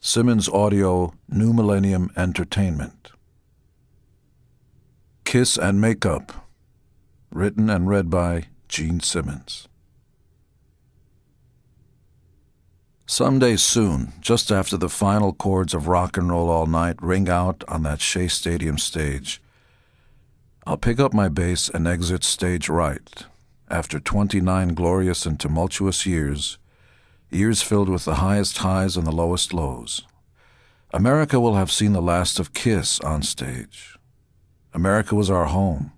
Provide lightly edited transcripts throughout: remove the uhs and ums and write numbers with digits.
Simmons Audio, New Millennium Entertainment. Kiss and Makeup, written and read by Gene Simmons. Someday soon, just after the final chords of Rock and Roll All Night ring out on that Shea Stadium stage, I'll pick up my bass and exit stage right, after 29 glorious and tumultuous years filled with the highest highs and the lowest lows. America will have seen the last of Kiss on stage. America was our home.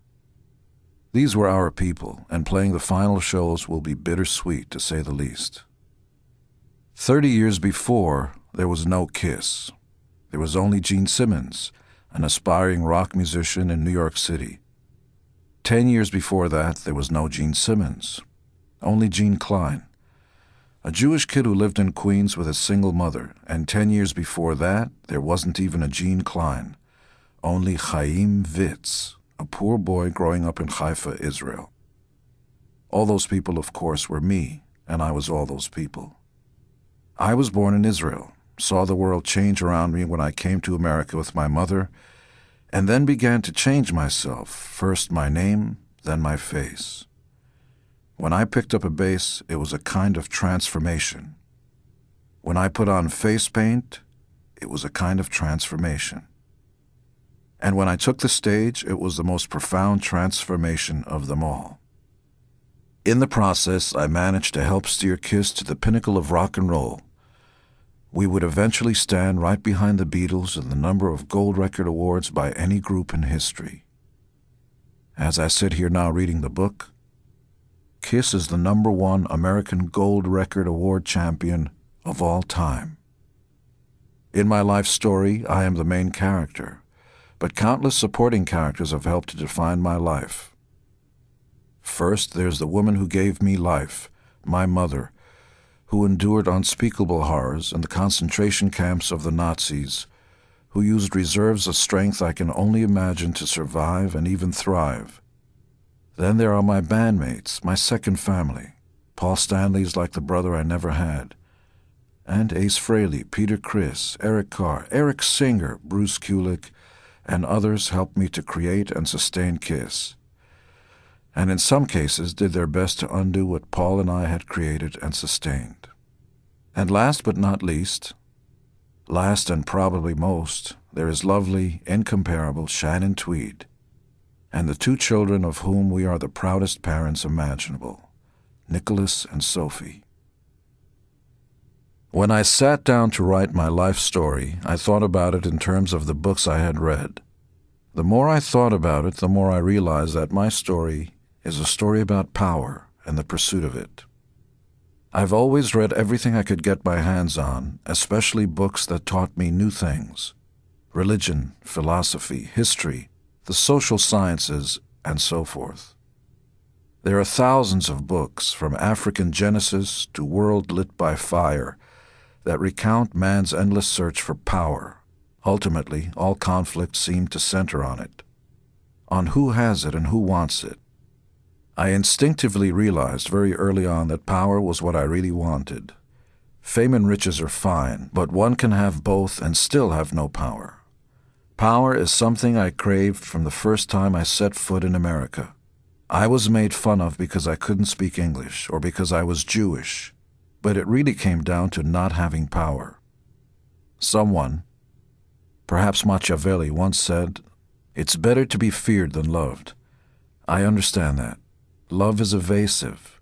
These were our people, and playing the final shows will be bittersweet, to say the least. 30 years before, there was no Kiss. There was only Gene Simmons, an aspiring rock musician in New York City. 10 years before that, there was no Gene Simmons, only Gene Klein, a Jewish kid who lived in Queens with a single mother, and 10 years before that, there wasn't even a Gene Klein, only Chaim Witz, a poor boy growing up in Haifa, Israel. All those people, of course, were me, and I was all those people. I was born in Israel, saw the world change around me when I came to America with my mother, and then began to change myself, first my name, then my face. When I picked up a bass, it was a kind of transformation. When I put on face paint, it was a kind of transformation. And when I took the stage, it was the most profound transformation of them all. In the process, I managed to help steer Kiss to the pinnacle of rock and roll. We would eventually stand right behind the Beatles in the number of gold record awards by any group in history. As I sit here now reading the book, Kiss is the #1 American Gold Record Award champion of all time. In my life story, I am the main character, but countless supporting characters have helped to define my life. First, there's the woman who gave me life, my mother, who endured unspeakable horrors in the concentration camps of the Nazis, who used reserves of strength I can only imagine to survive and even thrive. Then there are my bandmates, my second family. Paul Stanley's like the brother I never had. And Ace Frehley, Peter Criss, Eric Carr, Eric Singer, Bruce Kulick, and others helped me to create and sustain Kiss, and in some cases did their best to undo what Paul and I had created and sustained. And last but not least, last and probably most, there is lovely, incomparable Shannon Tweed, and the 2 children of whom we are the proudest parents imaginable, Nicholas and Sophie. When I sat down to write my life story, I thought about it in terms of the books I had read. The more I thought about it, the more I realized that my story is a story about power and the pursuit of it. I've always read everything I could get my hands on, especially books that taught me new things: religion, philosophy, history, the social sciences, and so forth. There are thousands of books, from African Genesis to World Lit by Fire, that recount man's endless search for power. Ultimately, all conflicts seem to center on it, on who has it and who wants it. I instinctively realized very early on that power was what I really wanted. Fame and riches are fine, but one can have both and still have no power. Power is something I craved from the first time I set foot in America. I was made fun of because I couldn't speak English or because I was Jewish, but it really came down to not having power. Someone, perhaps Machiavelli, once said, "It's better to be feared than loved." I understand that. Love is evasive.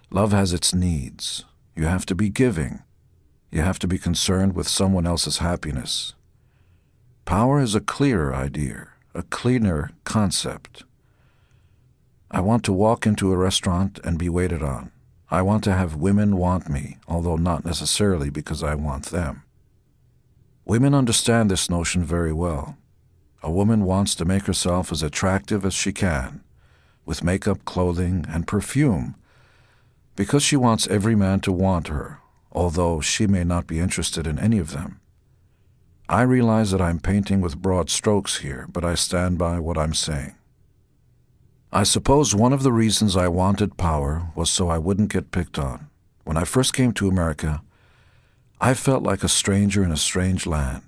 Love has its needs. You have to be giving. You have to be concerned with someone else's happiness. Power is a clearer idea, a cleaner concept. I want to walk into a restaurant and be waited on. I want to have women want me, although not necessarily because I want them. Women understand this notion very well. A woman wants to make herself as attractive as she can, with makeup, clothing, and perfume, because she wants every man to want her, although she may not be interested in any of them. I realize that I'm painting with broad strokes here, but I stand by what I'm saying. I suppose one of the reasons I wanted power was so I wouldn't get picked on. When I first came to America, I felt like a stranger in a strange land.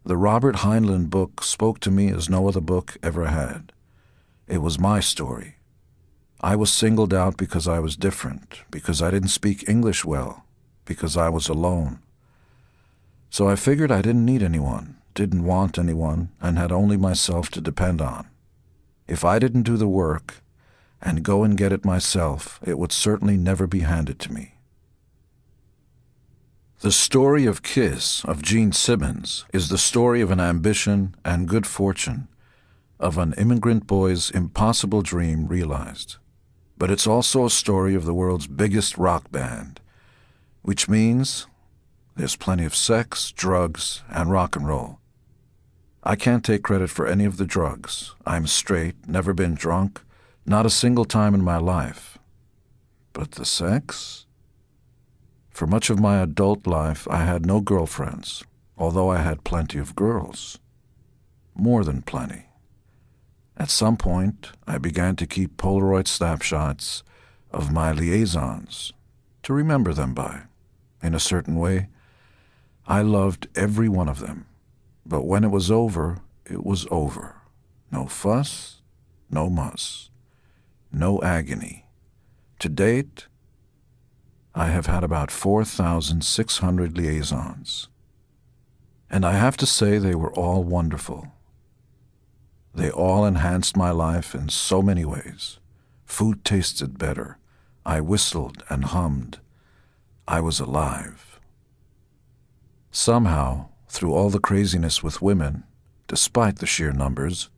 The Robert Heinlein book spoke to me as no other book ever had. It was my story. I was singled out because I was different, because I didn't speak English well, because I was alone. So I figured I didn't need anyone, didn't want anyone, and had only myself to depend on. If I didn't do the work and go and get it myself, it would certainly never be handed to me. The story of Kiss, of Gene Simmons, is the story of an ambition and good fortune, of an immigrant boy's impossible dream realized. But it's also a story of the world's biggest rock band, which means there's plenty of sex, drugs, and rock and roll. I can't take credit for any of the drugs. I'm straight, never been drunk, not a single time in my life. But the sex? For much of my adult life, I had no girlfriends, although I had plenty of girls. More than plenty. At some point, I began to keep Polaroid snapshots of my liaisons, to remember them by. In a certain way, I loved every one of them. But when it was over, it was over. No fuss, no muss, no agony. To date, I have had about 4,600 liaisons. And I have to say they were all wonderful. They all enhanced my life in so many ways. Food tasted better. I whistled and hummed. I was alive. Somehow, through all the craziness with women, despite the sheer numbers,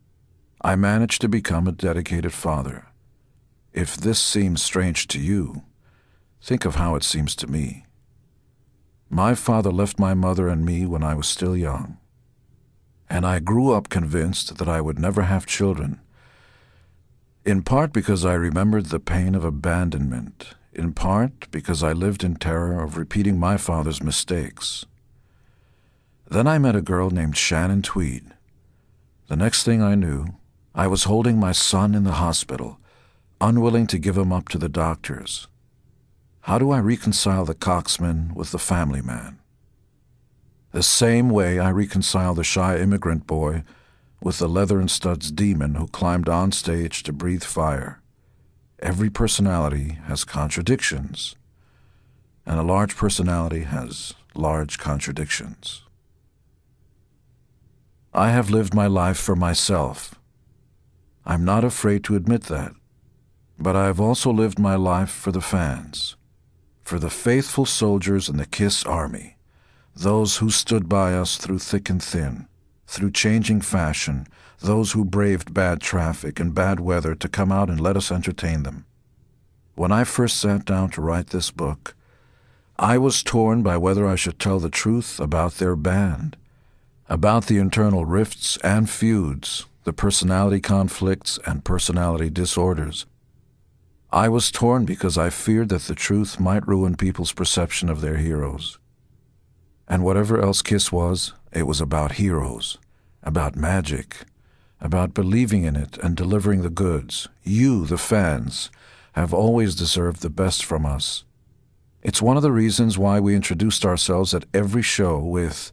I managed to become a dedicated father. If this seems strange to you, think of how it seems to me. My father left my mother and me when I was still young, and I grew up convinced that I would never have children, in part because I remembered the pain of abandonment, in part because I lived in terror of repeating my father's mistakes. Then I met a girl named Shannon Tweed. The next thing I knew, I was holding my son in the hospital, unwilling to give him up to the doctors. How do I reconcile the coxman with the family man? The same way I reconcile the shy immigrant boy with the leather and studs demon who climbed on stage to breathe fire. Every personality has contradictions, and a large personality has large contradictions. I have lived my life for myself. I'm not afraid to admit that, but I have also lived my life for the fans, for the faithful soldiers in the Kiss Army, those who stood by us through thick and thin, through changing fashion, those who braved bad traffic and bad weather to come out and let us entertain them. When I first sat down to write this book, I was torn by whether I should tell the truth about their band, about the internal rifts and feuds, the personality conflicts and personality disorders. I was torn because I feared that the truth might ruin people's perception of their heroes. And whatever else Kiss was, it was about heroes, about magic, about believing in it and delivering the goods. You, the fans, have always deserved the best from us. It's one of the reasons why we introduced ourselves at every show with,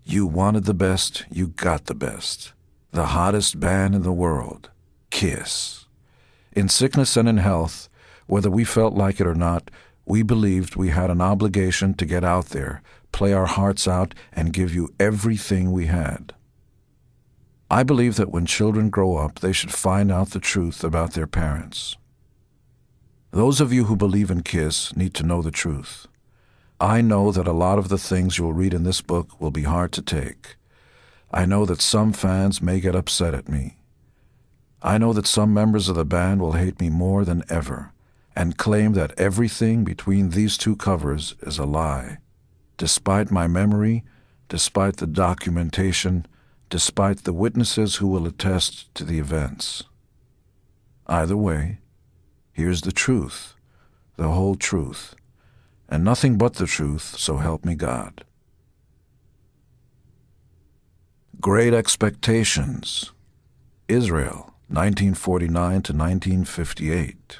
"You wanted the best, you got the best. The hottest band in the world, Kiss." In sickness and in health, whether we felt like it or not, we believed we had an obligation to get out there, play our hearts out, and give you everything we had. I believe that when children grow up, they should find out the truth about their parents. Those of you who believe in Kiss need to know the truth. I know that a lot of the things you'll read in this book will be hard to take. I know that some fans may get upset at me. I know that some members of the band will hate me more than ever and claim that everything between these two covers is a lie, despite my memory, despite the documentation, despite the witnesses who will attest to the events. Either way, here's the truth, the whole truth, and nothing but the truth, so help me God. Great Expectations, Israel, 1949 to 1958.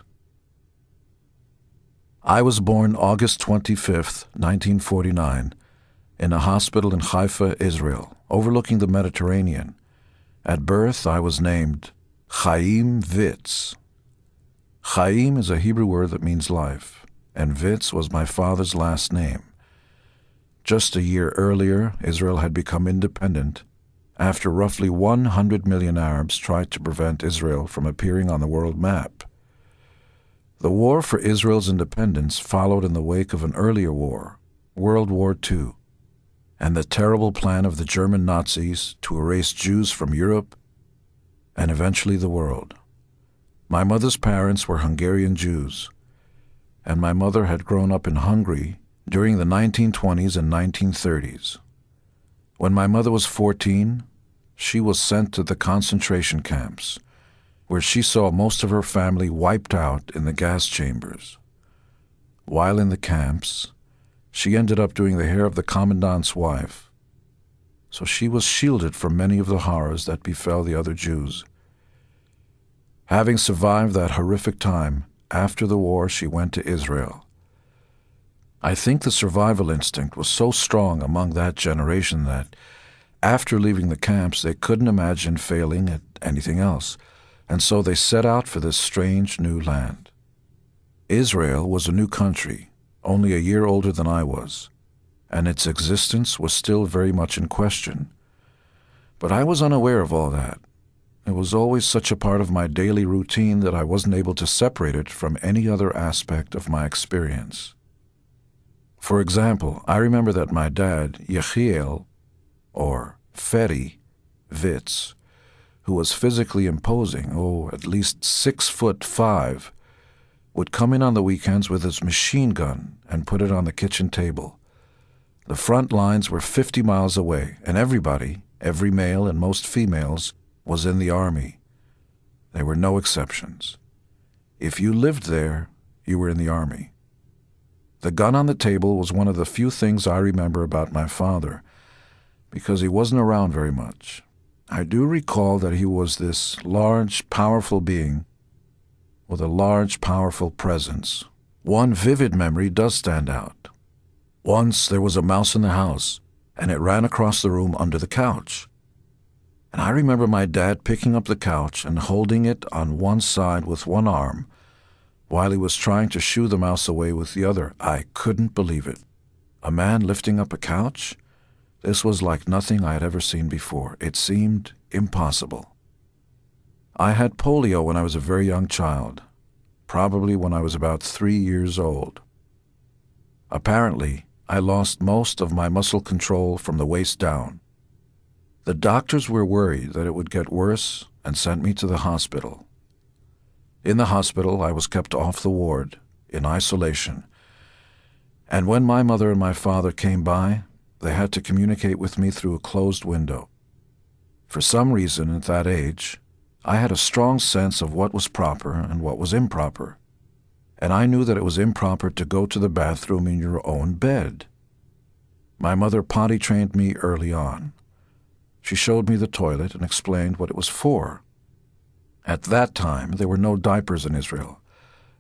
I was born August 25th, 1949, in a hospital in Haifa, Israel, overlooking the Mediterranean. At birth, I was named Chaim Vitz. Chaim is a Hebrew word that means life, and Vitz was my father's last name. Just a year earlier, Israel had become independent after roughly 100 million Arabs tried to prevent Israel from appearing on the world map. The war for Israel's independence followed in the wake of an earlier war, World War II, and the terrible plan of the German Nazis to erase Jews from Europe and eventually the world. My mother's parents were Hungarian Jews, and my mother had grown up in Hungary during the 1920s and 1930s. When my mother was 14, she was sent to the concentration camps, where she saw most of her family wiped out in the gas chambers. While in the camps, she ended up doing the hair of the commandant's wife, so she was shielded from many of the horrors that befell the other Jews. Having survived that horrific time, after the war she went to Israel. I think the survival instinct was so strong among that generation that, after leaving the camps, they couldn't imagine failing at anything else, and so they set out for this strange new land. Israel was a new country, only a year older than I was, and its existence was still very much in question. But I was unaware of all that. It was always such a part of my daily routine that I wasn't able to separate it from any other aspect of my experience. For example, I remember that my dad, Yechiel, or Feri, Vitz, who was physically imposing, at least 6'5", would come in on the weekends with his machine gun and put it on the kitchen table. The front lines were 50 miles away, and everybody, every male and most females, was in the army. There were no exceptions. If you lived there, you were in the army. The gun on the table was one of the few things I remember about my father, because he wasn't around very much. I do recall that he was this large, powerful being with a large, powerful presence. One vivid memory does stand out. Once there was a mouse in the house, and it ran across the room under the couch. And I remember my dad picking up the couch and holding it on one side with one arm while he was trying to shoo the mouse away with the other. I couldn't believe it. A man lifting up a couch? This was like nothing I had ever seen before. It seemed impossible. I had polio when I was a very young child, probably when I was about 3 years old. Apparently, I lost most of my muscle control from the waist down. The doctors were worried that it would get worse and sent me to the hospital. In the hospital, I was kept off the ward, in isolation, and when my mother and my father came by, they had to communicate with me through a closed window. For some reason, at that age, I had a strong sense of what was proper and what was improper, and I knew that it was improper to go to the bathroom in your own bed. My mother potty-trained me early on. She showed me the toilet and explained what it was for. At that time, there were no diapers in Israel,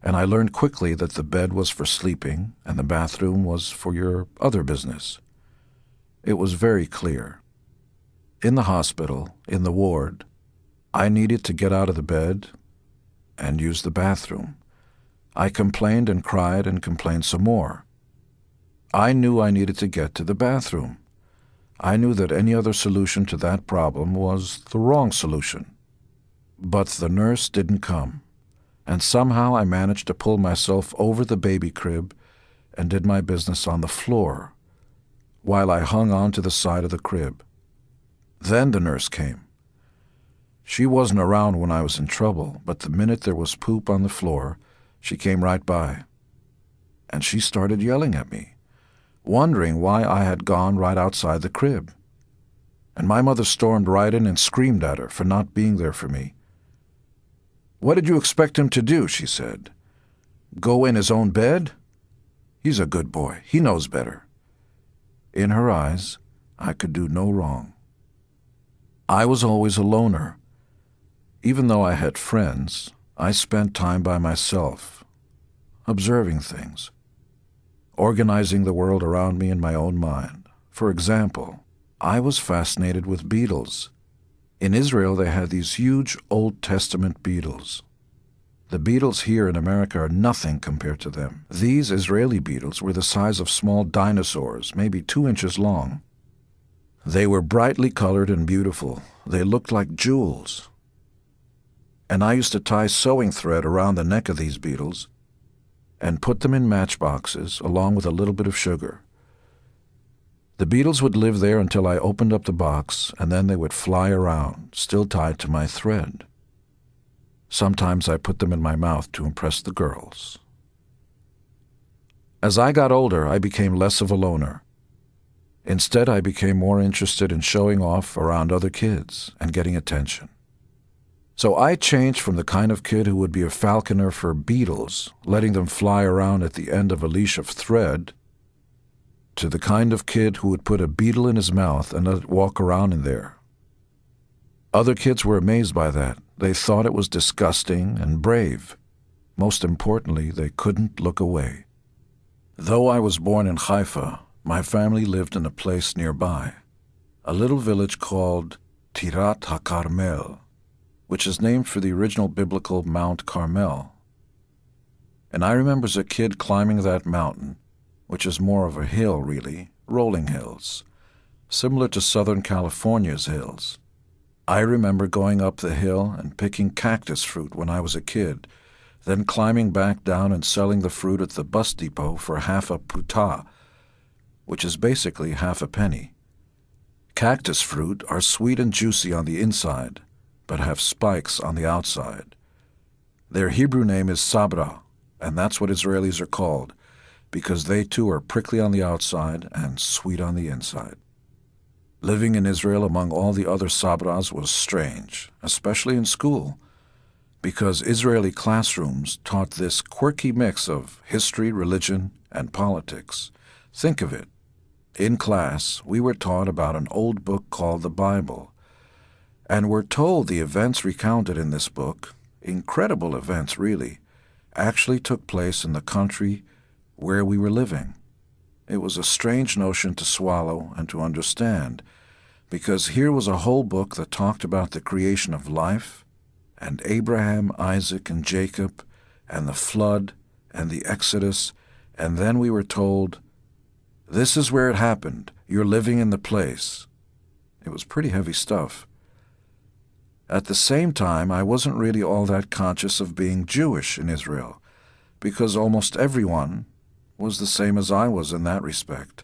and I learned quickly that the bed was for sleeping and the bathroom was for your other business. It was very clear. In the hospital, in the ward, I needed to get out of the bed and use the bathroom. I complained and cried and complained some more. I knew I needed to get to the bathroom. I knew that any other solution to that problem was the wrong solution. But the nurse didn't come, and somehow I managed to pull myself over the baby crib and did my business on the floor, while I hung on to the side of the crib. Then the nurse came. She wasn't around when I was in trouble, but the minute there was poop on the floor, she came right by. And she started yelling at me, wondering why I had gone right outside the crib. And my mother stormed right in and screamed at her for not being there for me. "What did you expect him to do?" she said. "Go in his own bed? He's a good boy. He knows better." In her eyes, I could do no wrong. I was always a loner. Even though I had friends, I spent time by myself, observing things, organizing the world around me in my own mind. For example, I was fascinated with beetles. In Israel, they had these huge Old Testament beetles. The beetles here in America are nothing compared to them. These Israeli beetles were the size of small dinosaurs, maybe 2 inches long. They were brightly colored and beautiful. They looked like jewels. And I used to tie sewing thread around the neck of these beetles and put them in matchboxes along with a little bit of sugar. The beetles would live there until I opened up the box, and then they would fly around, still tied to my thread. Sometimes I put them in my mouth to impress the girls. As I got older, I became less of a loner. Instead, I became more interested in showing off around other kids and getting attention. So I changed from the kind of kid who would be a falconer for beetles, letting them fly around at the end of a leash of thread, to the kind of kid who would put a beetle in his mouth and let it walk around in there. Other kids were amazed by that. They thought it was disgusting and brave. Most importantly, they couldn't look away. Though I was born in Haifa, my family lived in a place nearby, a little village called Tirat HaKarmel, which is named for the original biblical Mount Carmel. And I remember as a kid climbing that mountain, which is more of a hill, really, rolling hills, similar to Southern California's hills. I remember going up the hill and picking cactus fruit when I was a kid, then climbing back down and selling the fruit at the bus depot for half a putah, which is basically half a penny. Cactus fruit are sweet and juicy on the inside, but have spikes on the outside. Their Hebrew name is sabra, and that's what Israelis are called, because they too are prickly on the outside and sweet on the inside. Living in Israel among all the other sabras was strange, especially in school, because Israeli classrooms taught this quirky mix of history, religion, and politics. Think of it. In class, we were taught about an old book called the Bible, and were told the events recounted in this book, incredible events really, actually took place in the country where we were living. It was a strange notion to swallow and to understand, because here was a whole book that talked about the creation of life, and Abraham, Isaac, and Jacob, and the flood, and the Exodus, and then we were told, this is where it happened, you're living in the place. It was pretty heavy stuff. At the same time, I wasn't really all that conscious of being Jewish in Israel, because almost everyone was the same as I was in that respect.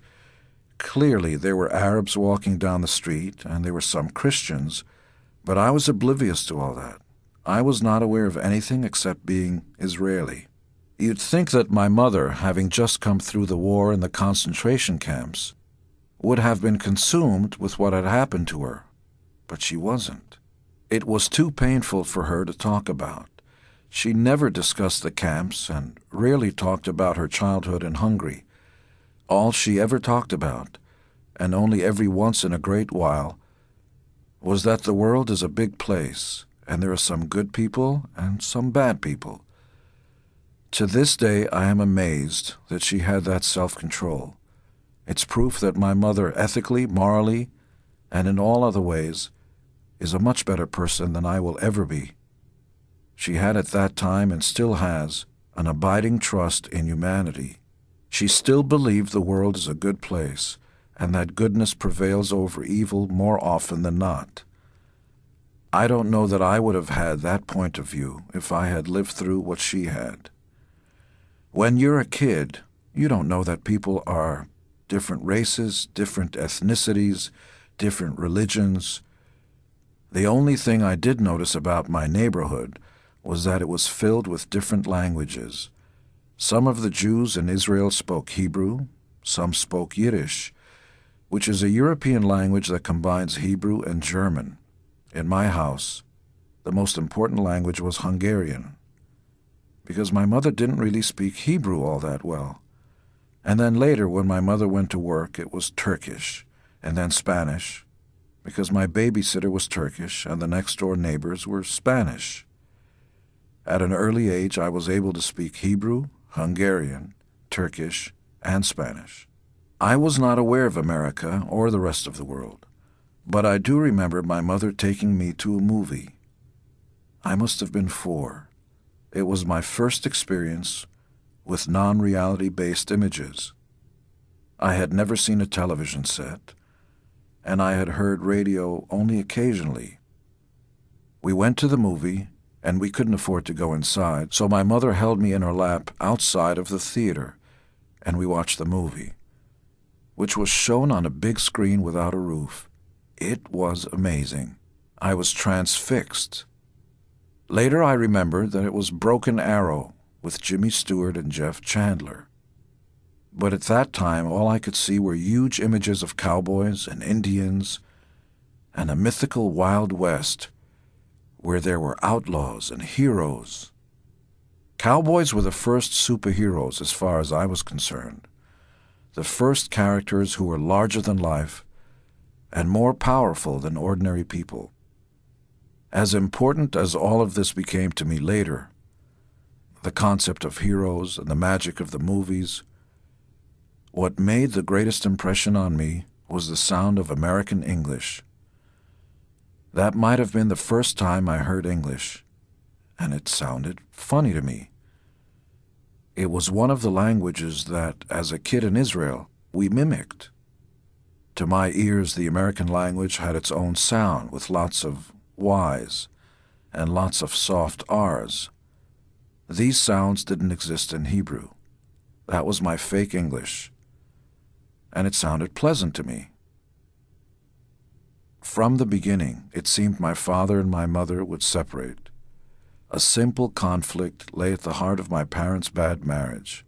Clearly, there were Arabs walking down the street, and there were some Christians, but I was oblivious to all that. I was not aware of anything except being Israeli. You'd think that my mother, having just come through the war in the concentration camps, would have been consumed with what had happened to her, but she wasn't. It was too painful for her to talk about. She never discussed the camps and rarely talked about her childhood in Hungary. All she ever talked about, and only every once in a great while, was that the world is a big place, and there are some good people and some bad people. To this day, I am amazed that she had that self-control. It's proof that my mother ethically, morally, and in all other ways, is a much better person than I will ever be. She had at that time, and still has, an abiding trust in humanity. She still believed the world is a good place, and that goodness prevails over evil more often than not. I don't know that I would have had that point of view if I had lived through what she had. When you're a kid, you don't know that people are different races, different ethnicities, different religions. The only thing I did notice about my neighborhood was that it was filled with different languages. Some of the Jews in Israel spoke Hebrew, some spoke Yiddish, which is a European language that combines Hebrew and German. In my house, the most important language was Hungarian, because my mother didn't really speak Hebrew all that well. And then later, when my mother went to work, it was Turkish, and then Spanish, because my babysitter was Turkish and the next-door neighbors were Spanish. At an early age, I was able to speak Hebrew, Hungarian, Turkish, and Spanish. I was not aware of America or the rest of the world, but I do remember my mother taking me to a movie. I must have been 4. It was my first experience with non-reality-based images. I had never seen a television set, and I had heard radio only occasionally. We went to the movie, and we couldn't afford to go inside, so my mother held me in her lap outside of the theater, and we watched the movie, which was shown on a big screen without a roof. It was amazing. I was transfixed. Later I remembered that it was Broken Arrow with Jimmy Stewart and Jeff Chandler. But at that time all I could see were huge images of cowboys and Indians and a mythical Wild West where there were outlaws and heroes. Cowboys were the first superheroes as far as I was concerned, the first characters who were larger than life and more powerful than ordinary people. As important as all of this became to me later, the concept of heroes and the magic of the movies, what made the greatest impression on me was the sound of American English. That might have been the first time I heard English, and it sounded funny to me. It was one of the languages that, as a kid in Israel, we mimicked. To my ears, the American language had its own sound with lots of Y's and lots of soft R's. These sounds didn't exist in Hebrew. That was my fake English, and it sounded pleasant to me. From the beginning, it seemed my father and my mother would separate. A simple conflict lay at the heart of my parents' bad marriage.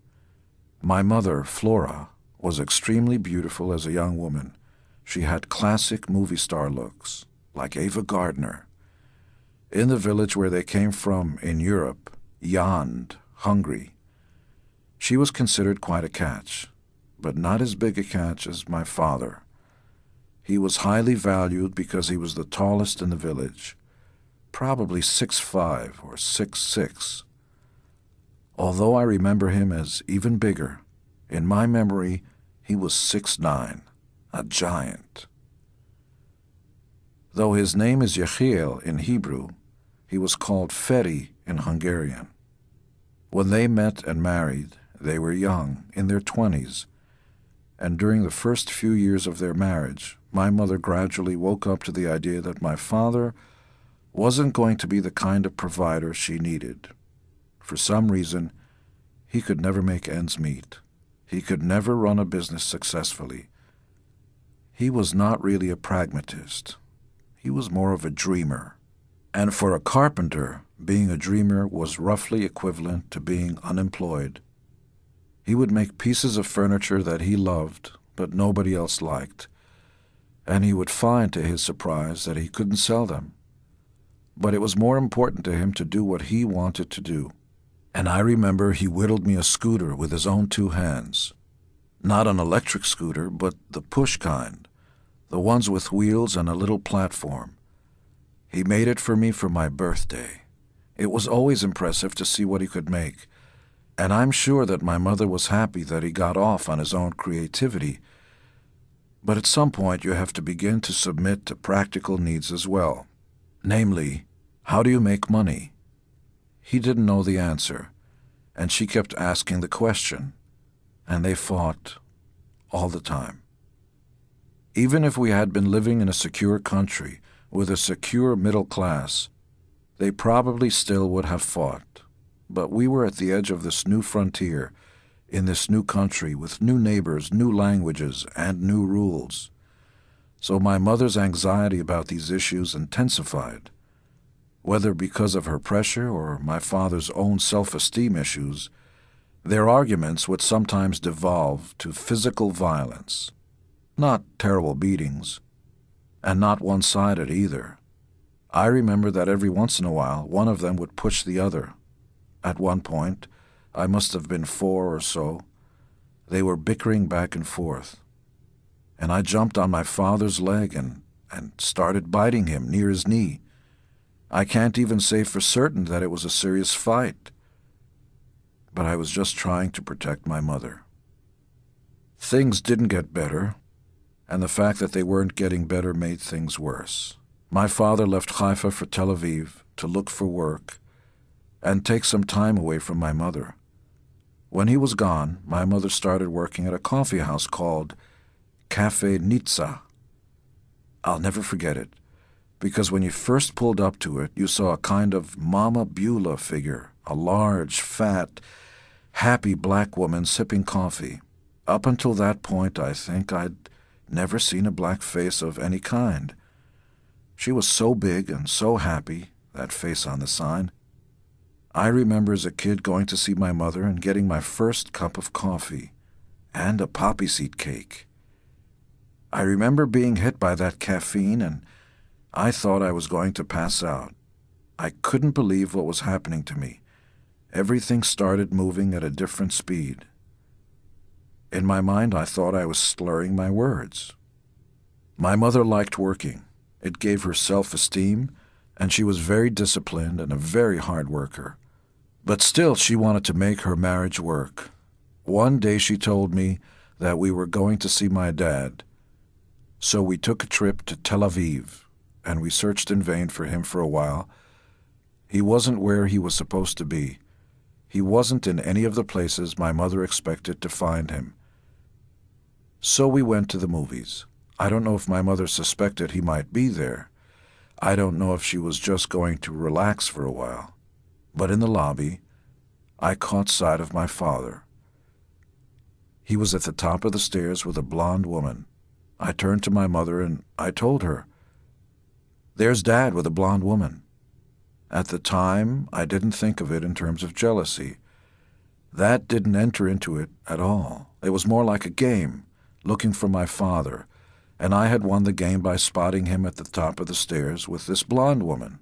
My mother, Flora, was extremely beautiful as a young woman. She had classic movie star looks, like Ava Gardner. In the village where they came from in Europe, Yand, Hungary, she was considered quite a catch, but not as big a catch as my father. He was highly valued because he was the tallest in the village, probably 6'5" or 6'6". Although I remember him as even bigger, in my memory he was 6'9", a giant. Though his name is Yechiel in Hebrew, he was called Feri in Hungarian. When they met and married, they were young, in their 20s, and during the first few years of their marriage, my mother gradually woke up to the idea that my father wasn't going to be the kind of provider she needed. For some reason, he could never make ends meet. He could never run a business successfully. He was not really a pragmatist. He was more of a dreamer. And for a carpenter, being a dreamer was roughly equivalent to being unemployed. He would make pieces of furniture that he loved, but nobody else liked, and he would find, to his surprise, that he couldn't sell them. But it was more important to him to do what he wanted to do. And I remember he whittled me a scooter with his own 2 hands. Not an electric scooter, but the push kind, the ones with wheels and a little platform. He made it for me for my birthday. It was always impressive to see what he could make, and I'm sure that my mother was happy that he got off on his own creativity. But at some point you have to begin to submit to practical needs as well. Namely, how do you make money? He didn't know the answer, and she kept asking the question, and they fought all the time. Even if we had been living in a secure country with a secure middle class, they probably still would have fought. But we were at the edge of this new frontier, in this new country with new neighbors, new languages, and new rules. So my mother's anxiety about these issues intensified. Whether because of her pressure or my father's own self-esteem issues, their arguments would sometimes devolve to physical violence. Not terrible beatings, and not one-sided either. I remember that every once in a while one of them would push the other. At one point, I must have been 4 or so, they were bickering back and forth. And I jumped on my father's leg and started biting him near his knee. I can't even say for certain that it was a serious fight, but I was just trying to protect my mother. Things didn't get better, and the fact that they weren't getting better made things worse. My father left Haifa for Tel Aviv to look for work and take some time away from my mother. When he was gone, my mother started working at a coffee house called Cafe Nitza. I'll never forget it, because when you first pulled up to it, you saw a kind of Mama Beulah figure, a large, fat, happy black woman sipping coffee. Up until that point, I think I'd never seen a black face of any kind. She was so big and so happy, that face on the sign. I remember as a kid going to see my mother and getting my first cup of coffee and a poppy seed cake. I remember being hit by that caffeine, and I thought I was going to pass out. I couldn't believe what was happening to me. Everything started moving at a different speed. In my mind, I thought I was slurring my words. My mother liked working. It gave her self-esteem, and she was very disciplined and a very hard worker. But still, she wanted to make her marriage work. One day she told me that we were going to see my dad. So we took a trip to Tel Aviv, and we searched in vain for him for a while. He wasn't where he was supposed to be. He wasn't in any of the places my mother expected to find him. So we went to the movies. I don't know if my mother suspected he might be there. I don't know if she was just going to relax for a while. But in the lobby, I caught sight of my father. He was at the top of the stairs with a blonde woman. I turned to my mother and I told her, "There's Dad with a blonde woman." At the time, I didn't think of it in terms of jealousy. That didn't enter into it at all. It was more like a game, looking for my father, and I had won the game by spotting him at the top of the stairs with this blonde woman.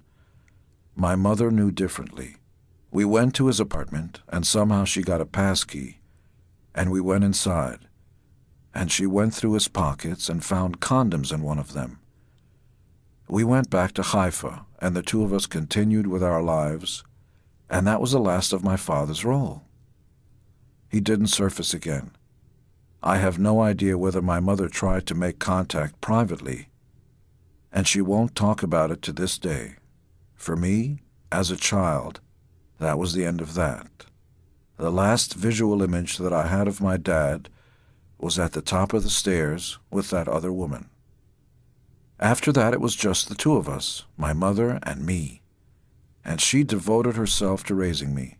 My mother knew differently. We went to his apartment, and somehow she got a passkey, and we went inside, and she went through his pockets and found condoms in one of them. We went back to Haifa, and the two of us continued with our lives, and that was the last of my father's role. He didn't surface again. I have no idea whether my mother tried to make contact privately, and she won't talk about it to this day. For me, as a child, that was the end of that. The last visual image that I had of my dad was at the top of the stairs with that other woman. After that, it was just the two of us, my mother and me, and she devoted herself to raising me.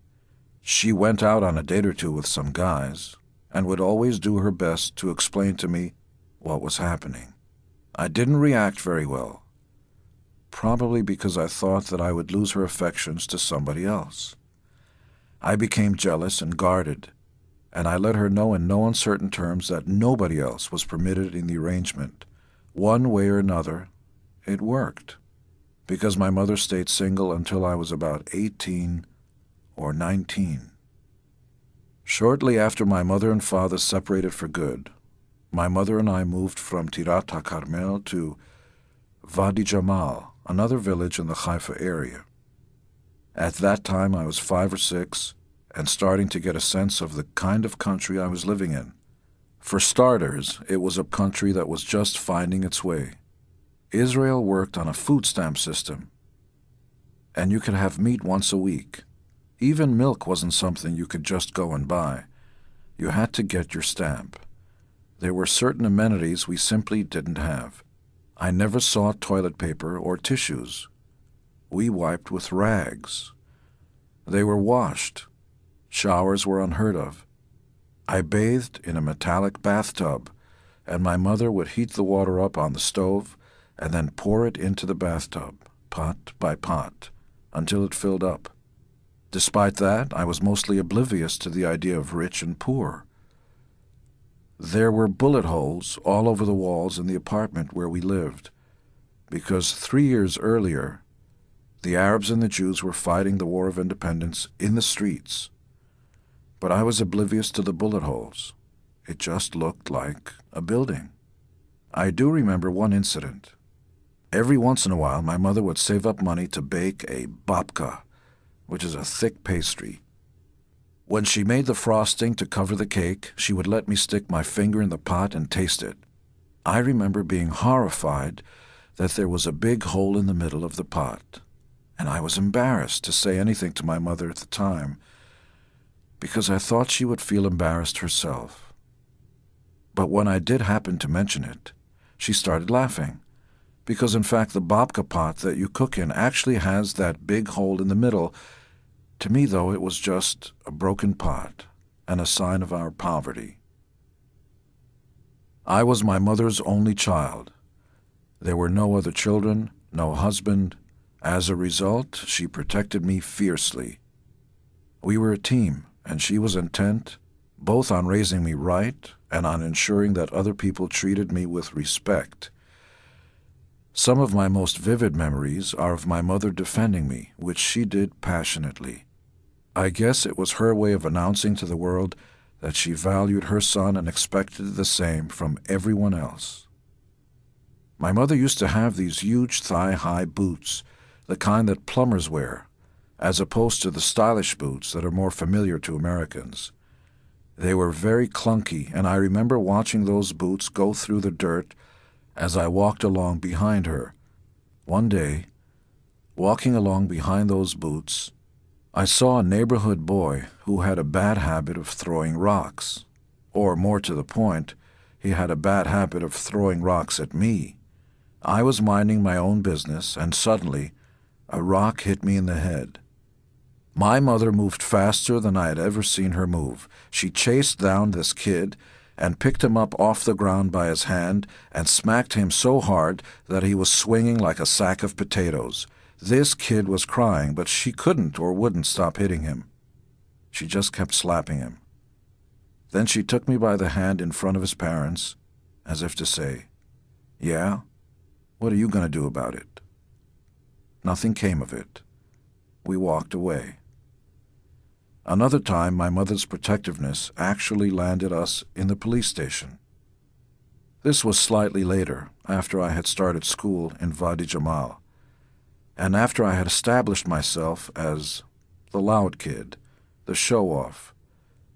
She went out on a date or two with some guys and would always do her best to explain to me what was happening. I didn't react very well, probably because I thought that I would lose her affections to somebody else. I became jealous and guarded, and I let her know in no uncertain terms that nobody else was permitted in the arrangement. One way or another, it worked, because my mother stayed single until I was about 18 or 19. Shortly after my mother and father separated for good, my mother and I moved from Tirat HaKarmel to Wadi Jamal, another village in the Haifa area. At that time I was 5 or 6 and starting to get a sense of the kind of country I was living in. For starters, it was a country that was just finding its way. Israel worked on a food stamp system, and you could have meat once a week. Even milk wasn't something you could just go and buy. You had to get your stamp. There were certain amenities we simply didn't have. I never saw toilet paper or tissues. We wiped with rags. They were washed. Showers were unheard of. I bathed in a metallic bathtub, and my mother would heat the water up on the stove and then pour it into the bathtub, pot by pot, until it filled up. Despite that, I was mostly oblivious to the idea of rich and poor. There were bullet holes all over the walls in the apartment where we lived, because 3 years earlier, the Arabs and the Jews were fighting the War of Independence in the streets. But I was oblivious to the bullet holes. It just looked like a building. I do remember one incident. Every once in a while, my mother would save up money to bake a babka, which is a thick pastry. When she made the frosting to cover the cake, she would let me stick my finger in the pot and taste it. I remember being horrified that there was a big hole in the middle of the pot, and I was embarrassed to say anything to my mother at the time because I thought she would feel embarrassed herself. But when I did happen to mention it, she started laughing, because in fact the babka pot that you cook in actually has that big hole in the middle. To me, though, it was just a broken pot and a sign of our poverty. I was my mother's only child. There were no other children, no husband. As a result, she protected me fiercely. We were a team, and she was intent both on raising me right and on ensuring that other people treated me with respect. Some of my most vivid memories are of my mother defending me, which she did passionately. I guess it was her way of announcing to the world that she valued her son and expected the same from everyone else. My mother used to have these huge thigh-high boots, the kind that plumbers wear, as opposed to the stylish boots that are more familiar to Americans. They were very clunky, and I remember watching those boots go through the dirt as I walked along behind her. One day, walking along behind those boots, I saw a neighborhood boy who had a bad habit of throwing rocks. Or, more to the point, he had a bad habit of throwing rocks at me. I was minding my own business, and suddenly, a rock hit me in the head. My mother moved faster than I had ever seen her move. She chased down this kid and picked him up off the ground by his hand and smacked him so hard that he was swinging like a sack of potatoes. This kid was crying, but she couldn't or wouldn't stop hitting him. She just kept slapping him. Then she took me by the hand in front of his parents, as if to say, "Yeah? What are you going to do about it?" Nothing came of it. We walked away. Another time, my mother's protectiveness actually landed us in the police station. This was slightly later, after I had started school in Wadi Jamal, and after I had established myself as the loud kid, the show-off,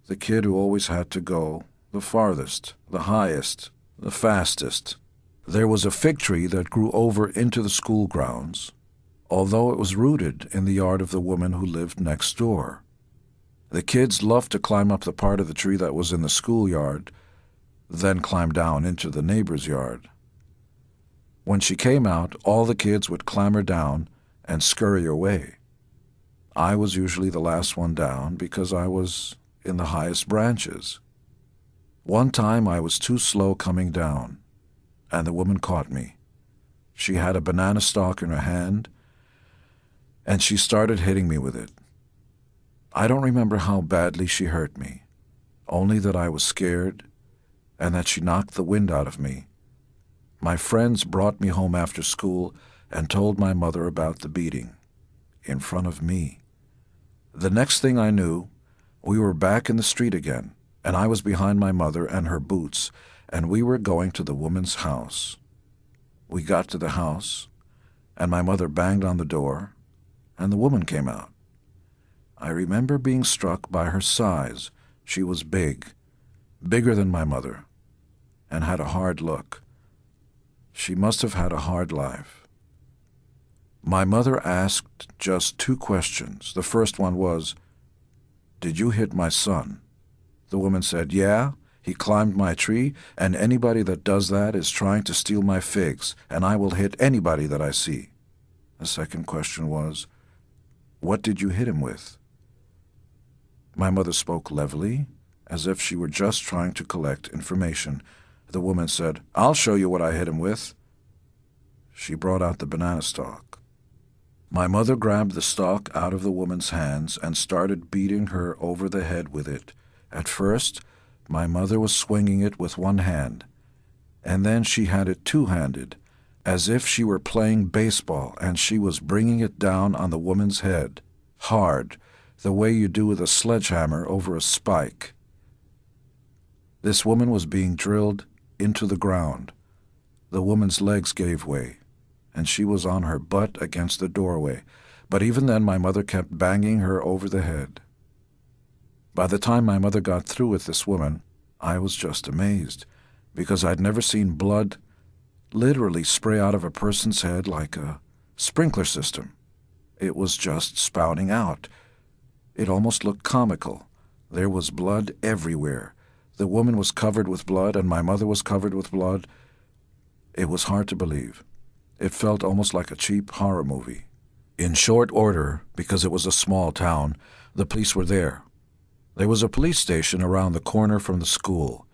the kid who always had to go the farthest, the highest, the fastest. There was a fig tree that grew over into the school grounds, although it was rooted in the yard of the woman who lived next door. The kids loved to climb up the part of the tree that was in the schoolyard, then climb down into the neighbor's yard. When she came out, all the kids would clamber down and scurry away. I was usually the last one down because I was in the highest branches. One time I was too slow coming down, and the woman caught me. She had a banana stalk in her hand, and she started hitting me with it. I don't remember how badly she hurt me, only that I was scared and that she knocked the wind out of me. My friends brought me home after school and told my mother about the beating, in front of me. The next thing I knew, we were back in the street again, and I was behind my mother and her boots, and we were going to the woman's house. We got to the house, and my mother banged on the door, and the woman came out. I remember being struck by her size. She was big, bigger than my mother, and had a hard look. She must have had a hard life. My mother asked just 2 questions. The first one was, "Did you hit my son?" The woman said, "Yeah, he climbed my tree, and anybody that does that is trying to steal my figs, and I will hit anybody that I see." The second question was, "What did you hit him with?" My mother spoke levelly, as if she were just trying to collect information. The woman said, "I'll show you what I hit him with." She brought out the banana stalk. My mother grabbed the stalk out of the woman's hands and started beating her over the head with it. At first, my mother was swinging it with one hand, and then she had it two-handed, as if she were playing baseball, and she was bringing it down on the woman's head, hard, the way you do with a sledgehammer over a spike. This woman was being drilled into the ground. The woman's legs gave way, and she was on her butt against the doorway, but even then my mother kept banging her over the head. By the time my mother got through with this woman, I was just amazed, because I'd never seen blood literally spray out of a person's head like a sprinkler system. It was just spouting out. It almost looked comical. There was blood everywhere. The woman was covered with blood, and my mother was covered with blood. It was hard to believe. It felt almost like a cheap horror movie. In short order, because it was a small town, the police were there. There was a police station around the corner from the school.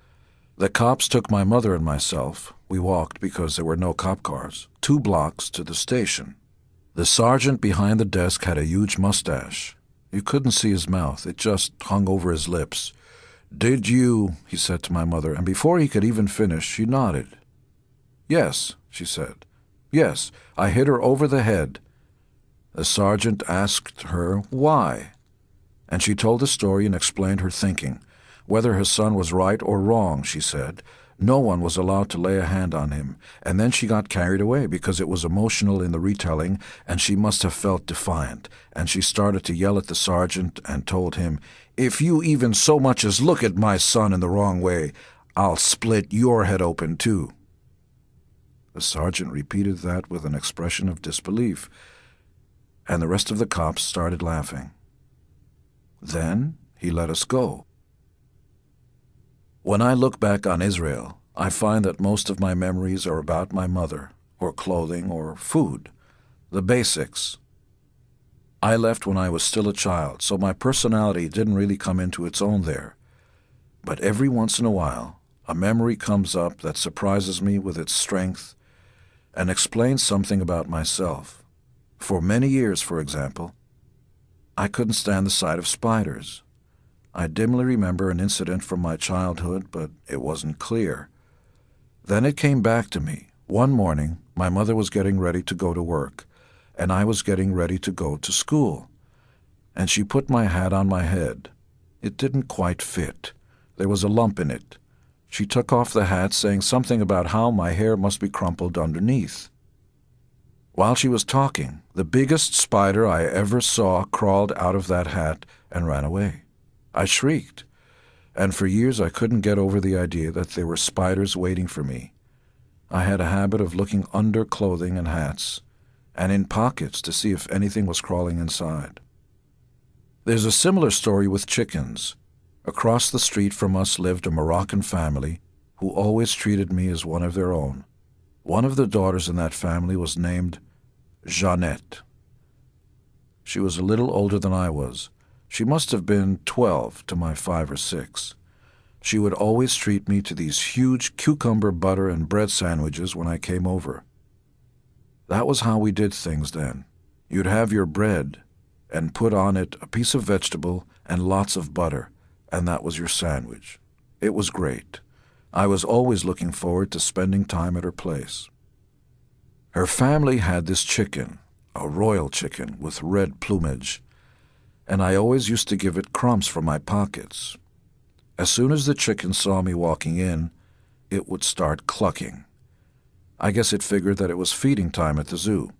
The cops took my mother and myself. We walked, because there were no cop cars, 2 blocks to the station. The sergeant behind the desk had a huge mustache. You couldn't see his mouth. It just hung over his lips. "Did you?" he said to my mother, and before he could even finish, she nodded. "Yes," she said. "Yes, I hit her over the head." The sergeant asked her why, and she told the story and explained her thinking. Whether her son was right or wrong, she said, no one was allowed to lay a hand on him, and then she got carried away because it was emotional in the retelling, and she must have felt defiant, and she started to yell at the sergeant and told him, "If you even so much as look at my son in the wrong way, I'll split your head open too." The sergeant repeated that with an expression of disbelief, and the rest of the cops started laughing. Then he let us go. When I look back on Israel, I find that most of my memories are about my mother, or clothing, or food, the basics. I left when I was still a child, so my personality didn't really come into its own there. But every once in a while, a memory comes up that surprises me with its strength and explains something about myself. For many years, for example, I couldn't stand the sight of spiders. I dimly remember an incident from my childhood, but it wasn't clear. Then it came back to me. One morning, my mother was getting ready to go to work, and I was getting ready to go to school. And she put my hat on my head. It didn't quite fit. There was a lump in it. She took off the hat, saying something about how my hair must be crumpled underneath. While she was talking, the biggest spider I ever saw crawled out of that hat and ran away. I shrieked, and for years I couldn't get over the idea that there were spiders waiting for me. I had a habit of looking under clothing and hats, and in pockets to see if anything was crawling inside. There's a similar story with chickens. Across the street from us lived a Moroccan family who always treated me as one of their own. One of the daughters in that family was named Jeannette. She was a little older than I was. She must have been 12 to my 5 or 6. She would always treat me to these huge cucumber butter and bread sandwiches when I came over. That was how we did things then. You'd have your bread and put on it a piece of vegetable and lots of butter, and that was your sandwich. It was great. I was always looking forward to spending time at her place. Her family had this chicken, a royal chicken with red plumage, and I always used to give it crumbs from my pockets. As soon as the chicken saw me walking in, it would start clucking. I guess it figured that it was feeding time at the zoo.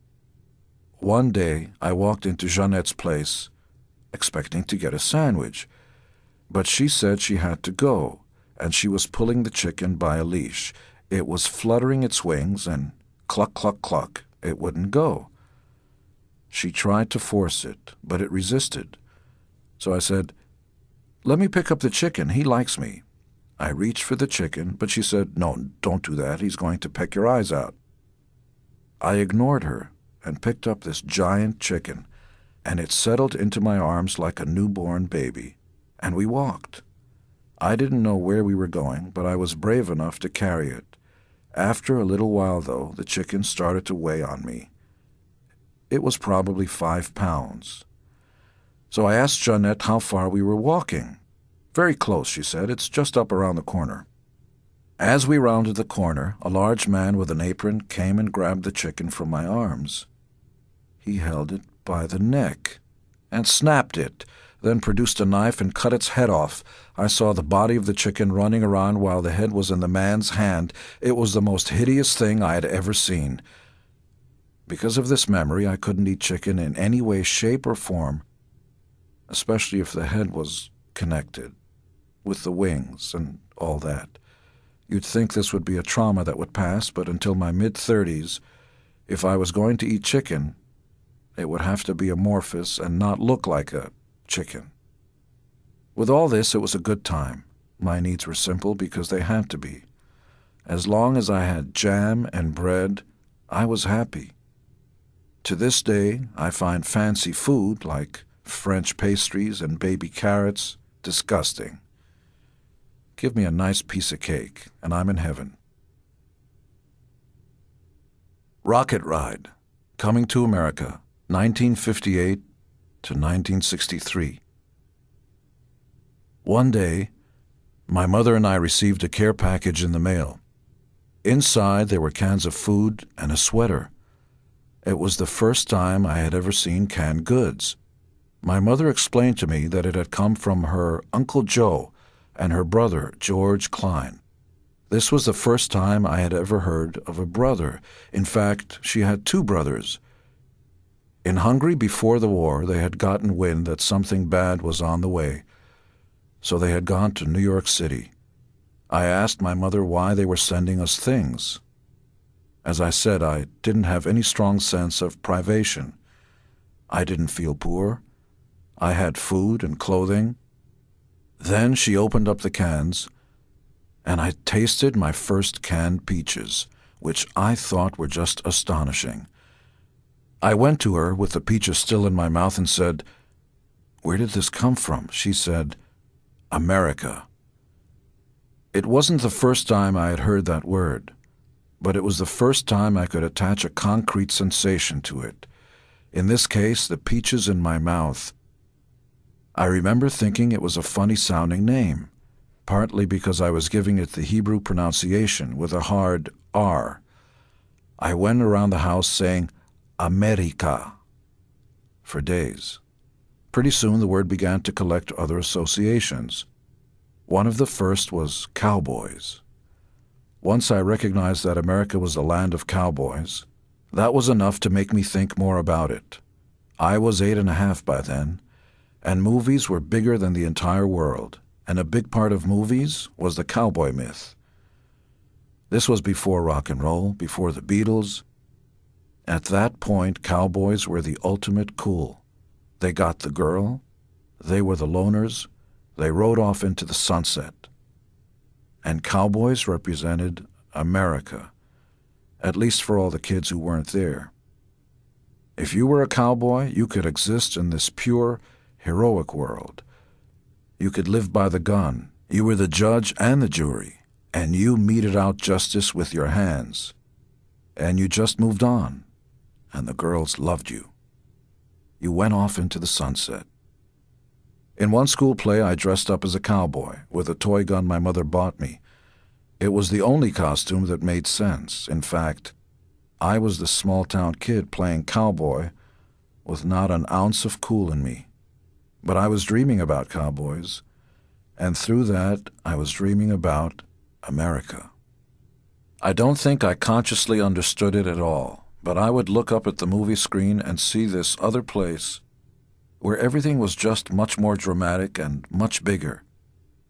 One day, I walked into Jeannette's place, expecting to get a sandwich, but she said she had to go, and she was pulling the chicken by a leash. It was fluttering its wings, and cluck, cluck, cluck, it wouldn't go. She tried to force it, but it resisted. So I said, "Let me pick up the chicken. He likes me." I reached for the chicken, but she said, "No, don't do that. He's going to peck your eyes out." I ignored her and picked up this giant chicken, and it settled into my arms like a newborn baby, and we walked. I didn't know where we were going, but I was brave enough to carry it. After a little while, though, the chicken started to weigh on me. It was probably 5 pounds. So I asked Jeannette how far we were walking. "Very close," she said. "It's just up around the corner." As we rounded the corner, a large man with an apron came and grabbed the chicken from my arms. He held it by the neck and snapped it, then produced a knife and cut its head off. I saw the body of the chicken running around while the head was in the man's hand. It was the most hideous thing I had ever seen. Because of this memory, I couldn't eat chicken in any way, shape, or form, especially if the head was connected, with the wings and all that. You'd think this would be a trauma that would pass, but until my mid-30s, if I was going to eat chicken, it would have to be amorphous and not look like a chicken. With all this, it was a good time. My needs were simple because they had to be. As long as I had jam and bread, I was happy. To this day, I find fancy food like French pastries and baby carrots disgusting. Give me a nice piece of cake, and I'm in heaven. Rocket Ride, Coming to America, 1958 to 1963. One day, my mother and I received a care package in the mail. Inside, there were cans of food and a sweater. It was the first time I had ever seen canned goods. My mother explained to me that it had come from her Uncle Joe and her brother, George Klein. This was the first time I had ever heard of a brother. In fact, she had two brothers. In Hungary before the war, they had gotten wind that something bad was on the way, so they had gone to New York City. I asked my mother why they were sending us things. As I said, I didn't have any strong sense of privation. I didn't feel poor. I had food and clothing. Then she opened up the cans, and I tasted my first canned peaches, which I thought were just astonishing. I went to her with the peaches still in my mouth and said, "Where did this come from?" She said, "America." It wasn't the first time I had heard that word, but it was the first time I could attach a concrete sensation to it. In this case, the peaches in my mouth. I remember thinking it was a funny-sounding name, partly because I was giving it the Hebrew pronunciation with a hard R. I went around the house saying, "America," for days. Pretty soon the word began to collect other associations. One of the first was cowboys. Once I recognized that America was the land of cowboys. That was enough to make me think more about it. I was 8.5 by then, and movies were bigger than the entire world, and a big part of movies was the cowboy myth. This was before rock and roll, before the Beatles. At that point, cowboys were the ultimate cool. They got the girl, they were the loners, they rode off into the sunset. And cowboys represented America, at least for all the kids who weren't there. If you were a cowboy, you could exist in this pure, heroic world. You could live by the gun. You were the judge and the jury, and you meted out justice with your hands. And you just moved on, and the girls loved you. You went off into the sunset. In one school play, I dressed up as a cowboy with a toy gun my mother bought me. It was the only costume that made sense. In fact, I was the small-town kid playing cowboy with not an ounce of cool in me. But I was dreaming about cowboys, and through that, I was dreaming about America. I don't think I consciously understood it at all, but I would look up at the movie screen and see this other place where everything was just much more dramatic and much bigger.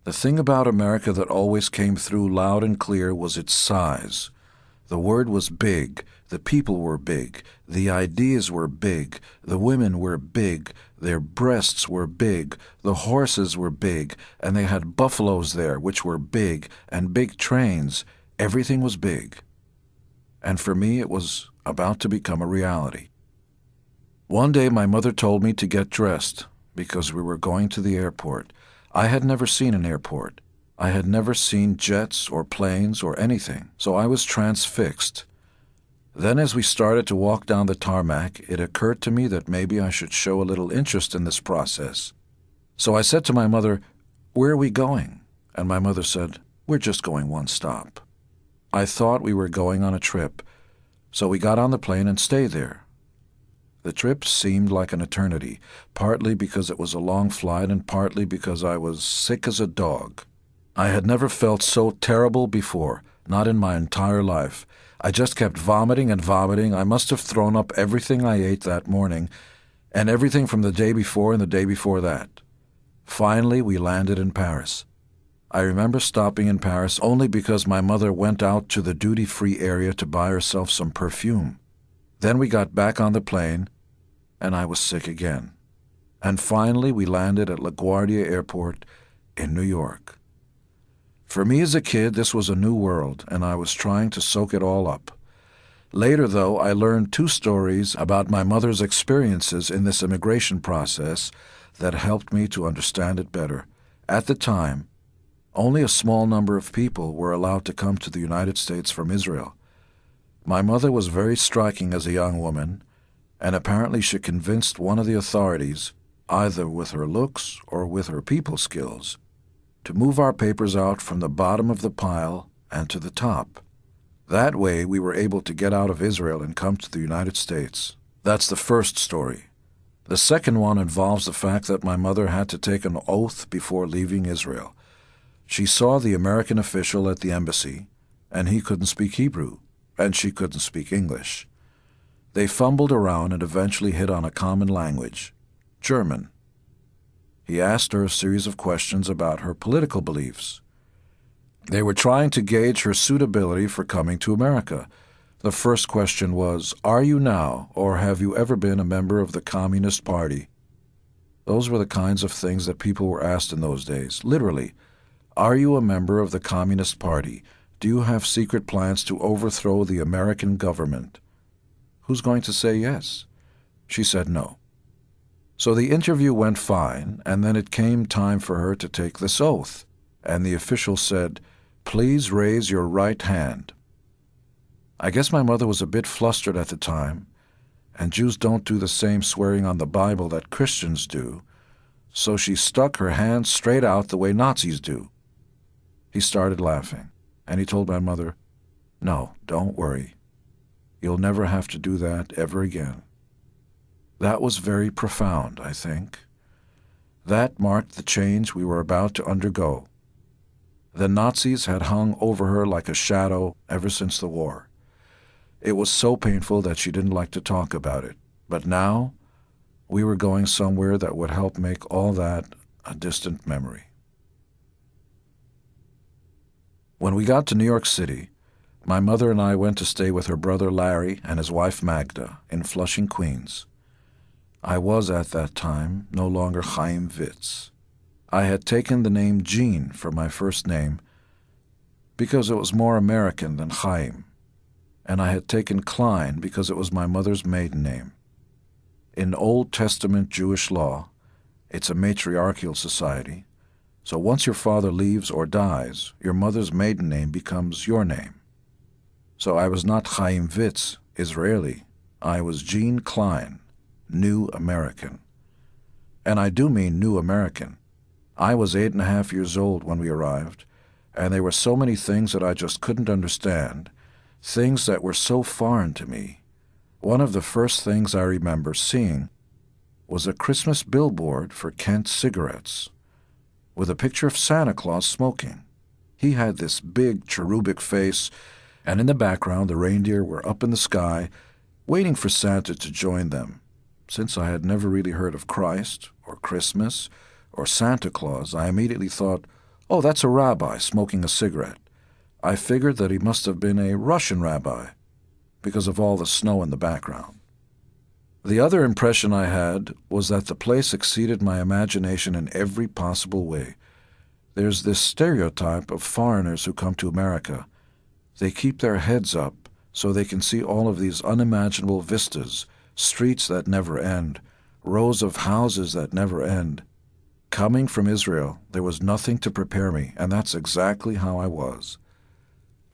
The thing about America that always came through loud and clear was its size. The word was big, the people were big, the ideas were big, the women were big, their breasts were big, the horses were big, and they had buffaloes there, which were big, and big trains. Everything was big. And for me, it was about to become a reality. One day my mother told me to get dressed because we were going to the airport. I had never seen an airport. I had never seen jets or planes or anything, so I was transfixed. Then as we started to walk down the tarmac, it occurred to me that maybe I should show a little interest in this process. So I said to my mother, "Where are we going?" And my mother said, "We're just going one stop." I thought we were going on a trip, so we got on the plane and stayed there. The trip seemed like an eternity, partly because it was a long flight and partly because I was sick as a dog. I had never felt so terrible before, not in my entire life. I just kept vomiting and vomiting. I must have thrown up everything I ate that morning, and everything from the day before and the day before that. Finally, we landed in Paris. I remember stopping in Paris only because my mother went out to the duty-free area to buy herself some perfume. Then we got back on the plane, and I was sick again. And finally, we landed at LaGuardia Airport in New York. For me as a kid, this was a new world, and I was trying to soak it all up. Later, though, I learned 2 stories about my mother's experiences in this immigration process that helped me to understand it better. At the time, only a small number of people were allowed to come to the United States from Israel. My mother was very striking as a young woman, and apparently she convinced one of the authorities, either with her looks or with her people skills, to move our papers out from the bottom of the pile and to the top. That way we were able to get out of Israel and come to the United States. That's the first story. The second one involves the fact that my mother had to take an oath before leaving Israel. She saw the American official at the embassy, and he couldn't speak Hebrew, and she couldn't speak English. They fumbled around and eventually hit on a common language, German. He asked her a series of questions about her political beliefs. They were trying to gauge her suitability for coming to America. The first question was, "Are you now, or have you ever been a member of the Communist Party?" Those were the kinds of things that people were asked in those days. Literally, "Are you a member of the Communist Party? Do you have secret plans to overthrow the American government?" Who's going to say yes? She said no. So the interview went fine, and then it came time for her to take this oath, and the official said, "Please raise your right hand." I guess my mother was a bit flustered at the time, and Jews don't do the same swearing on the Bible that Christians do, so she stuck her hand straight out the way Nazis do. He started laughing, and he told my mother, "No, don't worry. You'll never have to do that ever again." That was very profound, I think. That marked the change we were about to undergo. The Nazis had hung over her like a shadow ever since the war. It was so painful that she didn't like to talk about it. But now, we were going somewhere that would help make all that a distant memory. When we got to New York City, my mother and I went to stay with her brother Larry and his wife Magda in Flushing, Queens. I was at that time no longer Chaim Witz. I had taken the name Gene for my first name because it was more American than Chaim, and I had taken Klein because it was my mother's maiden name. In Old Testament Jewish law, it's a matriarchal society, so once your father leaves or dies, your mother's maiden name becomes your name. So I was not Chaim Witz, Israeli. I was Gene Klein, New American. And I do mean New American. I was 8.5 years old when we arrived, and there were so many things that I just couldn't understand, things that were so foreign to me. One of the first things I remember seeing was a Christmas billboard for Kent cigarettes, with a picture of Santa Claus smoking. He had this big cherubic face, and in the background the reindeer were up in the sky, waiting for Santa to join them. Since I had never really heard of Christ, or Christmas, or Santa Claus, I immediately thought, oh, that's a rabbi smoking a cigarette. I figured that he must have been a Russian rabbi, because of all the snow in the background. The other impression I had was that the place exceeded my imagination in every possible way. There's this stereotype of foreigners who come to America. They keep their heads up so they can see all of these unimaginable vistas, streets that never end, rows of houses that never end. Coming from Israel, there was nothing to prepare me, and that's exactly how I was.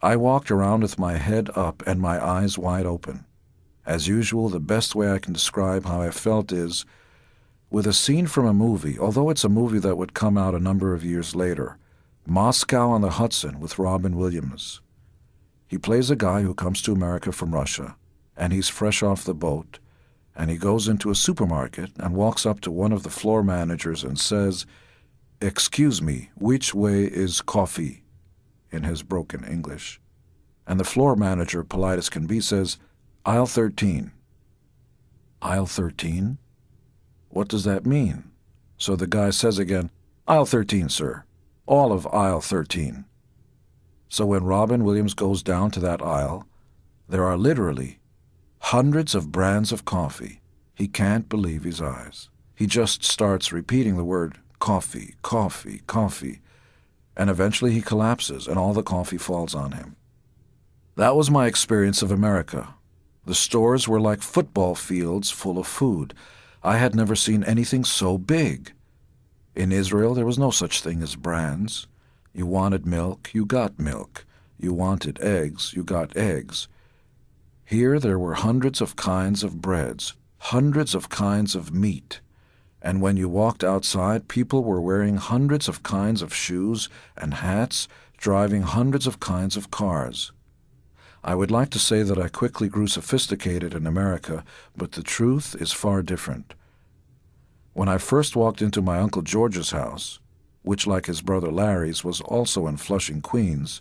I walked around with my head up and my eyes wide open. As usual, the best way I can describe how I felt is with a scene from a movie, although it's a movie that would come out a number of years later, Moscow on the Hudson with Robin Williams. He plays a guy who comes to America from Russia, and he's fresh off the boat, and he goes into a supermarket and walks up to one of the floor managers and says, "Excuse me, which way is coffee?" in his broken English. And the floor manager, polite as can be, says, "Aisle 13. "Aisle 13? What does that mean?" So the guy says again, "Aisle 13, sir. All of aisle 13. So when Robin Williams goes down to that aisle, there are literally hundreds of brands of coffee. He can't believe his eyes. He just starts repeating the word coffee, coffee, coffee, and eventually he collapses and all the coffee falls on him. That was my experience of America. The stores were like football fields full of food. I had never seen anything so big. In Israel, there was no such thing as brands. You wanted milk, you got milk. You wanted eggs, you got eggs. Here there were hundreds of kinds of breads, hundreds of kinds of meat. And when you walked outside, people were wearing hundreds of kinds of shoes and hats, driving hundreds of kinds of cars. I would like to say that I quickly grew sophisticated in America, but the truth is far different. When I first walked into my Uncle George's house, which, like his brother Larry's, was also in Flushing, Queens,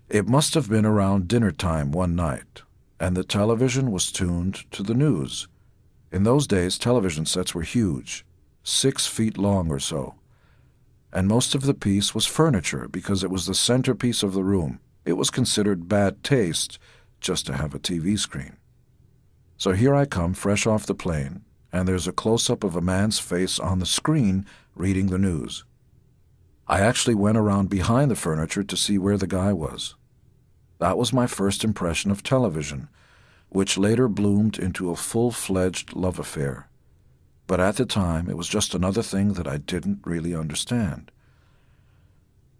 it must have been around dinner time one night, and the television was tuned to the news. In those days, television sets were huge, 6 feet long or so, and most of the piece was furniture because it was the centerpiece of the room. It was considered bad taste just to have a TV screen. So here I come, fresh off the plane, and there's a close-up of a man's face on the screen reading the news. I actually went around behind the furniture to see where the guy was. That was my first impression of television, which later bloomed into a full-fledged love affair. But at the time, it was just another thing that I didn't really understand.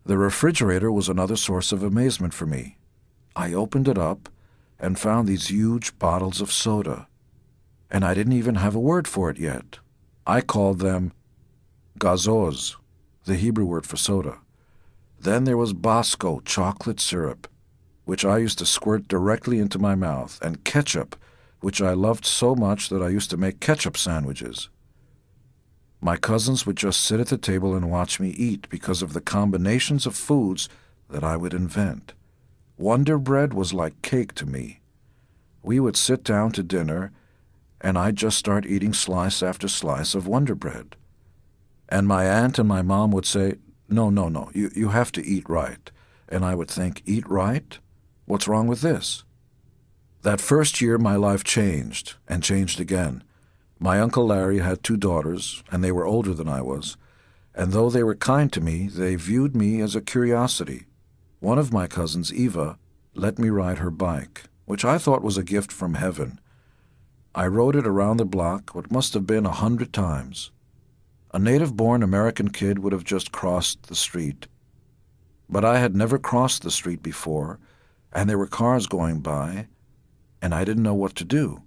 The refrigerator was another source of amazement for me. I opened it up and found these huge bottles of soda, and I didn't even have a word for it yet. I called them gazoz, the Hebrew word for soda. Then there was Bosco chocolate syrup, which I used to squirt directly into my mouth, and ketchup, which I loved so much that I used to make ketchup sandwiches. My cousins would just sit at the table and watch me eat because of the combinations of foods that I would invent. Wonder Bread was like cake to me. We would sit down to dinner, and I'd just start eating slice after slice of Wonder Bread. And my aunt and my mom would say, No, you have to eat right. And I would think, eat right? What's wrong with this? That first year my life changed, and changed again. My Uncle Larry had 2 daughters, and they were older than I was, and though they were kind to me, they viewed me as a curiosity. One of my cousins, Eva, let me ride her bike, which I thought was a gift from heaven. I rode it around the block what must have been 100 times. A native-born American kid would have just crossed the street. But I had never crossed the street before, and there were cars going by, and I didn't know what to do.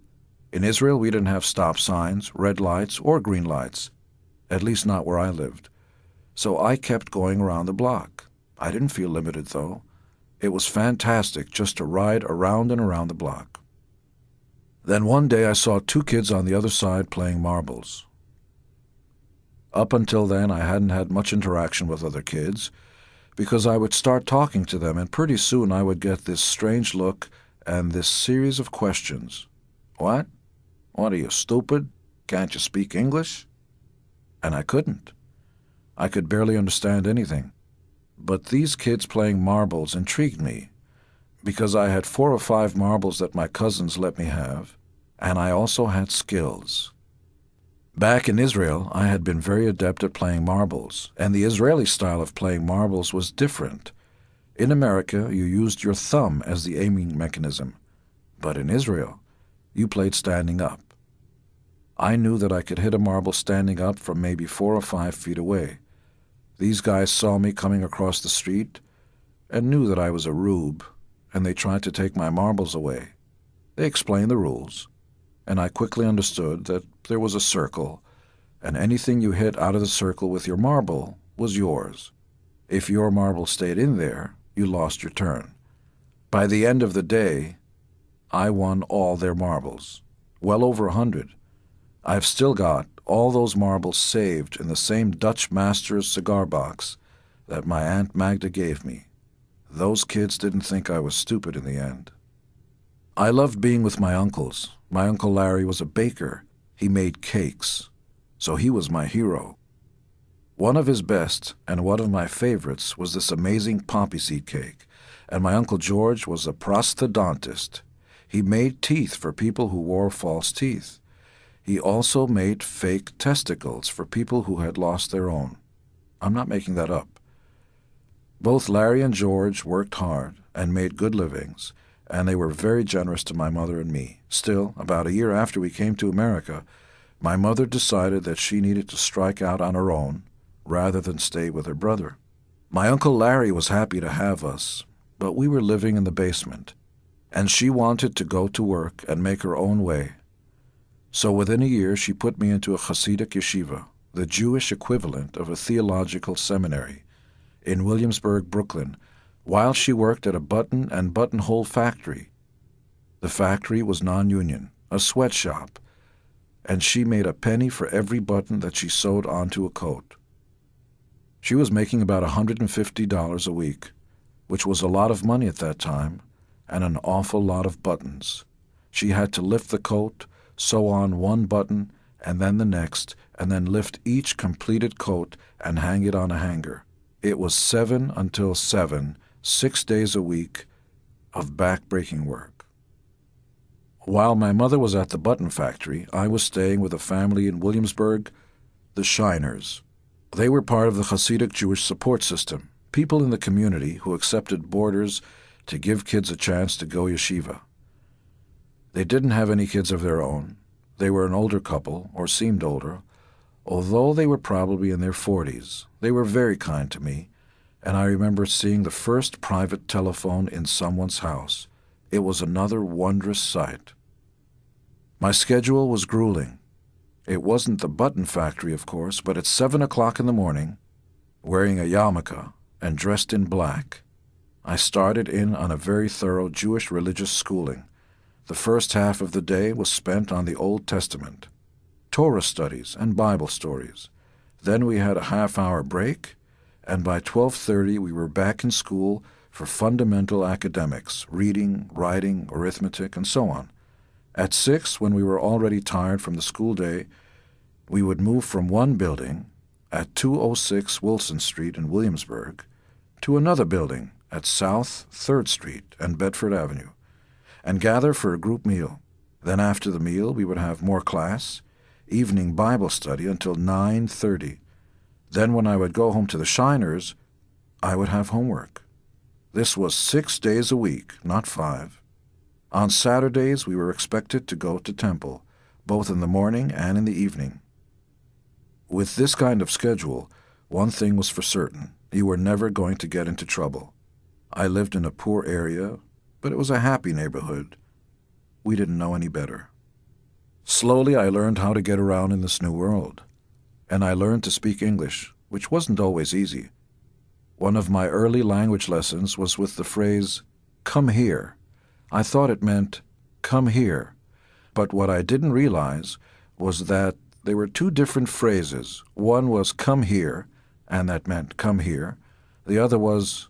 In Israel, we didn't have stop signs, red lights, or green lights, at least not where I lived. So I kept going around the block. I didn't feel limited, though. It was fantastic just to ride around and around the block. Then one day I saw 2 kids on the other side playing marbles. Up until then, I hadn't had much interaction with other kids, because I would start talking to them, and pretty soon I would get this strange look and this series of questions. What? What are you, stupid? Can't you speak English? And I couldn't. I could barely understand anything. But these kids playing marbles intrigued me, because I had 4 or 5 marbles that my cousins let me have, and I also had skills. Back in Israel, I had been very adept at playing marbles, and the Israeli style of playing marbles was different. In America, you used your thumb as the aiming mechanism, but in Israel, you played standing up. I knew that I could hit a marble standing up from maybe 4 or 5 feet away. These guys saw me coming across the street and knew that I was a rube, and they tried to take my marbles away. They explained the rules, and I quickly understood that there was a circle, and anything you hit out of the circle with your marble was yours. If your marble stayed in there, you lost your turn. By the end of the day, I won all their marbles, well over 100. I've still got all those marbles saved in the same Dutch Master's cigar box that my Aunt Magda gave me. Those kids didn't think I was stupid in the end. I loved being with my uncles. My Uncle Larry was a baker. He made cakes, so he was my hero. One of his best and one of my favorites was this amazing poppy seed cake, and my Uncle George was a prosthodontist. He made teeth for people who wore false teeth. He also made fake testicles for people who had lost their own. I'm not making that up. Both Larry and George worked hard and made good livings, and they were very generous to my mother and me. Still, about a year after we came to America, my mother decided that she needed to strike out on her own rather than stay with her brother. My Uncle Larry was happy to have us, but we were living in the basement, and she wanted to go to work and make her own way. So within a year she put me into a Hasidic yeshiva, the Jewish equivalent of a theological seminary, in Williamsburg, Brooklyn, while she worked at a button and buttonhole factory. The factory was non-union, a sweatshop, and she made a penny for every button that she sewed onto a coat. She was making about $150 a week, which was a lot of money at that time, and an awful lot of buttons. She had to lift the coat, sew on one button, and then the next, and then lift each completed coat and hang it on a hanger. It was 7 until 7, 6 days a week of back-breaking work. While my mother was at the button factory, I was staying with a family in Williamsburg, the Shiners. They were part of the Hasidic Jewish support system, people in the community who accepted boarders to give kids a chance to go yeshiva. They didn't have any kids of their own. They were an older couple, or seemed older, although they were probably in their 40s. They were very kind to me, and I remember seeing the first private telephone in someone's house. It was another wondrous sight. My schedule was grueling. It wasn't the button factory, of course, but at 7 o'clock in the morning, wearing a yarmulke and dressed in black, I started in on a very thorough Jewish religious schooling. The first half of the day was spent on the Old Testament, Torah studies and Bible stories. Then we had a half-hour break, and by 12:30 we were back in school for fundamental academics, reading, writing, arithmetic, and so on. At 6, when we were already tired from the school day, we would move from one building at 206 Wilson Street in Williamsburg to another building at South 3rd Street and Bedford Avenue, and gather for a group meal. Then after the meal we would have more class, evening Bible study until 9:30. Then when I would go home to the Shiners, I would have homework. This was 6 days a week, not 5. On Saturdays we were expected to go to temple, both in the morning and in the evening. With this kind of schedule, one thing was for certain: you were never going to get into trouble. I lived in a poor area, but it was a happy neighborhood. We didn't know any better. Slowly I learned how to get around in this new world, and I learned to speak English, which wasn't always easy. One of my early language lessons was with the phrase, "Come here." I thought it meant, "Come here," but what I didn't realize was that they were two different phrases. One was "come here," and that meant "come here." The other was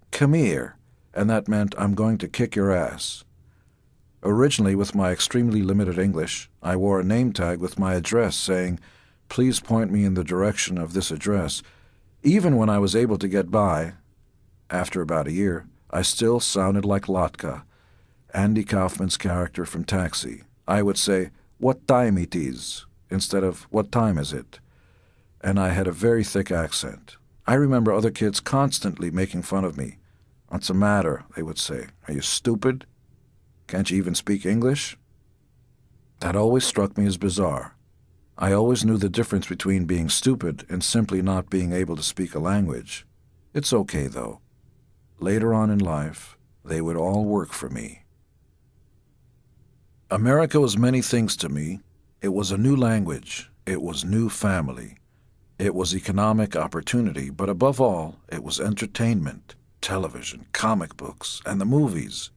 "come here," and that meant "I'm going to kick your ass." Originally, with my extremely limited English, I wore a name tag with my address saying, "Please point me in the direction of this address." Even when I was able to get by, after about a year, I still sounded like Latka, Andy Kaufman's character from Taxi. I would say, "What time it is?" instead of "What time is it?" And I had a very thick accent. I remember other kids constantly making fun of me. "What's the matter?" they would say. "Are you stupid? Can't you even speak English?" That always struck me as bizarre. I always knew the difference between being stupid and simply not being able to speak a language. It's okay, though. Later on in life, they would all work for me. America was many things to me. It was a new language. It was new family. It was economic opportunity, but above all, it was entertainment, television, comic books, and the movies.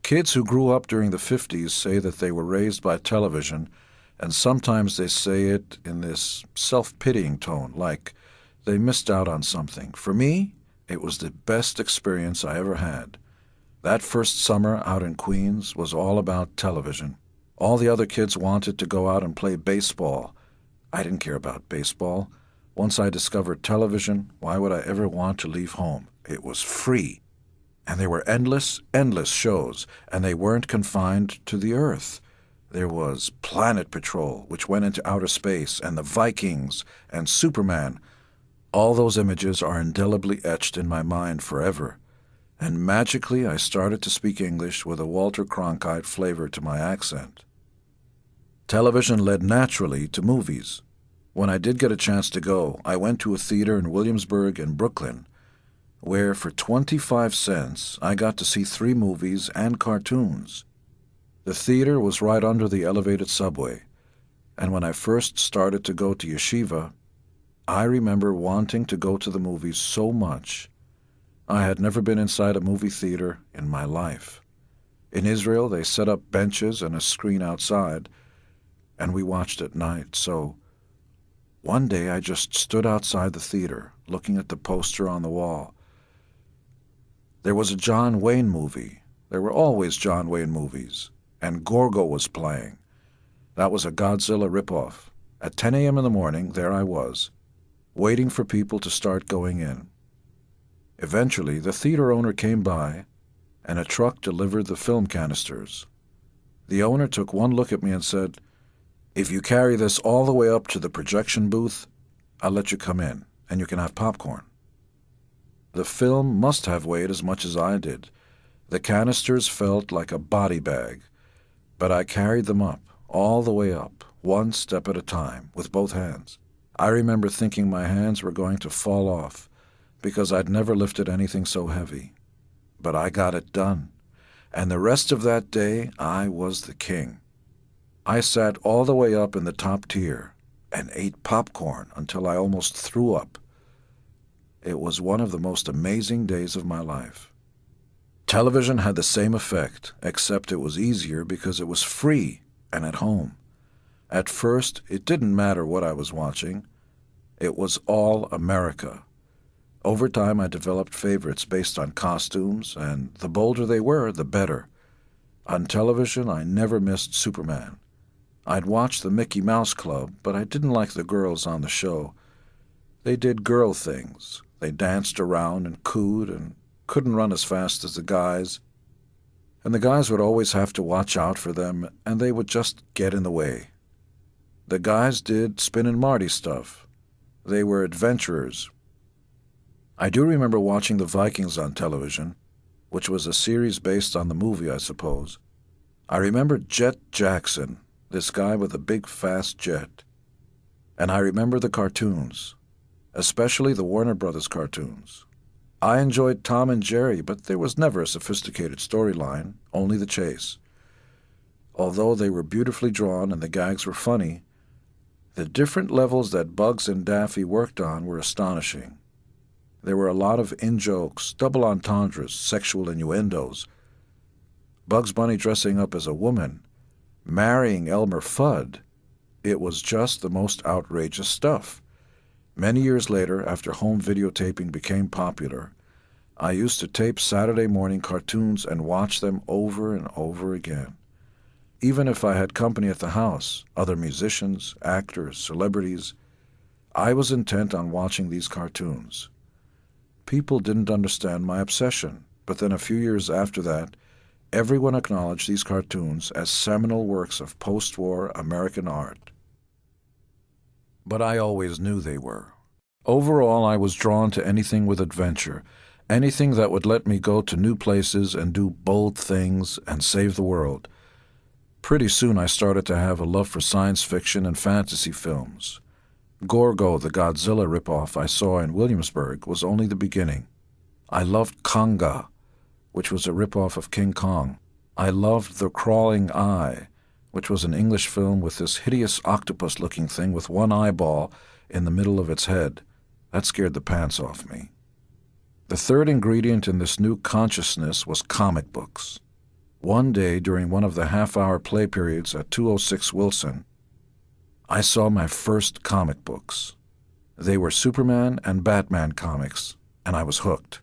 Kids who grew up during the 50s say that they were raised by television, and sometimes they say it in this self-pitying tone, like they missed out on something. For me, it was the best experience I ever had. That first summer out in Queens was all about television. All the other kids wanted to go out and play baseball. I didn't care about baseball. Once I discovered television, why would I ever want to leave home? It was free. And there were endless shows, and they weren't confined to the Earth. There was Planet Patrol, which went into outer space, and the Vikings, and Superman. All those images are indelibly etched in my mind forever. And magically I started to speak English with a Walter Cronkite flavor to my accent. Television led naturally to movies. When I did get a chance to go, I went to a theater in Williamsburg and Brooklyn, where for 25 cents I got to see 3 movies and cartoons. The theater was right under the elevated subway, and when I first started to go to yeshiva, I remember wanting to go to the movies so much. I had never been inside a movie theater in my life. In Israel, they set up benches and a screen outside, and we watched at night, so one day I just stood outside the theater, looking at the poster on the wall. There was a John Wayne movie. There were always John Wayne movies, and Gorgo was playing. That was a Godzilla ripoff. At 10 a.m. in the morning, there I was, waiting for people to start going in. Eventually, the theater owner came by, and a truck delivered the film canisters. The owner took one look at me and said, "If you carry this all the way up to the projection booth, I'll let you come in, and you can have popcorn." The film must have weighed as much as I did. The canisters felt like a body bag, but I carried them up, all the way up, one step at a time, with both hands. I remember thinking my hands were going to fall off, because I'd never lifted anything so heavy. But I got it done, and the rest of that day I was the king. I sat all the way up in the top tier and ate popcorn until I almost threw up. It was one of the most amazing days of my life. Television had the same effect, except it was easier because it was free and at home. At first, it didn't matter what I was watching. It was all America. Over time, I developed favorites based on costumes, and the bolder they were, the better. On television, I never missed Superman. I'd watch the Mickey Mouse Club, but I didn't like the girls on the show. They did girl things. They danced around and cooed and couldn't run as fast as the guys. And the guys would always have to watch out for them, and they would just get in the way. The guys did Spin and Marty stuff. They were adventurers. I do remember watching the Vikings on television, which was a series based on the movie, I suppose. I remember Jet Jackson, this guy with a big, fast jet. And I remember the cartoons, especially the Warner Brothers cartoons. I enjoyed Tom and Jerry, but there was never a sophisticated storyline, only the chase. Although they were beautifully drawn and the gags were funny, the different levels that Bugs and Daffy worked on were astonishing. There were a lot of in-jokes, double entendres, sexual innuendos. Bugs Bunny dressing up as a woman, marrying Elmer Fudd. It was just the most outrageous stuff. Many years later, after home videotaping became popular, I used to tape Saturday morning cartoons and watch them over and over again. Even if I had company at the house, other musicians, actors, celebrities, I was intent on watching these cartoons. People didn't understand my obsession, but then a few years after that, everyone acknowledged these cartoons as seminal works of post-war American art. But I always knew they were. Overall, I was drawn to anything with adventure, anything that would let me go to new places and do bold things and save the world. Pretty soon I started to have a love for science fiction and fantasy films. Gorgo, the Godzilla ripoff I saw in Williamsburg, was only the beginning. I loved Konga, which was a ripoff of King Kong. I loved The Crawling Eye, which was an English film with this hideous octopus-looking thing with one eyeball in the middle of its head. That scared the pants off me. The third ingredient in this new consciousness was comic books. One day, during one of the half-hour play periods at 206 Wilson, I saw my first comic books. They were Superman and Batman comics, and I was hooked.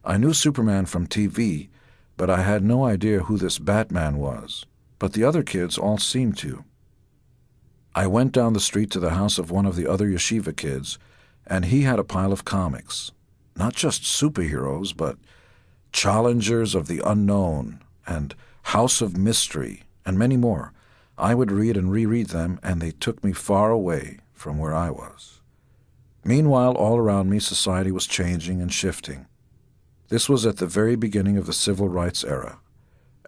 I knew Superman from TV, but I had no idea who this Batman was, but the other kids all seemed to. I went down the street to the house of one of the other yeshiva kids, and he had a pile of comics. Not just superheroes, but Challengers of the Unknown and House of Mystery, and many more. I would read and reread them, and they took me far away from where I was. Meanwhile, all around me, society was changing and shifting. This was at the very beginning of the civil rights era,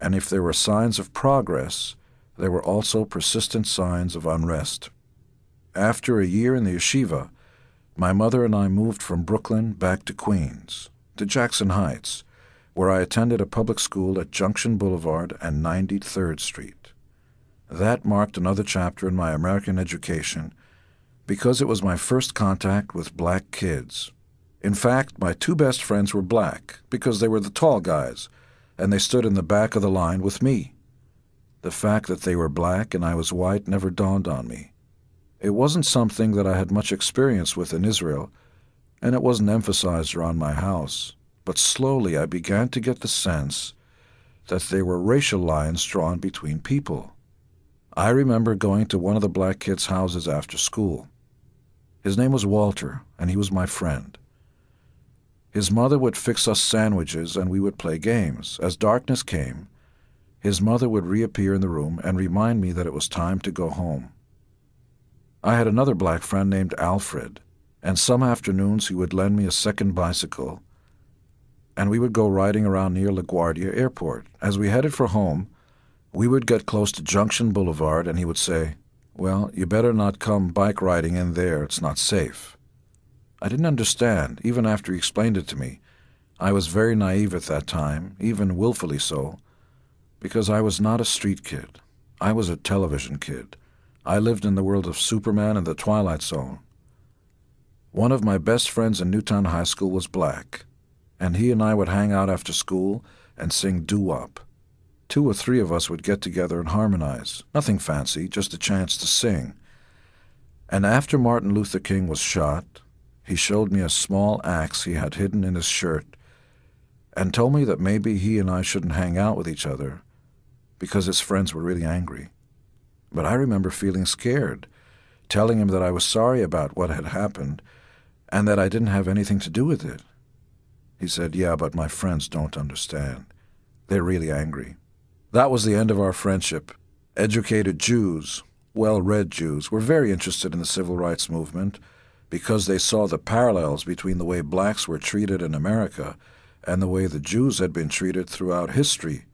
and if there were signs of progress, there were also persistent signs of unrest. After a year in the yeshiva, my mother and I moved from Brooklyn back to Queens, to Jackson Heights, where I attended a public school at Junction Boulevard and 93rd Street. That marked another chapter in my American education because it was my first contact with black kids. In fact, my two best friends were black because they were the tall guys, and they stood in the back of the line with me. The fact that they were black and I was white never dawned on me. It wasn't something that I had much experience with in Israel, and it wasn't emphasized around my house. But slowly I began to get the sense that there were racial lines drawn between people. I remember going to one of the black kids' houses after school. His name was Walter, and he was my friend. His mother would fix us sandwiches, and we would play games. As darkness came, his mother would reappear in the room and remind me that it was time to go home. I had another black friend named Alfred, and some afternoons he would lend me a second bicycle, and we would go riding around near LaGuardia Airport. As we headed for home, we would get close to Junction Boulevard, and he would say, "Well, you better not come bike riding in there. It's not safe." I didn't understand, even after he explained it to me. I was very naive at that time, even willfully so, because I was not a street kid. I was a television kid. I lived in the world of Superman and the Twilight Zone. One of my best friends in Newtown High School was black, and he and I would hang out after school and sing doo-wop. 2 or 3 of us would get together and harmonize. Nothing fancy, just a chance to sing. And after Martin Luther King was shot, he showed me a small axe he had hidden in his shirt and told me that maybe he and I shouldn't hang out with each other because his friends were really angry. But I remember feeling scared, telling him that I was sorry about what had happened and that I didn't have anything to do with it. He said, "Yeah, but my friends don't understand. They're really angry." That was the end of our friendship. Educated Jews, well-read Jews, were very interested in the civil rights movement because they saw the parallels between the way blacks were treated in America and the way the Jews had been treated throughout history.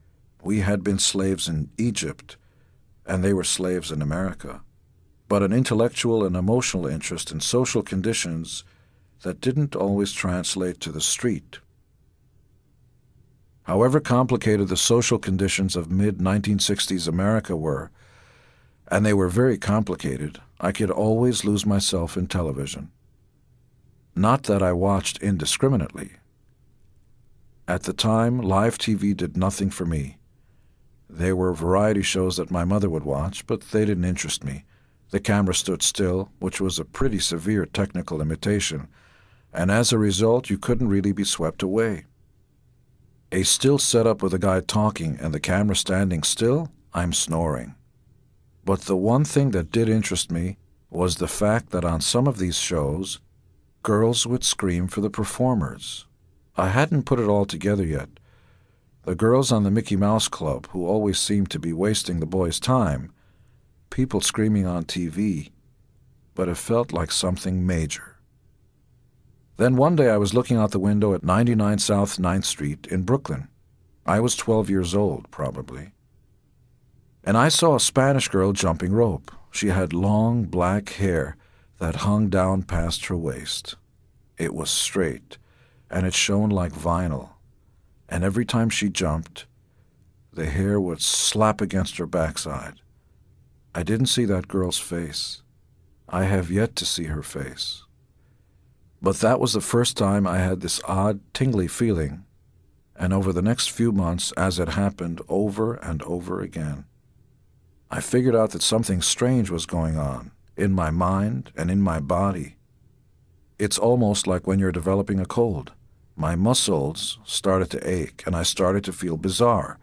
We had been slaves in Egypt, and they were slaves in America. But an intellectual and emotional interest in social conditions that didn't always translate to the street. However complicated the social conditions of mid-1960s America were, and they were very complicated, I could always lose myself in television. Not that I watched indiscriminately. At the time, live TV did nothing for me. There were variety shows that my mother would watch, but they didn't interest me. The camera stood still, which was a pretty severe technical limitation, and as a result, you couldn't really be swept away. A still setup with a guy talking and the camera standing still, I'm snoring. But the one thing that did interest me was the fact that on some of these shows, girls would scream for the performers. I hadn't put it all together yet. The girls on the Mickey Mouse Club, who always seemed to be wasting the boys' time, people screaming on TV, but it felt like something major. Then one day I was looking out the window at 99 South 9th Street in Brooklyn. I was 12 years old, probably. And I saw a Spanish girl jumping rope. She had long black hair that hung down past her waist. It was straight, and it shone like vinyl. And every time she jumped, the hair would slap against her backside. I didn't see that girl's face. I have yet to see her face. But that was the first time I had this odd, tingly feeling, and over the next few months, as it happened over and over again, I figured out that something strange was going on in my mind and in my body. It's almost like when you're developing a cold. My muscles started to ache, and I started to feel bizarre,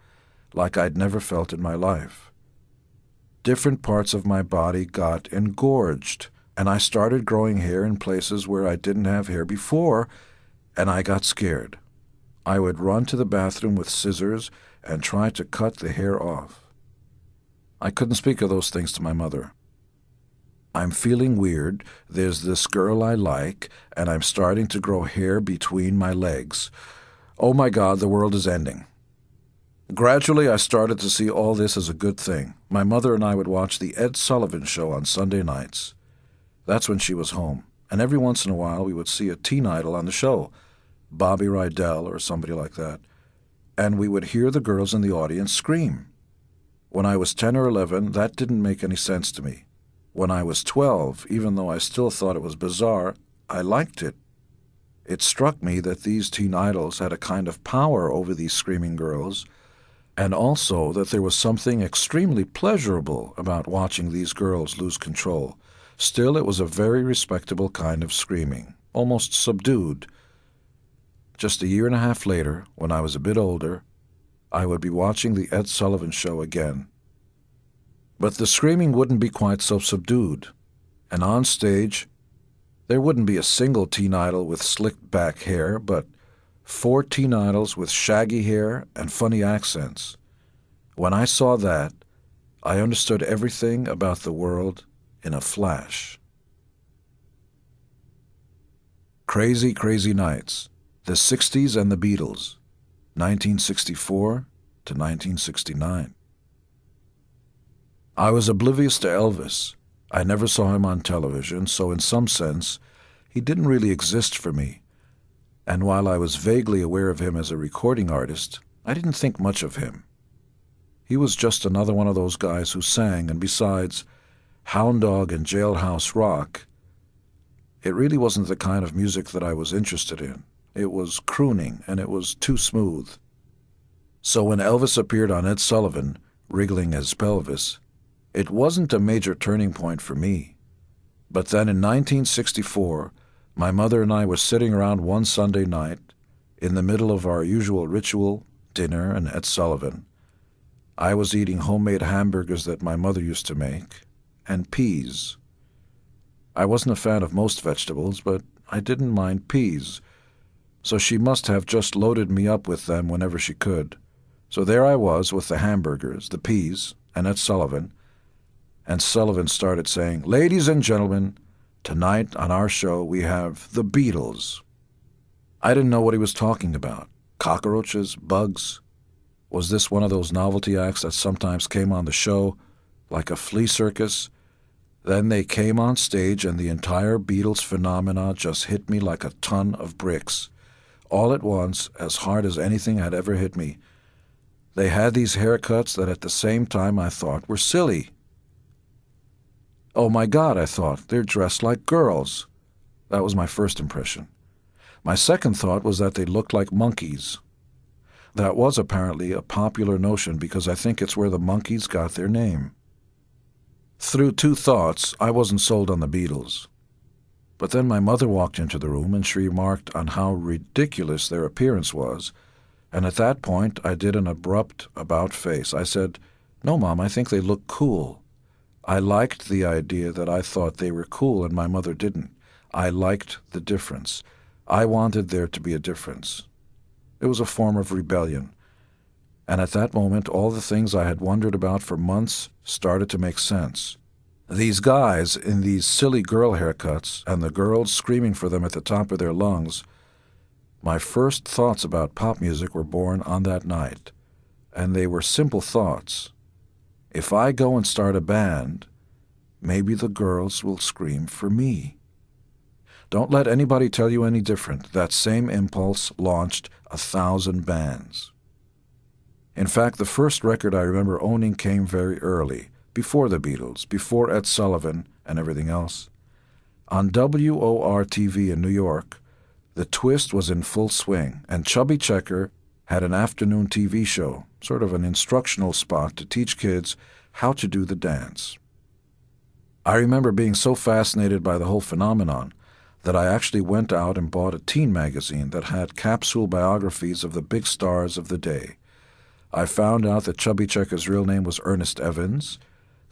like I'd never felt in my life. different parts of my body got engorged, and I started growing hair in places where I didn't have hair before, and I got scared. I would run to the bathroom with scissors and try to cut the hair off. I couldn't speak of those things to my mother. I'm feeling weird, there's this girl I like, and I'm starting to grow hair between my legs. Oh my God, the world is ending. Gradually, I started to see all this as a good thing. My mother and I would watch the Ed Sullivan Show on Sunday nights. That's when she was home, and every once in a while we would see a teen idol on the show, Bobby Rydell or somebody like that, and we would hear the girls in the audience scream. When I was 10 or 11, that didn't make any sense to me. When I was 12, even though I still thought it was bizarre, I liked it. It struck me that these teen idols had a kind of power over these screaming girls, and also that there was something extremely pleasurable about watching these girls lose control. Still, it was a very respectable kind of screaming, almost subdued. Just a year and a half later, when I was a bit older, I would be watching the Ed Sullivan Show again. But the screaming wouldn't be quite so subdued, and on stage, there wouldn't be a single teen idol with slicked back hair, but 4 teen idols with shaggy hair and funny accents. When I saw that, I understood everything about the world in a flash. Crazy, Crazy Nights, the 60s and the Beatles, 1964 to 1969. I was oblivious to Elvis. I never saw him on television, so in some sense, he didn't really exist for me. And while I was vaguely aware of him as a recording artist, I didn't think much of him. He was just another one of those guys who sang, and besides Hound Dog and Jailhouse Rock, it really wasn't the kind of music that I was interested in. It was crooning, and it was too smooth. So when Elvis appeared on Ed Sullivan, wriggling his pelvis, it wasn't a major turning point for me. But then in 1964, my mother and I were sitting around one Sunday night, in the middle of our usual ritual, dinner and Ed Sullivan. I was eating homemade hamburgers that my mother used to make, and peas. I wasn't a fan of most vegetables, but I didn't mind peas, so she must have just loaded me up with them whenever she could. So there I was with the hamburgers, the peas, and Ed Sullivan, and Sullivan started saying, "Ladies and gentlemen, tonight on our show we have the Beatles." I didn't know what he was talking about. Cockroaches? Bugs? Was this one of those novelty acts that sometimes came on the show, like a flea circus? Then they came on stage and the entire Beatles phenomena just hit me like a ton of bricks. All at once, as hard as anything had ever hit me. They had these haircuts that at the same time I thought were silly. Oh my God, I thought, they're dressed like girls. That was my first impression. My second thought was that they looked like monkeys. That was apparently a popular notion because I think it's where the Monkees got their name. Through two thoughts, I wasn't sold on the Beatles. But then my mother walked into the room and she remarked on how ridiculous their appearance was, and at that point I did an abrupt about-face. I said, "No, Mom, I think they look cool." I liked the idea that I thought they were cool and my mother didn't. I liked the difference. I wanted there to be a difference. It was a form of rebellion. And at that moment, all the things I had wondered about for months started to make sense. These guys in these silly girl haircuts and the girls screaming for them at the top of their lungs, my first thoughts about pop music were born on that night. And they were simple thoughts. If I go and start a band, maybe the girls will scream for me. Don't let anybody tell you any different. That same impulse launched 1,000 bands. In fact, the first record I remember owning came very early, before the Beatles, before Ed Sullivan and everything else. On WOR-TV in New York, the twist was in full swing, and Chubby Checker had an afternoon TV show, sort of an instructional spot to teach kids how to do the dance. I remember being so fascinated by the whole phenomenon that I actually went out and bought a teen magazine that had capsule biographies of the big stars of the day. I found out that Chubby Checker's real name was Ernest Evans,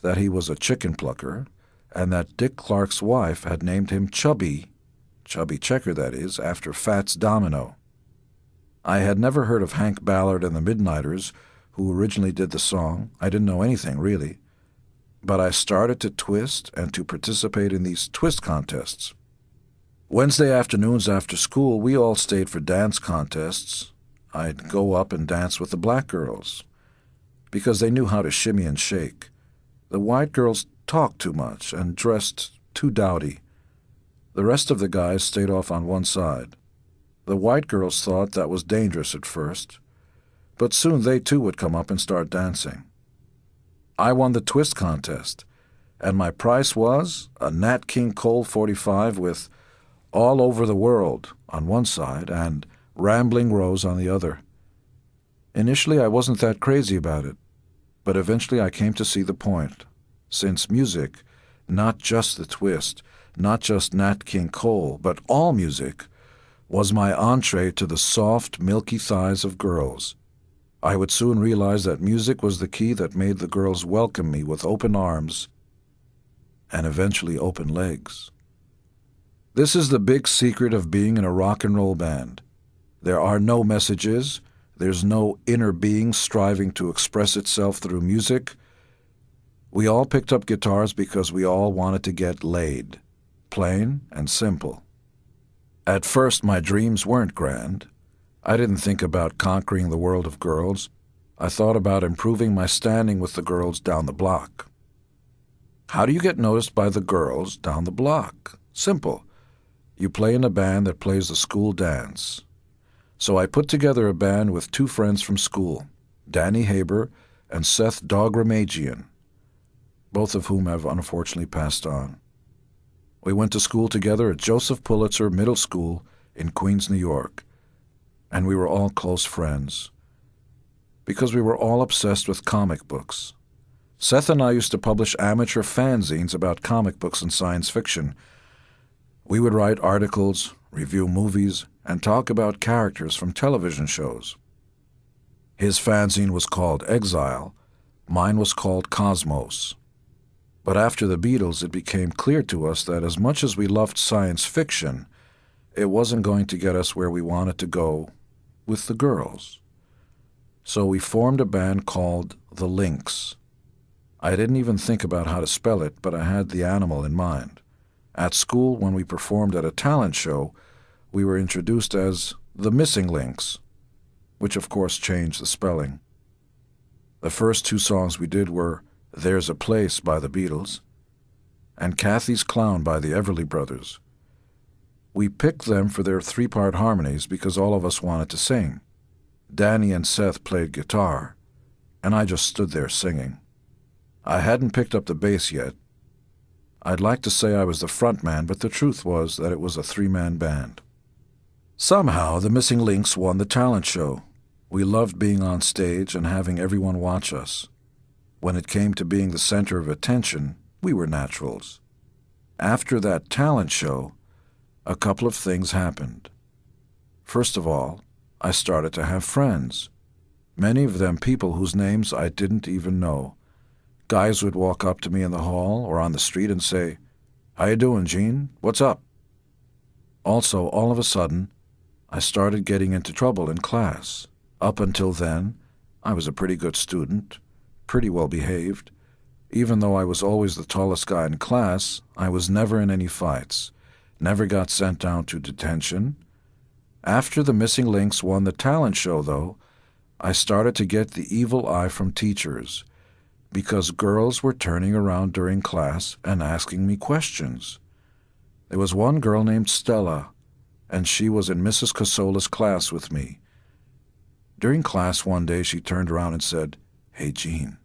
that he was a chicken plucker, and that Dick Clark's wife had named him Chubby Checker that is, after Fats Domino. I had never heard of Hank Ballard and the Midnighters, who originally did the song. I didn't know anything, really. But I started to twist and to participate in these twist contests. Wednesday afternoons after school, we all stayed for dance contests. I'd go up and dance with the black girls, because they knew how to shimmy and shake. The white girls talked too much and dressed too dowdy. The rest of the guys stayed off on one side. The white girls thought that was dangerous at first, but soon they too would come up and start dancing. I won the twist contest, and my prize was a Nat King Cole 45 with All Over the World on one side and Rambling Rose on the other. Initially I wasn't that crazy about it, but eventually I came to see the point. Since music, not just the twist, not just Nat King Cole, but all music, was my entree to the soft, milky thighs of girls, I would soon realize that music was the key that made the girls welcome me with open arms and eventually open legs. This is the big secret of being in a rock and roll band. There are no messages. There's no inner being striving to express itself through music. We all picked up guitars because we all wanted to get laid. Plain and simple. At first, my dreams weren't grand. I didn't think about conquering the world of girls. I thought about improving my standing with the girls down the block. How do you get noticed by the girls down the block? Simple. You play in a band that plays the school dance. So I put together a band with two friends from school, Danny Haber and Seth Dogramagian, both of whom have unfortunately passed on. We went to school together at Joseph Pulitzer Middle School in Queens, New York, and we were all close friends because we were all obsessed with comic books. Seth and I used to publish amateur fanzines about comic books and science fiction. We would write articles, review movies, and talk about characters from television shows. His fanzine was called Exile. Mine was called Cosmos. But after the Beatles, it became clear to us that as much as we loved science fiction, it wasn't going to get us where we wanted to go with the girls. So we formed a band called The Lynx. I didn't even think about how to spell it, but I had the animal in mind. At school, when we performed at a talent show, we were introduced as the Missing Lynx, which of course changed the spelling. The first two songs we did were There's a Place by the Beatles and Kathy's Clown by the Everly Brothers. We picked them for their three-part harmonies because all of us wanted to sing. Danny and Seth played guitar, and I just stood there singing. I hadn't picked up the bass yet. I'd like to say I was the front man, but the truth was that it was a three-man band. Somehow, the Missing Lynx won the talent show. We loved being on stage and having everyone watch us. When it came to being the center of attention, we were naturals. After that talent show, a couple of things happened. First of all, I started to have friends. Many of them people whose names I didn't even know. Guys would walk up to me in the hall or on the street and say, "How you doing, Gene? What's up?" Also, all of a sudden, I started getting into trouble in class. Up until then, I was a pretty good student, pretty well behaved. Even though I was always the tallest guy in class, I was never in any fights, never got sent down to detention. After the Missing Lynx won the talent show, though, I started to get the evil eye from teachers because girls were turning around during class and asking me questions. There was one girl named Stella, and she was in Mrs. Casola's class with me. During class one day, she turned around and said, "Hey, Gene,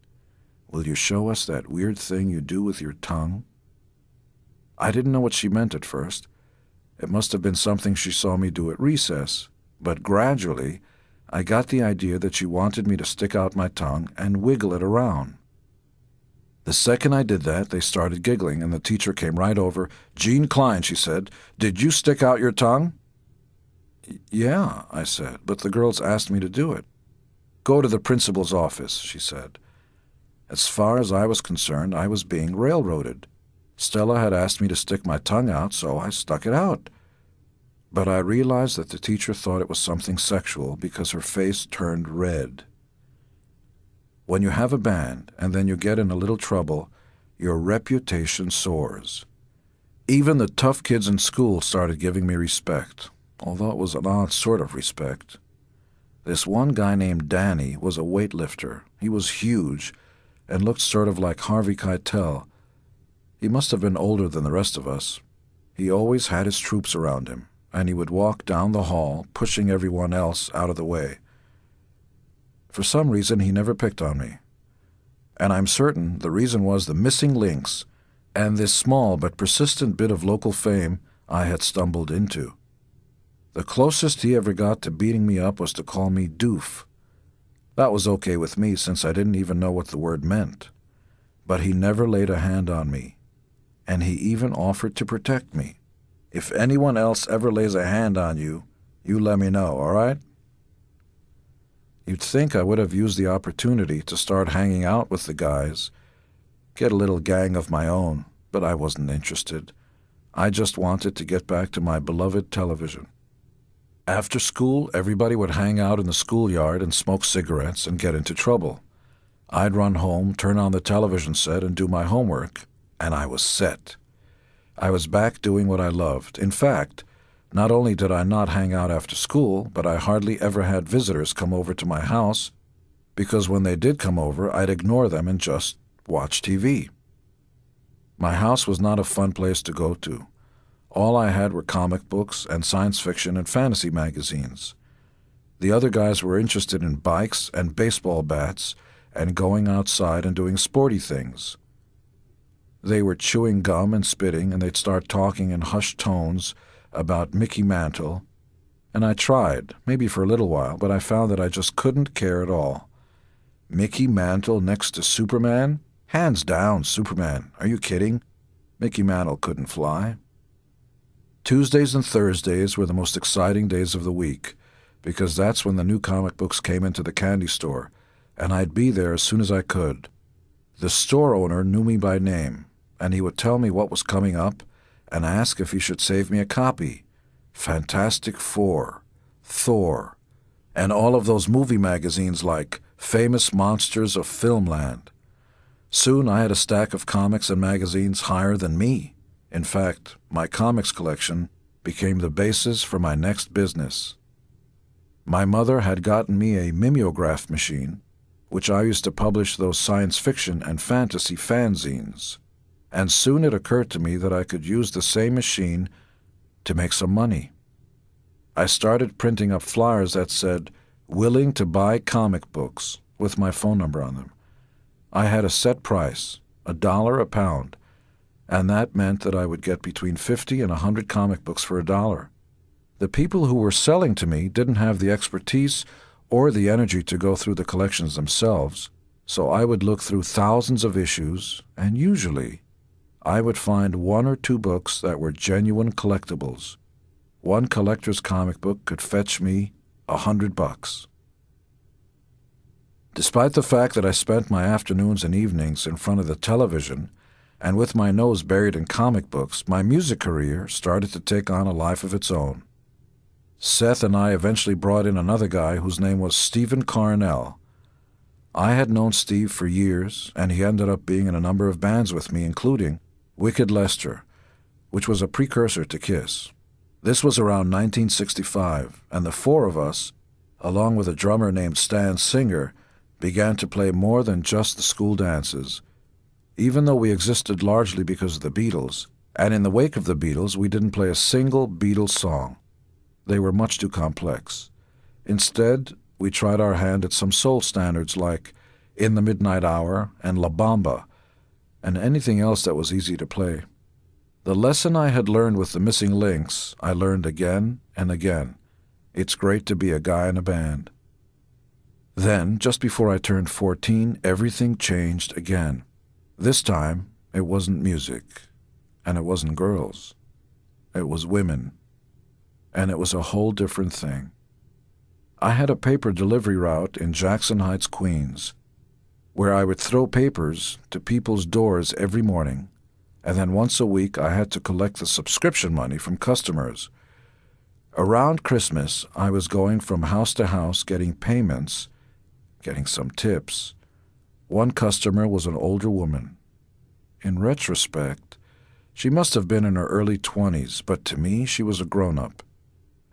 will you show us that weird thing you do with your tongue?" I didn't know what she meant at first. It must have been something she saw me do at recess, but gradually I got the idea that she wanted me to stick out my tongue and wiggle it around. The second I did that, they started giggling, and the teacher came right over. "Gene Klein," she said, "did you stick out your tongue?" "Yeah," I said, "but the girls asked me to do it." "Go to the principal's office," she said. As far as I was concerned, I was being railroaded. Stella had asked me to stick my tongue out, so I stuck it out. But I realized that the teacher thought it was something sexual because her face turned red. When you have a band and then you get in a little trouble, your reputation soars. Even the tough kids in school started giving me respect, although it was an odd sort of respect. This one guy named Danny was a weightlifter. He was huge and looked sort of like Harvey Keitel. He must have been older than the rest of us. He always had his troops around him, and he would walk down the hall, pushing everyone else out of the way. For some reason, he never picked on me. And I'm certain the reason was the missing links and this small but persistent bit of local fame I had stumbled into. The closest he ever got to beating me up was to call me doof. That was okay with me since I didn't even know what the word meant. But he never laid a hand on me, and he even offered to protect me. If anyone else ever lays a hand on you, you let me know, all right? You'd think I would have used the opportunity to start hanging out with the guys, get a little gang of my own, but I wasn't interested. I just wanted to get back to my beloved television. After school, everybody would hang out in the schoolyard and smoke cigarettes and get into trouble. I'd run home, turn on the television set, and do my homework, and I was set. I was back doing what I loved. In fact, not only did I not hang out after school, but I hardly ever had visitors come over to my house, because when they did come over, I'd ignore them and just watch TV. My house was not a fun place to go to. All I had were comic books and science fiction and fantasy magazines. The other guys were interested in bikes and baseball bats and going outside and doing sporty things. They were chewing gum and spitting, and they'd start talking in hushed tones about Mickey Mantle, and I tried, maybe for a little while, but I found that I just couldn't care at all. Mickey Mantle next to Superman? Hands down, Superman. Are you kidding? Mickey Mantle couldn't fly. Tuesdays and Thursdays were the most exciting days of the week, because that's when the new comic books came into the candy store, and I'd be there as soon as I could. The store owner knew me by name, and he would tell me what was coming up and ask if he should save me a copy. Fantastic Four, Thor, and all of those movie magazines like Famous Monsters of Filmland. Soon I had a stack of comics and magazines higher than me. In fact, my comics collection became the basis for my next business. My mother had gotten me a mimeograph machine, which I used to publish those science fiction and fantasy fanzines, and soon it occurred to me that I could use the same machine to make some money. I started printing up flyers that said, "Willing to buy comic books," with my phone number on them. I had a set price, $1 a pound, and that meant that I would get between 50 and 100 comic books for $1. The people who were selling to me didn't have the expertise or the energy to go through the collections themselves, so I would look through thousands of issues, and usually I would find 1 or 2 books that were genuine collectibles. One collector's comic book could fetch me $100. Despite the fact that I spent my afternoons and evenings in front of the television, and with my nose buried in comic books, my music career started to take on a life of its own. Seth and I eventually brought in another guy whose name was Stephen Carnell. I had known Steve for years, and he ended up being in a number of bands with me, including Wicked Lester, which was a precursor to Kiss. This was around 1965, and the 4 of us, along with a drummer named Stan Singer, began to play more than just the school dances. Even though we existed largely because of the Beatles, and in the wake of the Beatles, we didn't play a single Beatles song. They were much too complex. Instead, we tried our hand at some soul standards like In the Midnight Hour and La Bamba, and anything else that was easy to play. The lesson I had learned with the missing links, I learned again and again. It's great to be a guy in a band. Then, just before I turned 14, everything changed again. This time, it wasn't music, and it wasn't girls. It was women, and it was a whole different thing. I had a paper delivery route in Jackson Heights, Queens. where I would throw papers to people's doors every morning, and then once a week I had to collect the subscription money from customers. Around Christmas, I was going from house to house getting payments, getting some tips. One customer was an older woman. In retrospect, she must have been in her early 20s, but to me she was a grown-up.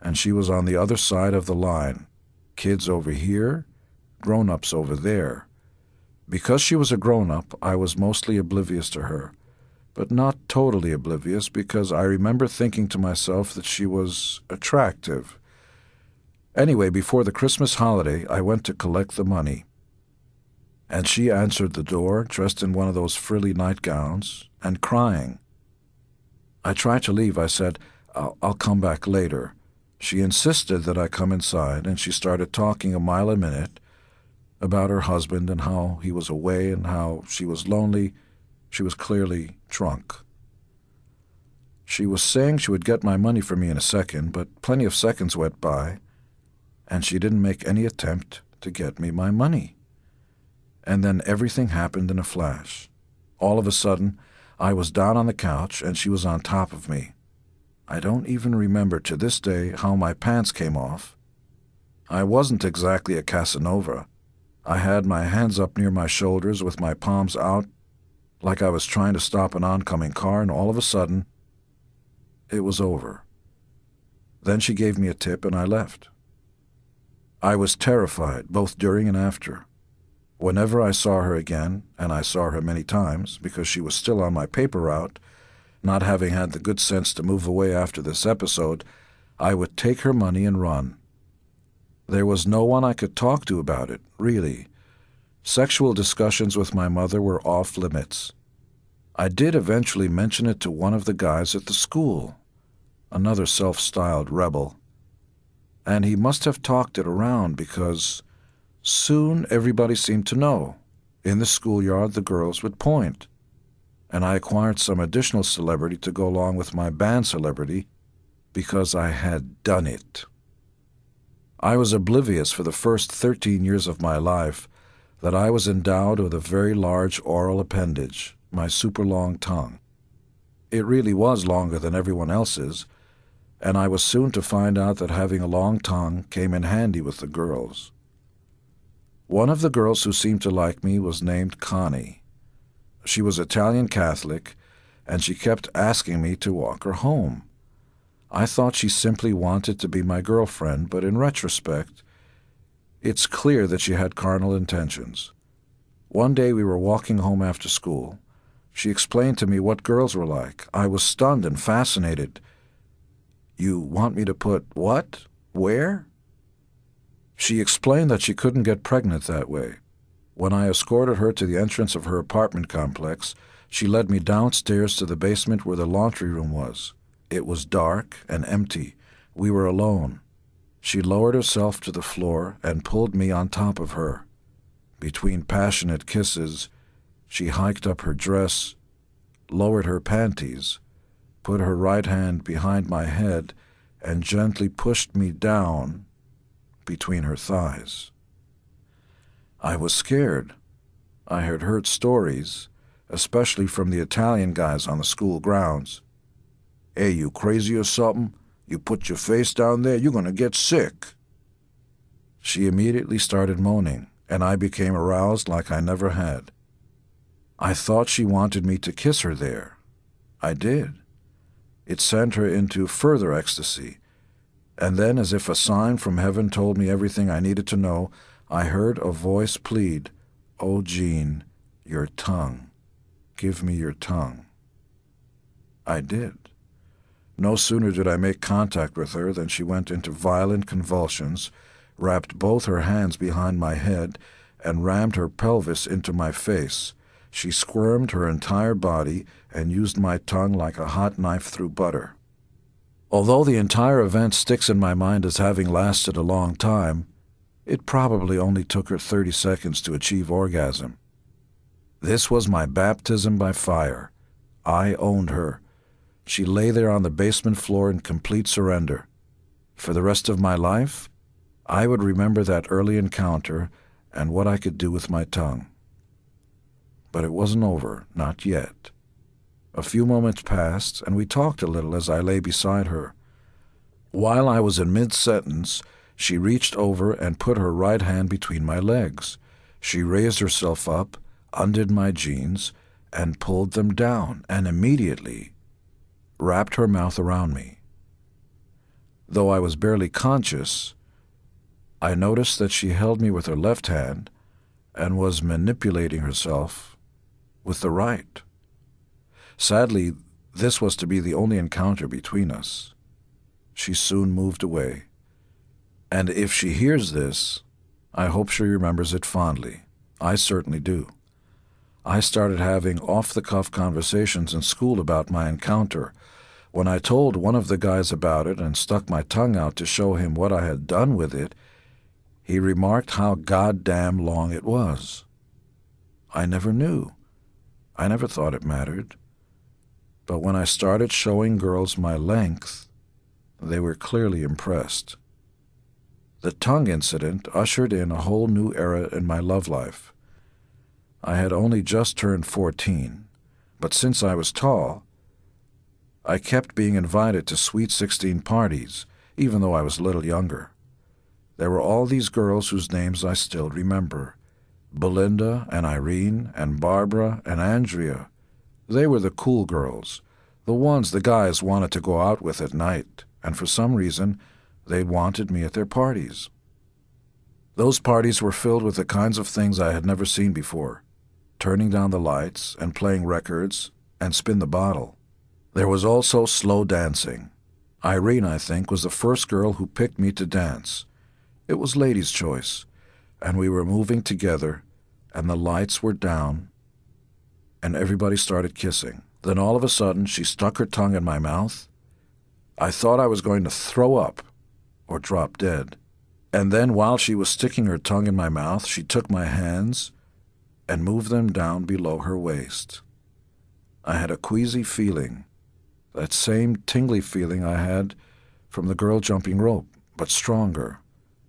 And she was on the other side of the line. Kids over here, grown-ups over there. Because she was a grown-up, I was mostly oblivious to her, but not totally oblivious because I remember thinking to myself that she was attractive. Anyway, before the Christmas holiday, I went to collect the money. And she answered the door, dressed in one of those frilly nightgowns, and crying. I tried to leave. I said, I'll come back later. She insisted that I come inside, and she started talking a mile a minute about her husband and how he was away and how she was lonely. She was clearly drunk. She was saying she would get my money for me in a second, but plenty of seconds went by, and she didn't make any attempt to get me my money. And then everything happened in a flash. All of a sudden, I was down on the couch, and she was on top of me. I don't even remember to this day how my pants came off. I wasn't exactly a Casanova. I had my hands up near my shoulders with my palms out, like I was trying to stop an oncoming car, and all of a sudden, it was over. Then she gave me a tip, and I left. I was terrified, both during and after. Whenever I saw her again, and I saw her many times, because she was still on my paper route, not having had the good sense to move away after this episode, I would take her money and run. There was no one I could talk to about it, really. Sexual discussions with my mother were off limits. I did eventually mention it to one of the guys at the school, another self-styled rebel, and he must have talked it around because soon everybody seemed to know. In the schoolyard, the girls would point, and I acquired some additional celebrity to go along with my band celebrity because I had done it. I was oblivious for the first 13 years of my life that I was endowed with a very large oral appendage, my super long tongue. It really was longer than everyone else's, and I was soon to find out that having a long tongue came in handy with the girls. One of the girls who seemed to like me was named Connie. She was Italian Catholic, and she kept asking me to walk her home. I thought she simply wanted to be my girlfriend, but in retrospect, it's clear that she had carnal intentions. One day we were walking home after school. She explained to me what girls were like. I was stunned and fascinated. "You want me to put what? Where?" She explained that she couldn't get pregnant that way. When I escorted her to the entrance of her apartment complex, she led me downstairs to the basement where the laundry room was. It was dark and empty. We were alone. She lowered herself to the floor and pulled me on top of her. Between passionate kisses, she hiked up her dress, lowered her panties, put her right hand behind my head, and gently pushed me down between her thighs. I was scared. I had heard stories, especially from the Italian guys on the school grounds. "Hey, you crazy or something? You put your face down there, you're gonna get sick." She immediately started moaning, and I became aroused like I never had. I thought she wanted me to kiss her there. I did. It sent her into further ecstasy, and then, as if a sign from heaven told me everything I needed to know, I heard a voice plead, "Oh, Gene, your tongue. Give me your tongue." I did. No sooner did I make contact with her than she went into violent convulsions, wrapped both her hands behind my head, and rammed her pelvis into my face. She squirmed her entire body and used my tongue like a hot knife through butter. Although the entire event sticks in my mind as having lasted a long time, it probably only took her 30 seconds to achieve orgasm. This was my baptism by fire. I owned her. She lay there on the basement floor in complete surrender. For the rest of my life, I would remember that early encounter and what I could do with my tongue. But it wasn't over, not yet. A few moments passed, and we talked a little as I lay beside her. While I was in mid-sentence, she reached over and put her right hand between my legs. She raised herself up, undid my jeans, and pulled them down, and immediately wrapped her mouth around me. Though I was barely conscious, I noticed that she held me with her left hand and was manipulating herself with the right. Sadly, this was to be the only encounter between us. She soon moved away, and if she hears this, I hope she remembers it fondly. I certainly do. I started having off-the-cuff conversations in school about my encounter. When I told one of the guys about it and stuck my tongue out to show him what I had done with it, he remarked how goddamn long it was. I never knew. I never thought it mattered. But when I started showing girls my length, they were clearly impressed. The tongue incident ushered in a whole new era in my love life. I had only just turned 14, but since I was tall, I kept being invited to Sweet 16 parties, even though I was a little younger. There were all these girls whose names I still remember. Belinda and Irene and Barbara and Andrea. They were the cool girls, the ones the guys wanted to go out with at night, and for some reason, they wanted me at their parties. Those parties were filled with the kinds of things I had never seen before, turning down the lights and playing records and spin the bottle. There was also slow dancing. Irene, I think, was the first girl who picked me to dance. It was ladies' choice, and we were moving together, and the lights were down, and everybody started kissing. Then all of a sudden, she stuck her tongue in my mouth. I thought I was going to throw up or drop dead. And then while she was sticking her tongue in my mouth, she took my hands and moved them down below her waist. I had a queasy feeling, that same tingly feeling I had from the girl jumping rope, but stronger.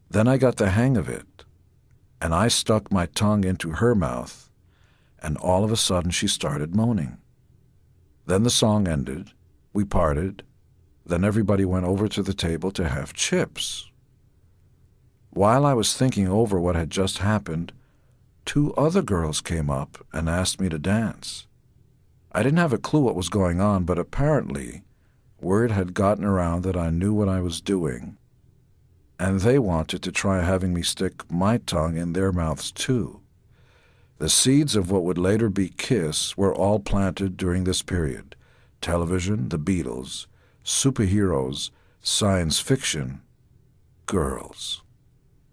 Then I got the hang of it, and I stuck my tongue into her mouth, and all of a sudden she started moaning. Then the song ended, we parted, then everybody went over to the table to have chips. While I was thinking over what had just happened, 2 other girls came up and asked me to dance. I didn't have a clue what was going on, but apparently word had gotten around that I knew what I was doing, and they wanted to try having me stick my tongue in their mouths too. The seeds of what would later be Kiss were all planted during this period. Television, the Beatles, superheroes, science fiction, girls.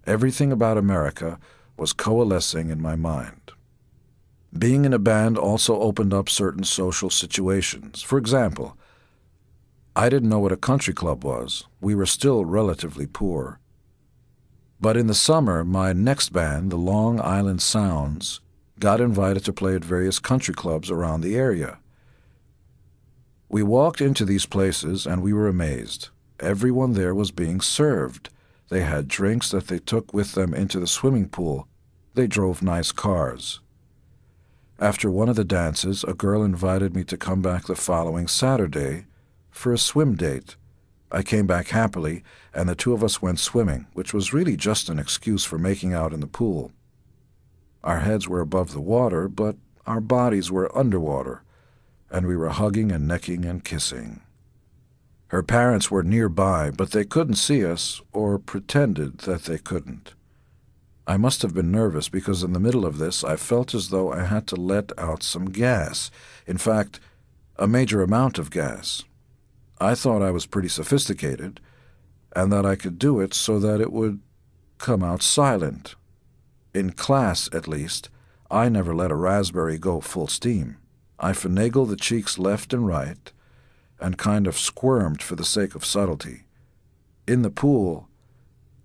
Everything about America was coalescing in my mind. Being in a band also opened up certain social situations. For example, I didn't know what a country club was. We were still relatively poor. But in the summer, my next band, the Long Island Sounds, got invited to play at various country clubs around the area. We walked into these places and we were amazed. Everyone there was being served. They had drinks that they took with them into the swimming pool. They drove nice cars. After one of the dances, a girl invited me to come back the following Saturday for a swim date. I came back happily, and the 2 of us went swimming, which was really just an excuse for making out in the pool. Our heads were above the water, but our bodies were underwater, and we were hugging and necking and kissing. Her parents were nearby, but they couldn't see us, or pretended that they couldn't. I must have been nervous because in the middle of this I felt as though I had to let out some gas. In fact, a major amount of gas. I thought I was pretty sophisticated, and that I could do it so that it would come out silent. In class, at least, I never let a raspberry go full steam. I finagled the cheeks left and right, and kind of squirmed for the sake of subtlety. In the pool,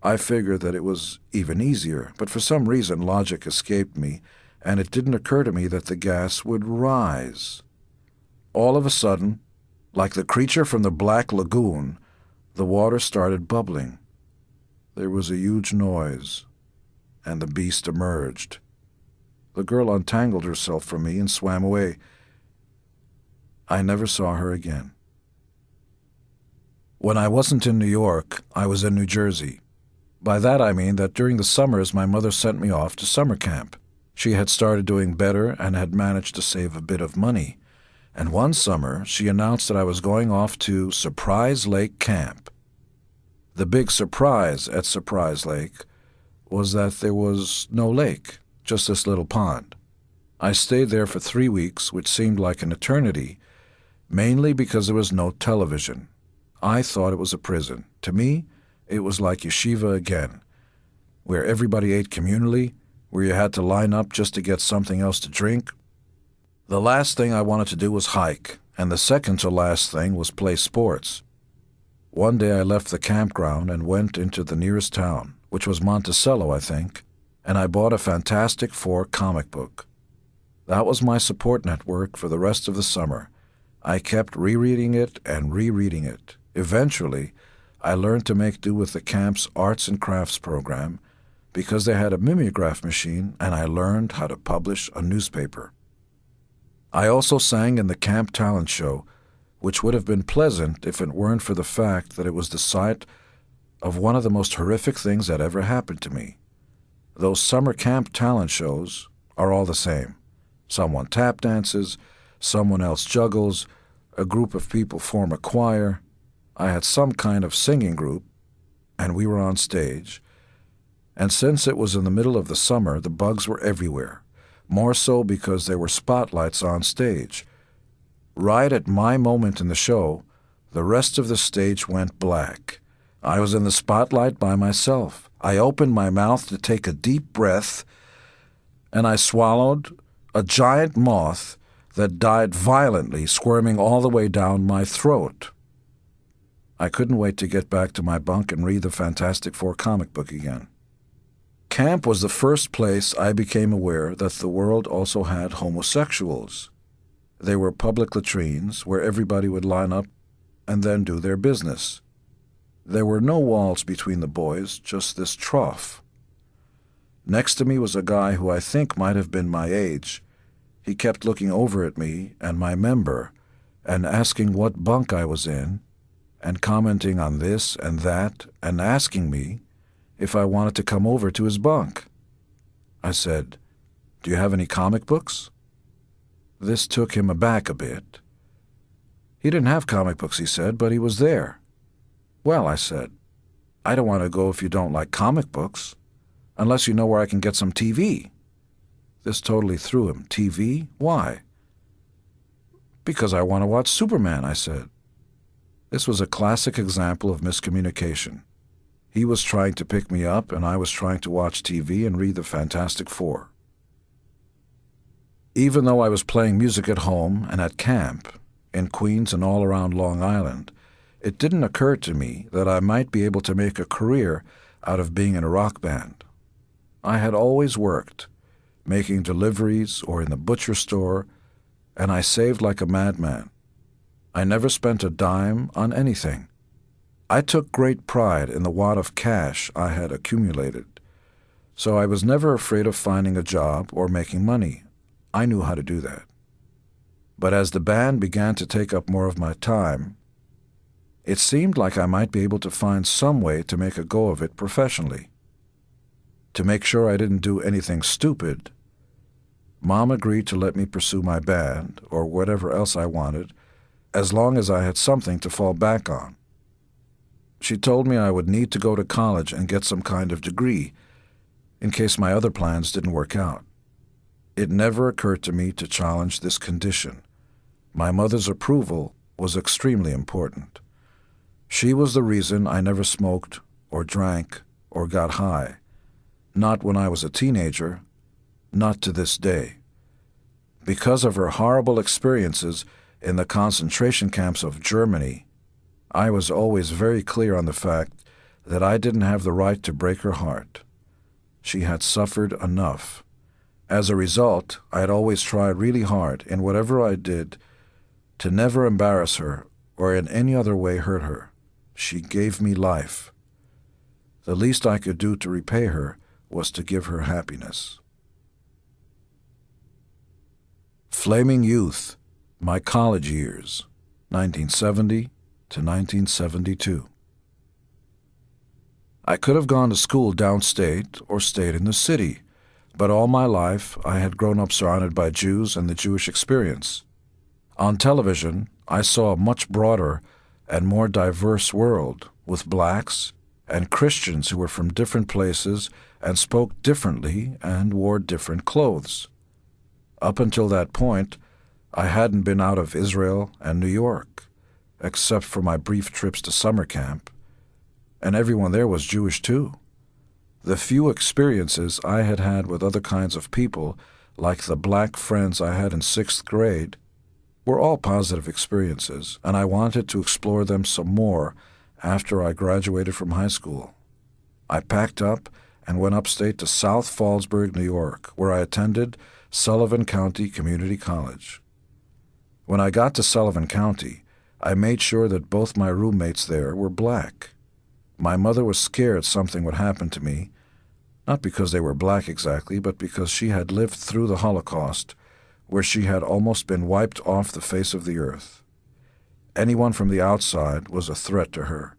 I figured that it was even easier, but for some reason logic escaped me, and it didn't occur to me that the gas would rise. All of a sudden, like the creature from the Black Lagoon, the water started bubbling. There was a huge noise, and the beast emerged. The girl untangled herself from me and swam away. I never saw her again. When I wasn't in New York, I was in New Jersey. By that I mean that during the summers my mother sent me off to summer camp. She had started doing better and had managed to save a bit of money. And one summer she announced that I was going off to Surprise Lake Camp. The big surprise at Surprise Lake was that there was no lake, just this little pond. I stayed there for 3 weeks, which seemed like an eternity, mainly because there was no television. I thought it was a prison. To me, it was like yeshiva again, where everybody ate communally, where you had to line up just to get something else to drink. The last thing I wanted to do was hike, and the second to last thing was play sports. One day I left the campground and went into the nearest town, which was Monticello, I think, and I bought a Fantastic Four comic book. That was my support network for the rest of the summer. I kept rereading it and rereading it. Eventually, I learned to make do with the camp's arts and crafts program because they had a mimeograph machine, and I learned how to publish a newspaper. I also sang in the camp talent show, which would have been pleasant if it weren't for the fact that it was the site of one of the most horrific things that ever happened to me. Those summer camp talent shows are all the same. Someone tap dances, someone else juggles, a group of people form a choir. I had some kind of singing group, and we were on stage. And since it was in the middle of the summer, the bugs were everywhere, more so because there were spotlights on stage. Right at my moment in the show, the rest of the stage went black. I was in the spotlight by myself. I opened my mouth to take a deep breath, and I swallowed a giant moth that died violently, squirming all the way down my throat. I couldn't wait to get back to my bunk and read the Fantastic Four comic book again. Camp was the first place I became aware that the world also had homosexuals. They were public latrines where everybody would line up and then do their business. There were no walls between the boys, just this trough. Next to me was a guy who I think might have been my age. He kept looking over at me and my member and asking what bunk I was in and commenting on this and that and asking me if I wanted to come over to his bunk. I said, "Do you have any comic books?" This took him aback a bit. He didn't have comic books, he said, but he was there. "Well," I said, "I don't want to go if you don't like comic books, unless you know where I can get some TV." This totally threw him. "TV? Why?" "Because I want to watch Superman," I said. This was a classic example of miscommunication. He was trying to pick me up, and I was trying to watch TV and read the Fantastic Four. Even though I was playing music at home and at camp, in Queens and all around Long Island, it didn't occur to me that I might be able to make a career out of being in a rock band. I had always worked, making deliveries or in the butcher store, and I saved like a madman. I never spent a dime on anything. I took great pride in the wad of cash I had accumulated, so I was never afraid of finding a job or making money. I knew how to do that. But as the band began to take up more of my time, it seemed like I might be able to find some way to make a go of it professionally. To make sure I didn't do anything stupid, Mom agreed to let me pursue my band, or whatever else I wanted, as long as I had something to fall back on. She told me I would need to go to college and get some kind of degree, in case my other plans didn't work out. It never occurred to me to challenge this condition. My mother's approval was extremely important. She was the reason I never smoked or drank or got high. Not when I was a teenager, not to this day. Because of her horrible experiences in the concentration camps of Germany, I was always very clear on the fact that I didn't have the right to break her heart. She had suffered enough. As a result, I had always tried really hard in whatever I did to never embarrass her or in any other way hurt her. She gave me life. The least I could do to repay her was to give her happiness. Flaming Youth, My College Years, 1970 to 1972. I could have gone to school downstate or stayed in the city, but all my life I had grown up surrounded by Jews and the Jewish experience. On television, I saw a much broader and more diverse world, with blacks and Christians who were from different places and spoke differently and wore different clothes. Up until that point, I hadn't been out of Israel and New York, except for my brief trips to summer camp, and everyone there was Jewish too. The few experiences I had had with other kinds of people, like the black friends I had in 6th grade, were all positive experiences, and I wanted to explore them some more after I graduated from high school. I packed up and went upstate to South Fallsburg, New York, where I attended Sullivan County Community College. When I got to Sullivan County, I made sure that both my roommates there were black. My mother was scared something would happen to me, not because they were black exactly, but because she had lived through the Holocaust, where she had almost been wiped off the face of the earth. Anyone from the outside was a threat to her.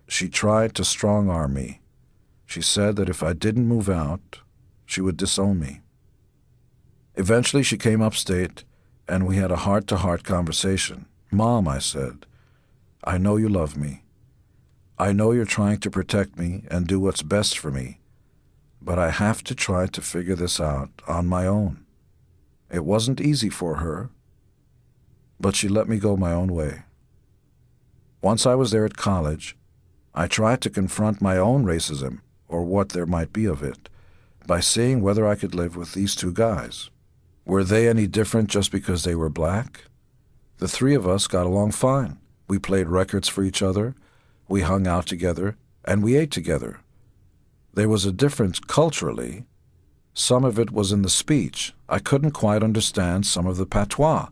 She tried to strong-arm me. She said that if I didn't move out, she would disown me. Eventually she came upstate, and we had a heart-to-heart conversation. "Mom," I said, "I know you love me. I know you're trying to protect me and do what's best for me, but I have to try to figure this out on my own." It wasn't easy for her, but she let me go my own way. Once I was there at college, I tried to confront my own racism, or what there might be of it, by seeing whether I could live with these two guys. Were they any different just because they were black? The three of us got along fine. We played records for each other, we hung out together, and we ate together. There was a difference culturally. Some of it was in the speech. I couldn't quite understand some of the patois,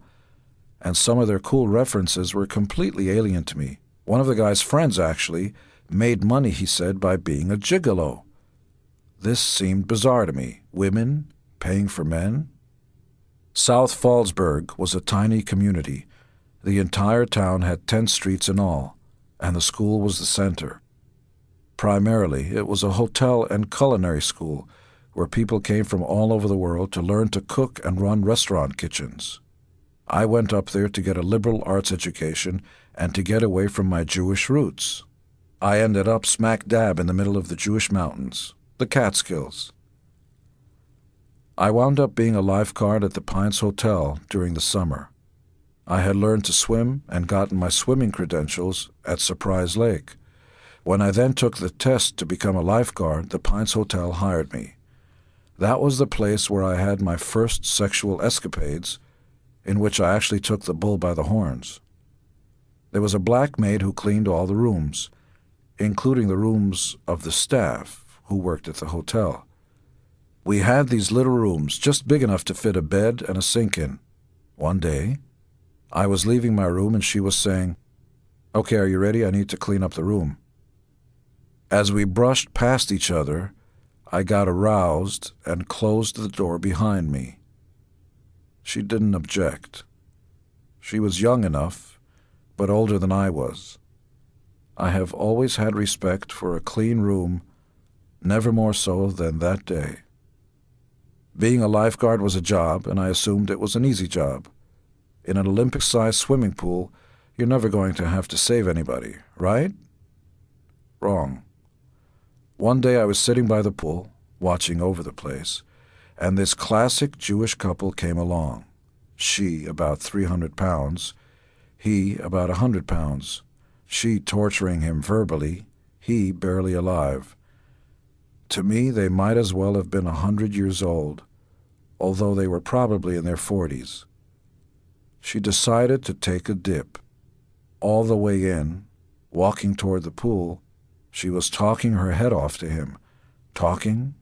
and some of their cool references were completely alien to me. One of the guy's friends, actually, made money, he said, by being a gigolo. This seemed bizarre to me. Women paying for men? South Fallsburg was a tiny community. The entire town had 10 streets in all, and the school was the center. Primarily, it was a hotel and culinary school where people came from all over the world to learn to cook and run restaurant kitchens. I went up there to get a liberal arts education and to get away from my Jewish roots. I ended up smack dab in the middle of the Jewish mountains, the Catskills. I wound up being a lifeguard at the Pines Hotel during the summer. I had learned to swim and gotten my swimming credentials at Surprise Lake. When I then took the test to become a lifeguard, the Pines Hotel hired me. That was the place where I had my first sexual escapades, in which I actually took the bull by the horns. There was a black maid who cleaned all the rooms, including the rooms of the staff who worked at the hotel. We had these little rooms, just big enough to fit a bed and a sink in. One day, I was leaving my room and she was saying, "Okay, are you ready? I need to clean up the room." As we brushed past each other, I got aroused and closed the door behind me. She didn't object. She was young enough, but older than I was. I have always had respect for a clean room, never more so than that day. Being a lifeguard was a job, and I assumed it was an easy job. In an Olympic-sized swimming pool, you're never going to have to save anybody, right? Wrong. One day I was sitting by the pool, watching over the place, and this classic Jewish couple came along. She about 300 pounds, he about 100 pounds, she torturing him verbally, he barely alive. To me, they might as well have been 100 years old, although they were probably in their 40s. She decided to take a dip. All the way in, walking toward the pool, she was talking her head off to him. Talking.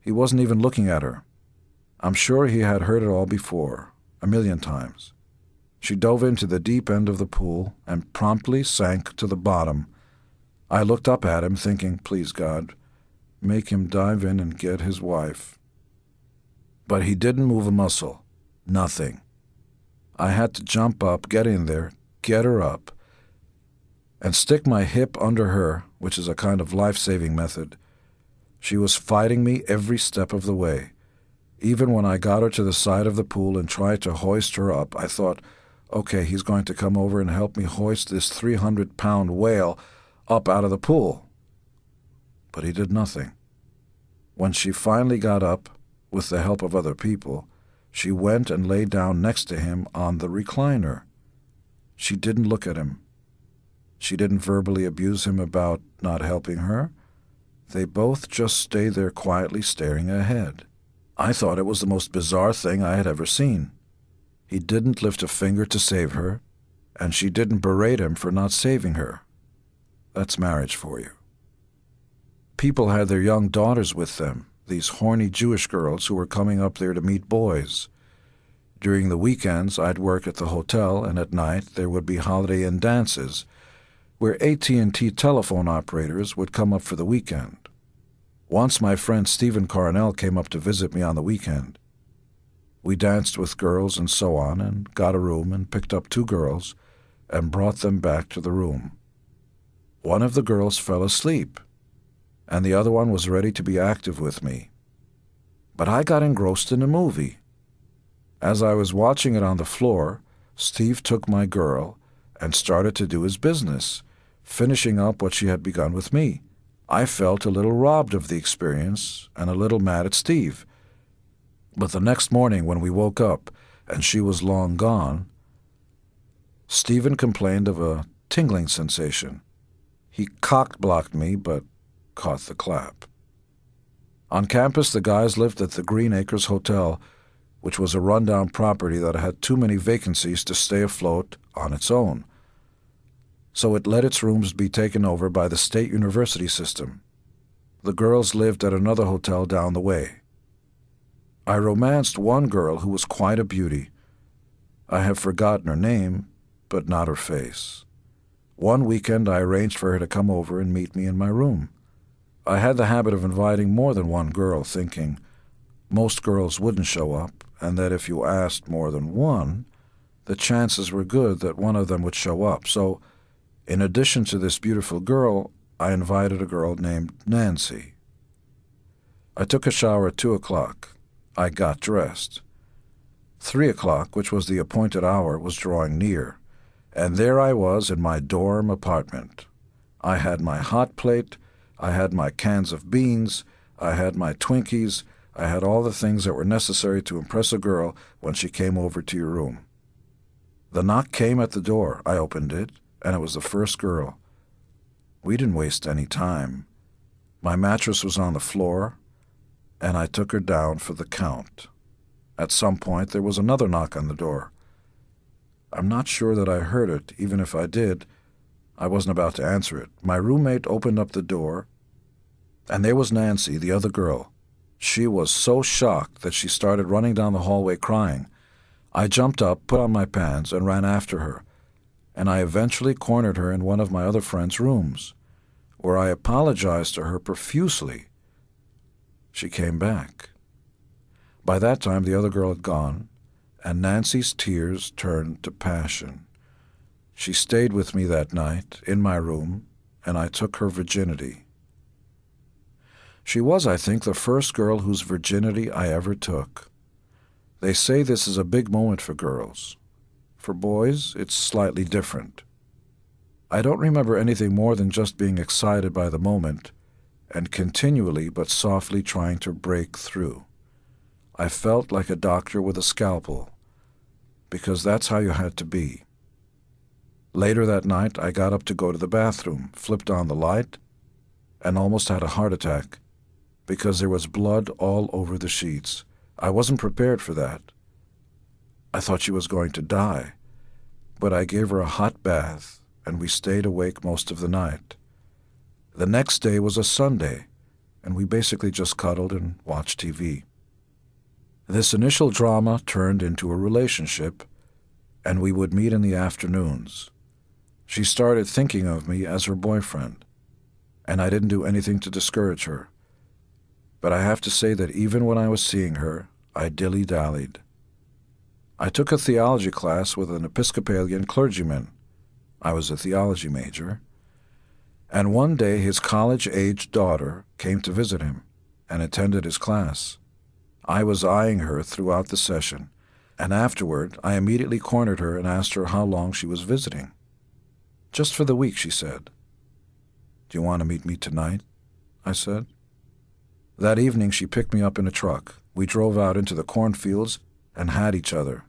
He wasn't even looking at her. I'm sure he had heard it all before, 1,000,000 times. She dove into the deep end of the pool and promptly sank to the bottom. I looked up at him, thinking, please God, make him dive in and get his wife. But he didn't move a muscle. Nothing. I had to jump up, get in there, get her up, and stick my hip under her, which is a kind of life-saving method. She was fighting me every step of the way. Even when I got her to the side of the pool and tried to hoist her up, I thought, okay, he's going to come over and help me hoist this 300-pound whale up out of the pool. But he did nothing. When she finally got up, with the help of other people, she went and lay down next to him on the recliner. She didn't look at him. She didn't verbally abuse him about not helping her. They both just stayed there quietly staring ahead. I thought it was the most bizarre thing I had ever seen. He didn't lift a finger to save her, and she didn't berate him for not saving her. That's marriage for you. People had their young daughters with them, these horny Jewish girls who were coming up there to meet boys. During the weekends, I'd work at the hotel, and at night there would be Holiday Inn dances, where AT&T telephone operators would come up for the weekend. Once my friend Stephen Carnell came up to visit me on the weekend. We danced with girls and so on, and got a room and picked up 2 girls and brought them back to the room. One of the girls fell asleep, and the other one was ready to be active with me. But I got engrossed in the movie. As I was watching it on the floor, Steve took my girl and started to do his business, finishing up what she had begun with me. I felt a little robbed of the experience and a little mad at Steve. But the next morning when we woke up and she was long gone, Stephen complained of a tingling sensation. He cock-blocked me, but caught the clap. On campus, the guys lived at the Green Acres Hotel, which was a rundown property that had too many vacancies to stay afloat on its own. So it let its rooms be taken over by the State University system. The girls lived at another hotel down the way. I romanced one girl who was quite a beauty. I have forgotten her name, but not her face. One weekend I arranged for her to come over and meet me in my room. I had the habit of inviting more than one girl, thinking most girls wouldn't show up, and that if you asked more than one, the chances were good that one of them would show up. So, in addition to this beautiful girl, I invited a girl named Nancy. I took a shower at 2 o'clock. I got dressed. 3 o'clock, which was the appointed hour, was drawing near, and there I was in my dorm apartment. I had my hot plate, I had my cans of beans, I had my Twinkies, I had all the things that were necessary to impress a girl when she came over to your room. The knock came at the door. I opened it, and it was the first girl. We didn't waste any time. My mattress was on the floor, and I took her down for the count. At some point, there was another knock on the door. I'm not sure that I heard it. Even if I did, I wasn't about to answer it. My roommate opened up the door, and there was Nancy, the other girl. She was so shocked that she started running down the hallway crying. I jumped up, put on my pants, and ran after her, and I eventually cornered her in one of my other friends' rooms, where I apologized to her profusely. She came back. By that time, the other girl had gone, and Nancy's tears turned to passion. She stayed with me that night, in my room, and I took her virginity. She was, I think, the first girl whose virginity I ever took. They say this is a big moment for girls. For boys, it's slightly different. I don't remember anything more than just being excited by the moment and continually but softly trying to break through. I felt like a doctor with a scalpel, because that's how you had to be. Later that night, I got up to go to the bathroom, flipped on the light, and almost had a heart attack, because there was blood all over the sheets. I wasn't prepared for that. I thought she was going to die, but I gave her a hot bath, and we stayed awake most of the night. The next day was a Sunday, and we basically just cuddled and watched TV. This initial drama turned into a relationship, and we would meet in the afternoons. She started thinking of me as her boyfriend, and I didn't do anything to discourage her. But I have to say that even when I was seeing her, I dilly-dallied. I took a theology class with an Episcopalian clergyman. I was a theology major. And one day his college-aged daughter came to visit him and attended his class. I was eyeing her throughout the session, and afterward I immediately cornered her and asked her how long she was visiting. "Just for the week," she said. "Do you want to meet me tonight?" I said. That evening she picked me up in a truck. We drove out into the cornfields and had each other.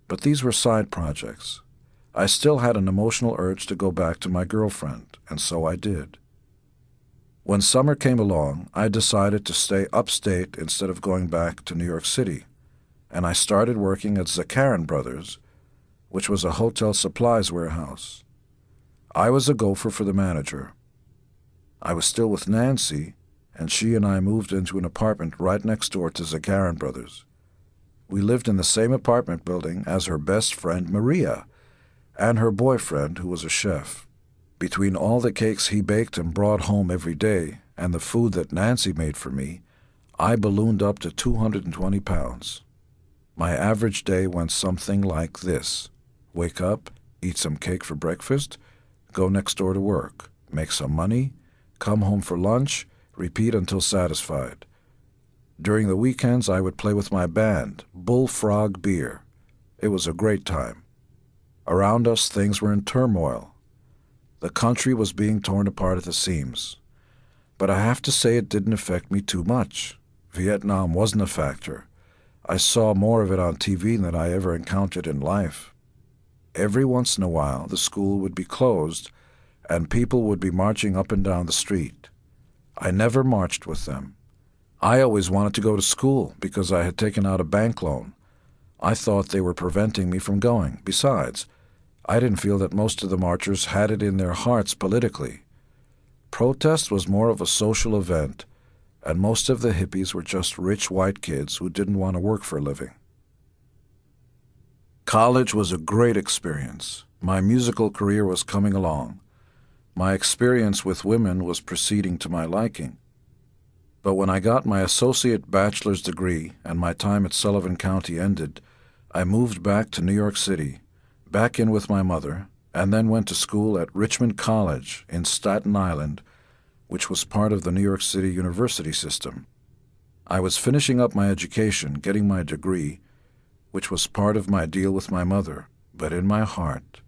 But these were side projects. I still had an emotional urge to go back to my girlfriend, and so I did. When summer came along, I decided to stay upstate instead of going back to New York City, and I started working at Zakarin Brothers, which was a hotel supplies warehouse. I was a gopher for the manager. I was still with Nancy, and she and I moved into an apartment right next door to Zakarin Brothers. We lived in the same apartment building as her best friend Maria and her boyfriend, who was a chef. Between all the cakes he baked and brought home every day and the food that Nancy made for me, I ballooned up to 220 pounds. My average day went something like this: wake up, eat some cake for breakfast, go next door to work, make some money, come home for lunch, repeat until satisfied. During the weekends, I would play with my band, Bullfrog Beer. It was a great time. Around us, things were in turmoil. The country was being torn apart at the seams. But I have to say it didn't affect me too much. Vietnam wasn't a factor. I saw more of it on TV than I ever encountered in life. Every once in a while, the school would be closed, and people would be marching up and down the street. I never marched with them. I always wanted to go to school because I had taken out a bank loan. I thought they were preventing me from going. Besides, I didn't feel that most of the marchers had it in their hearts politically. Protest was more of a social event, and most of the hippies were just rich white kids who didn't want to work for a living. College was a great experience. My musical career was coming along. My experience with women was proceeding to my liking. But when I got my associate bachelor's degree and my time at Sullivan County ended, I moved back to New York City, back in with my mother, and then went to school at Richmond College in Staten Island, which was part of the New York City University system. I was finishing up my education, getting my degree, which was part of my deal with my mother, but in my heart,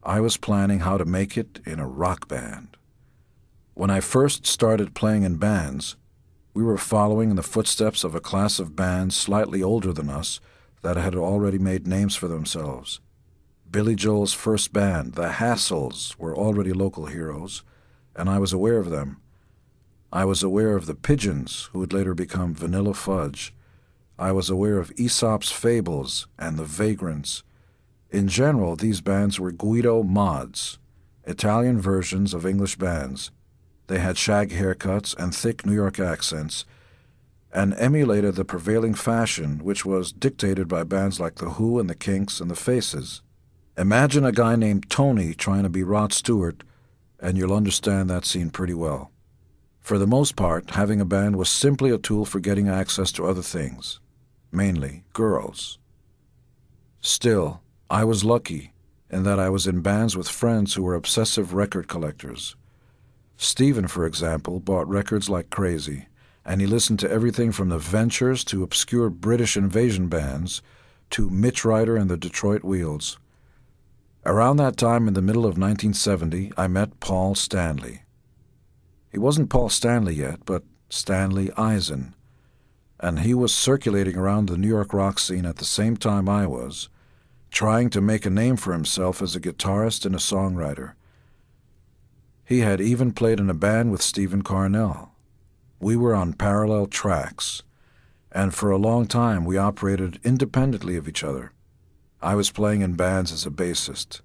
I was planning how to make it in a rock band. When I first started playing in bands, we were following in the footsteps of a class of bands slightly older than us that had already made names for themselves. Billy Joel's first band, the Hassles, were already local heroes, and I was aware of them. I was aware of the Pigeons, who would later become Vanilla Fudge. I was aware of Aesop's Fables and the Vagrants. In general, these bands were Guido mods, Italian versions of English bands. They had shag haircuts and thick New York accents, and emulated the prevailing fashion, which was dictated by bands like The Who and The Kinks and The Faces. Imagine a guy named Tony trying to be Rod Stewart, and you'll understand that scene pretty well. For the most part, having a band was simply a tool for getting access to other things, mainly girls. Still, I was lucky in that I was in bands with friends who were obsessive record collectors. Stephen, for example, bought records like crazy, and he listened to everything from the Ventures to obscure British invasion bands to Mitch Ryder and the Detroit Wheels. Around that time, in the middle of 1970, I met Paul Stanley. He wasn't Paul Stanley yet, but Stanley Eisen, and he was circulating around the New York rock scene at the same time I was, trying to make a name for himself as a guitarist and a songwriter. He had even played in a band with Stephen Carnell. We were on parallel tracks, and for a long time we operated independently of each other. I was playing in bands as a bassist.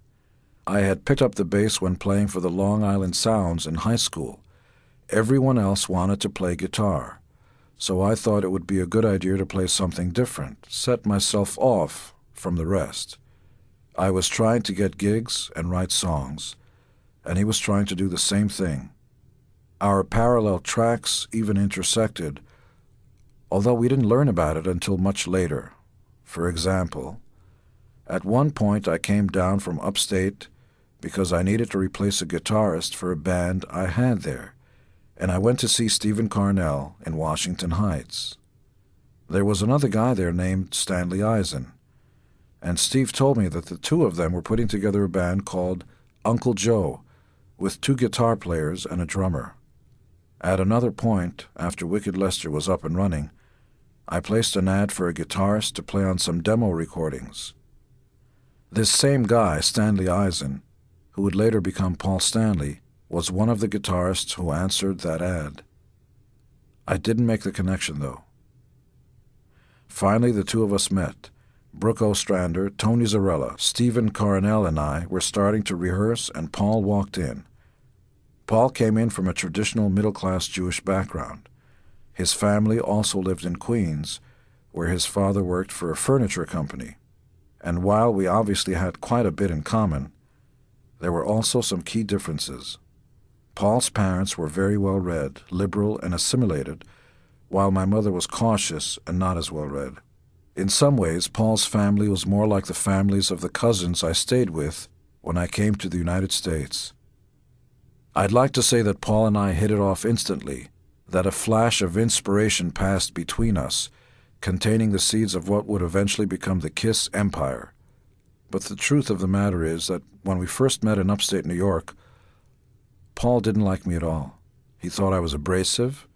I had picked up the bass when playing for the Long Island Sounds in high school. Everyone else wanted to play guitar, so I thought it would be a good idea to play something different, set myself off from the rest. I was trying to get gigs and write songs, and he was trying to do the same thing. Our parallel tracks even intersected although we didn't learn about it until much later. For example, at one point I came down from upstate because I needed to replace a guitarist for a band I had there, and I went to see Stephen Carnell in Washington Heights. There was another guy there named Stanley Eisen, and Steve told me that the two of them were putting together a band called Uncle Joe, with 2 guitar players and a drummer. At another point, after Wicked Lester was up and running, I placed an ad for a guitarist to play on some demo recordings. This same guy, Stanley Eisen, who would later become Paul Stanley, was one of the guitarists who answered that ad. I didn't make the connection, though. Finally, the two of us met. Brooke Ostrander, Tony Zarella, Stephen Carnell, and I were starting to rehearse, and Paul walked in. Paul came in from a traditional middle-class Jewish background. His family also lived in Queens, where his father worked for a furniture company. And while we obviously had quite a bit in common, there were also some key differences. Paul's parents were very well-read, liberal, and assimilated, while my mother was cautious and not as well-read. In some ways, Paul's family was more like the families of the cousins I stayed with when I came to the United States. I'd like to say that Paul and I hit it off instantly, that a flash of inspiration passed between us, containing the seeds of what would eventually become the Kiss empire. But the truth of the matter is that when we first met in upstate New York, Paul didn't like me at all. He thought I was abrasive.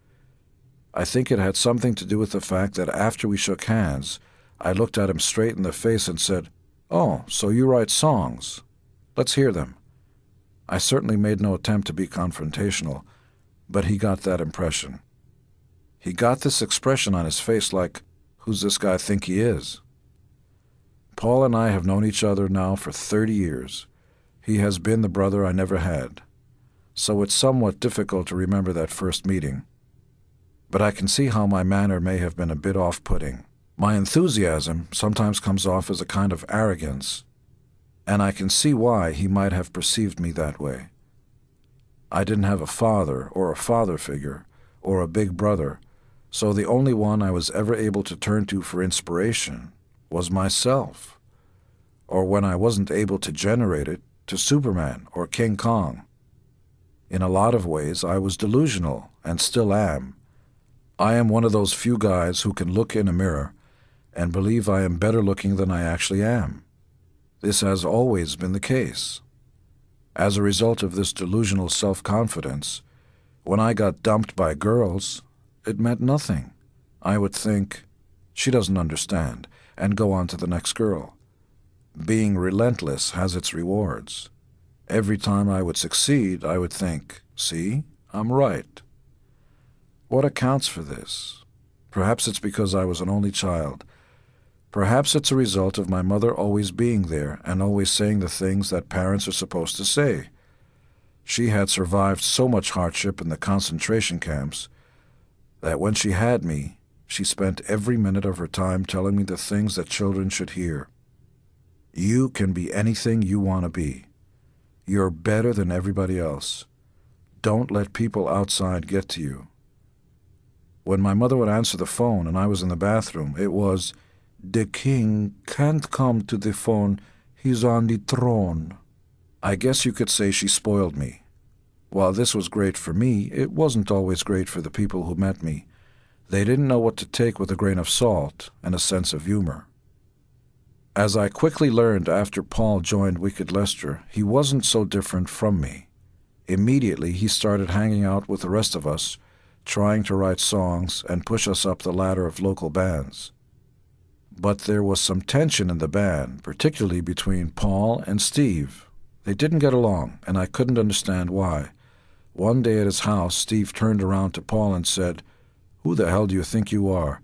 I think it had something to do with the fact that after we shook hands, I looked at him straight in the face and said, "Oh, so you write songs? Let's hear them." I certainly made no attempt to be confrontational, but he got that impression. He got this expression on his face like, "Who's this guy think he is?" Paul and I have known each other now for 30 years. He has been the brother I never had. So it's somewhat difficult to remember that first meeting. But I can see how my manner may have been a bit off-putting. My enthusiasm sometimes comes off as a kind of arrogance, and I can see why he might have perceived me that way. I didn't have a father or a father figure or a big brother, so the only one I was ever able to turn to for inspiration was myself, or when I wasn't able to generate it, to Superman or King Kong. In a lot of ways, I was delusional, and still am. I am one of those few guys who can look in a mirror and believe I am better looking than I actually am. This has always been the case. As a result of this delusional self-confidence, when I got dumped by girls, it meant nothing. I would think, "She doesn't understand," and go on to the next girl. Being relentless has its rewards. Every time I would succeed, I would think, "See, I'm right." What accounts for this? Perhaps it's because I was an only child. Perhaps it's a result of my mother always being there and always saying the things that parents are supposed to say. She had survived so much hardship in the concentration camps that when she had me, she spent every minute of her time telling me the things that children should hear. You can be anything you want to be. You're better than everybody else. Don't let people outside get to you. When my mother would answer the phone and I was in the bathroom, it was, "The king can't come to the phone. He's on the throne." I guess you could say she spoiled me. While this was great for me, it wasn't always great for the people who met me. They didn't know what to take with a grain of salt and a sense of humor. As I quickly learned after Paul joined Wicked Lester, he wasn't so different from me. Immediately, he started hanging out with the rest of us, trying to write songs and push us up the ladder of local bands. But there was some tension in the band, particularly between Paul and Steve. They didn't get along, and I couldn't understand why. One day at his house, Steve turned around to Paul and said, "Who the hell do you think you are?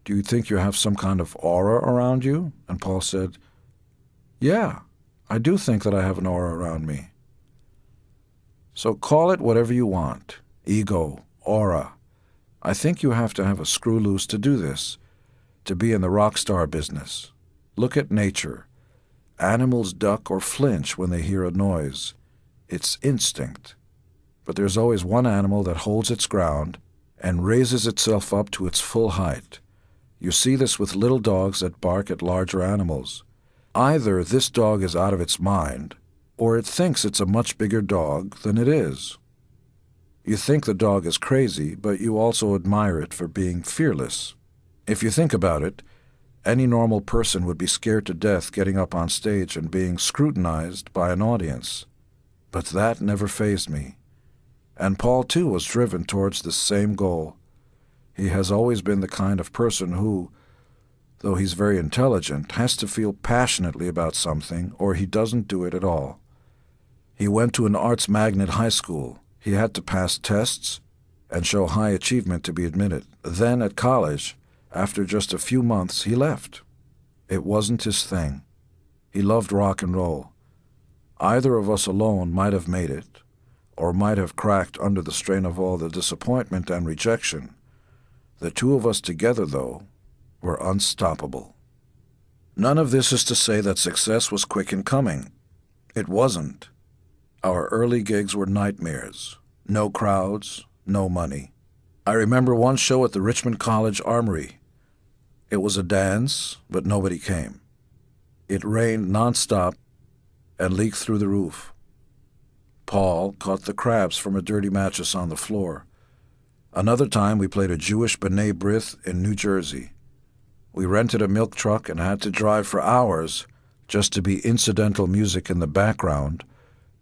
Do you think you have some kind of aura around you?" And Paul said, "Yeah, I do think that I have an aura around me." So call it whatever you want, ego, aura. I think you have to have a screw loose to do this, to be in the rock star business. Look at nature. Animals duck or flinch when they hear a noise. It's instinct. But there's always one animal that holds its ground, and raises itself up to its full height. You see this with little dogs that bark at larger animals. Either this dog is out of its mind, or it thinks it's a much bigger dog than it is. You think the dog is crazy, but you also admire it for being fearless. If you think about it, any normal person would be scared to death getting up on stage and being scrutinized by an audience. But that never fazed me. And Paul, too, was driven towards this same goal. He has always been the kind of person who, though he's very intelligent, has to feel passionately about something or he doesn't do it at all. He went to an arts magnet high school. He had to pass tests and show high achievement to be admitted. Then at college, after just a few months, he left. It wasn't his thing. He loved rock and roll. Either of us alone might have made it, or might have cracked under the strain of all the disappointment and rejection. The two of us together, though, were unstoppable. None of this is to say that success was quick in coming. It wasn't. Our early gigs were nightmares. No crowds, no money. I remember one show at the Richmond College Armory. It was a dance, but nobody came. It rained nonstop and leaked through the roof. Paul caught the crabs from a dirty mattress on the floor. Another time we played a Jewish B'nai B'rith in New Jersey. We rented a milk truck and had to drive for hours just to be incidental music in the background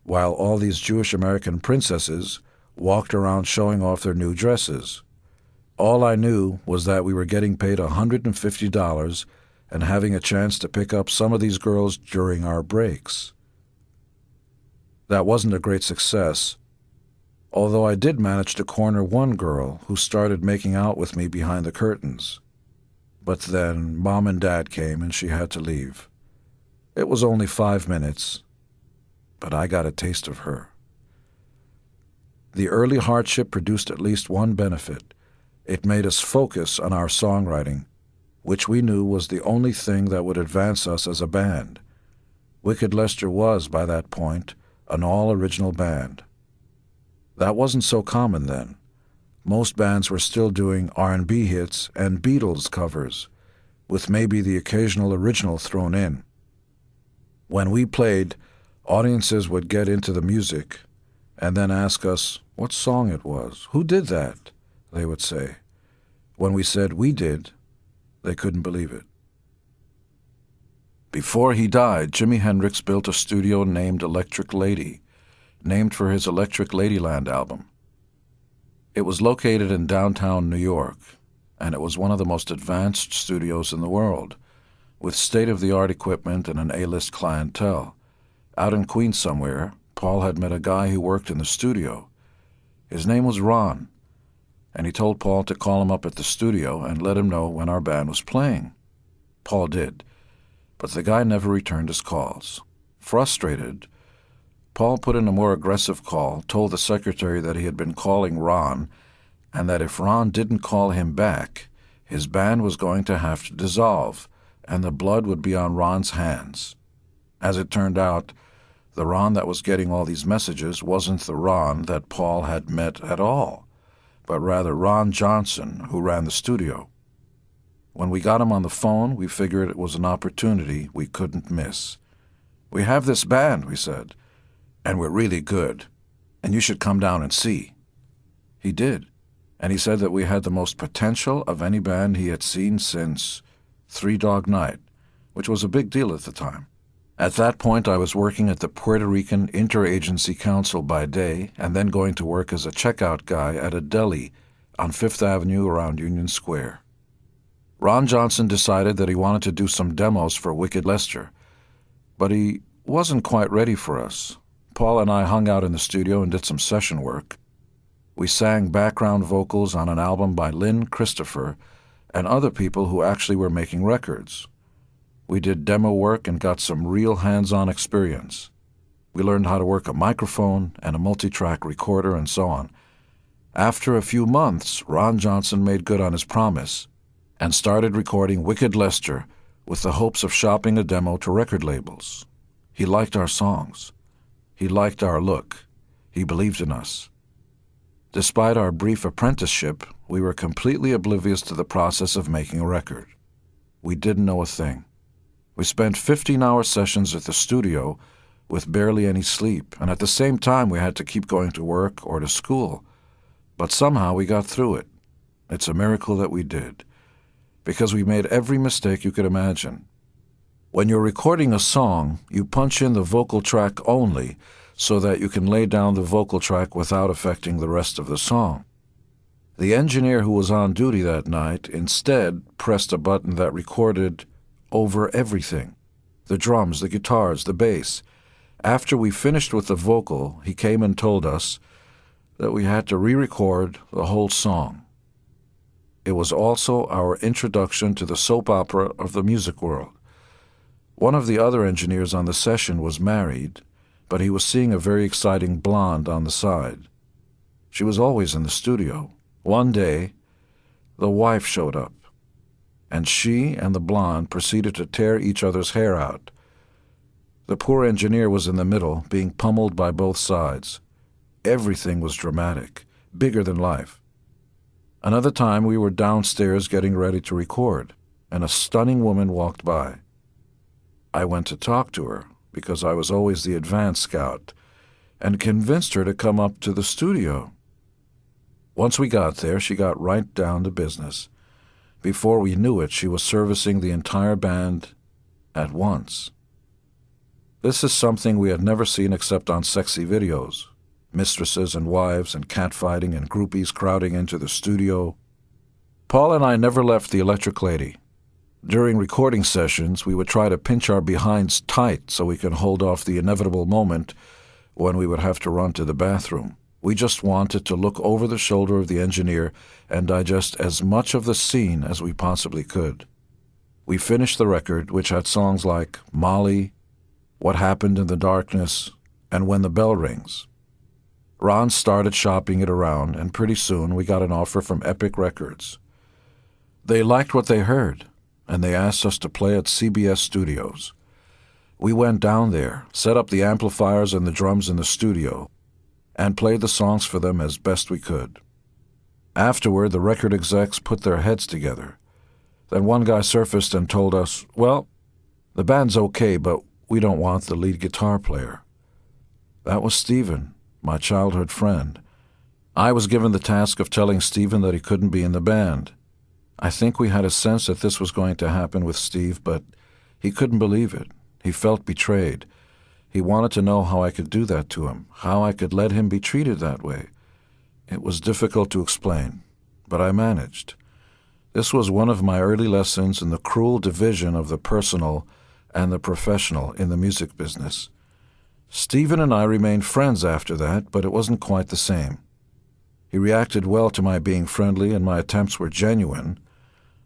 while all these Jewish American princesses walked around showing off their new dresses. All I knew was that we were getting paid $150 and having a chance to pick up some of these girls during our breaks. That wasn't a great success, although I did manage to corner one girl who started making out with me behind the curtains. But then Mom and Dad came and she had to leave. It was only 5 minutes, but I got a taste of her. The early hardship produced at least one benefit. It made us focus on our songwriting, which we knew was the only thing that would advance us as a band. Wicked Lester was, by that point, an all-original band. That wasn't so common then. Most bands were still doing R&B hits and Beatles covers, with maybe the occasional original thrown in. When we played, audiences would get into the music and then ask us what song it was. Who did that? They would say. When we said we did, they couldn't believe it. Before he died, Jimi Hendrix built a studio named Electric Lady, named for his Electric Ladyland album. It was located in downtown New York, and it was one of the most advanced studios in the world, with state-of-the-art equipment and an A-list clientele. Out in Queens somewhere, Paul had met a guy who worked in the studio. His name was Ron, and he told Paul to call him up at the studio and let him know when our band was playing. Paul did, but the guy never returned his calls. Frustrated, Paul put in a more aggressive call, told the secretary that he had been calling Ron, and that if Ron didn't call him back, his band was going to have to dissolve, and the blood would be on Ron's hands. As it turned out, the Ron that was getting all these messages wasn't the Ron that Paul had met at all, but rather Ron Johnson, who ran the studio. When we got him on the phone, we figured it was an opportunity we couldn't miss. "We have this band," we said, "and we're really good, and you should come down and see." He did, and he said that we had the most potential of any band he had seen since Three Dog Night, which was a big deal at the time. At that point, I was working at the Puerto Rican Interagency Council by day and then going to work as a checkout guy at a deli on Fifth Avenue around Union Square. Ron Johnson decided that he wanted to do some demos for Wicked Lester, but he wasn't quite ready for us. Paul and I hung out in the studio and did some session work. We sang background vocals on an album by Lynn Christopher and other people who actually were making records. We did demo work and got some real hands-on experience. We learned how to work a microphone and a multi-track recorder and so on. After a few months, Ron Johnson made good on his promise and started recording Wicked Lester with the hopes of shopping a demo to record labels. He liked our songs. He liked our look. He believed in us. Despite our brief apprenticeship, we were completely oblivious to the process of making a record. We didn't know a thing. We spent 15-hour sessions at the studio with barely any sleep, and at the same time we had to keep going to work or to school. But somehow we got through it. It's a miracle that we did, because we made every mistake you could imagine. When you're recording a song, you punch in the vocal track only so that you can lay down the vocal track without affecting the rest of the song. The engineer who was on duty that night instead pressed a button that recorded over everything: the drums, the guitars, the bass. After we finished with the vocal, he came and told us that we had to re-record the whole song. It was also our introduction to the soap opera of the music world. One of the other engineers on the session was married, but he was seeing a very exciting blonde on the side. She was always in the studio. One day, the wife showed up, and she and the blonde proceeded to tear each other's hair out. The poor engineer was in the middle, being pummeled by both sides. Everything was dramatic, bigger than life. Another time we were downstairs getting ready to record, and a stunning woman walked by. I went to talk to her, because I was always the advance scout, and convinced her to come up to the studio. Once we got there, she got right down to business. Before we knew it, she was servicing the entire band at once. This is something we had never seen except on sexy videos. Mistresses and wives and catfighting and groupies crowding into the studio. Paul and I never left the Electric Lady. During recording sessions, we would try to pinch our behinds tight so we could hold off the inevitable moment when we would have to run to the bathroom. We just wanted to look over the shoulder of the engineer and digest as much of the scene as we possibly could. We finished the record, which had songs like Molly, What Happened in the Darkness, and When the Bell Rings. Ron started shopping it around, and pretty soon we got an offer from Epic Records. They liked what they heard, and they asked us to play at CBS Studios. We went down there, set up the amplifiers and the drums in the studio, and played the songs for them as best we could. Afterward, the record execs put their heads together. Then one guy surfaced and told us, well, the band's okay, but we don't want the lead guitar player. That was Stephen, my childhood friend. I was given the task of telling Stephen that he couldn't be in the band. I think we had a sense that this was going to happen with Steve, but he couldn't believe it. He felt betrayed. He wanted to know how I could do that to him, how I could let him be treated that way. It was difficult to explain, but I managed. This was one of my early lessons in the cruel division of the personal and the professional in the music business. Stephen and I remained friends after that, but it wasn't quite the same. He reacted well to my being friendly, and my attempts were genuine.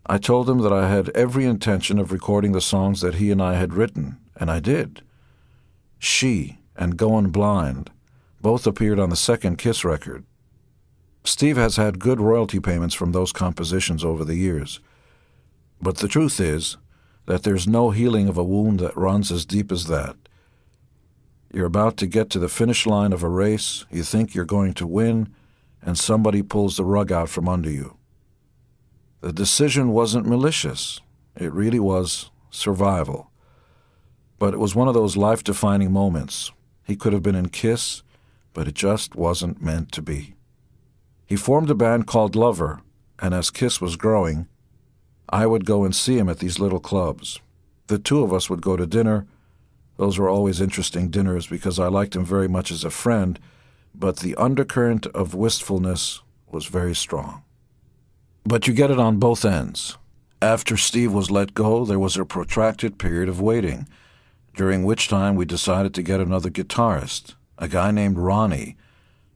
I told him that I had every intention of recording the songs that he and I had written, and I did. She and Goin' Blind both appeared on the second Kiss record. Steve has had good royalty payments from those compositions over the years. But the truth is that there's no healing of a wound that runs as deep as that. You're about to get to the finish line of a race, you think you're going to win, and somebody pulls the rug out from under you. The decision wasn't malicious. It really was survival. But it was one of those life-defining moments. He could have been in Kiss, but it just wasn't meant to be. He formed a band called Lover, and as Kiss was growing, I would go and see him at these little clubs. The two of us would go to dinner. Those were always interesting dinners because I liked him very much as a friend, but the undercurrent of wistfulness was very strong. But you get it on both ends. After Steve was let go, there was a protracted period of waiting, during which time we decided to get another guitarist, a guy named Ronnie,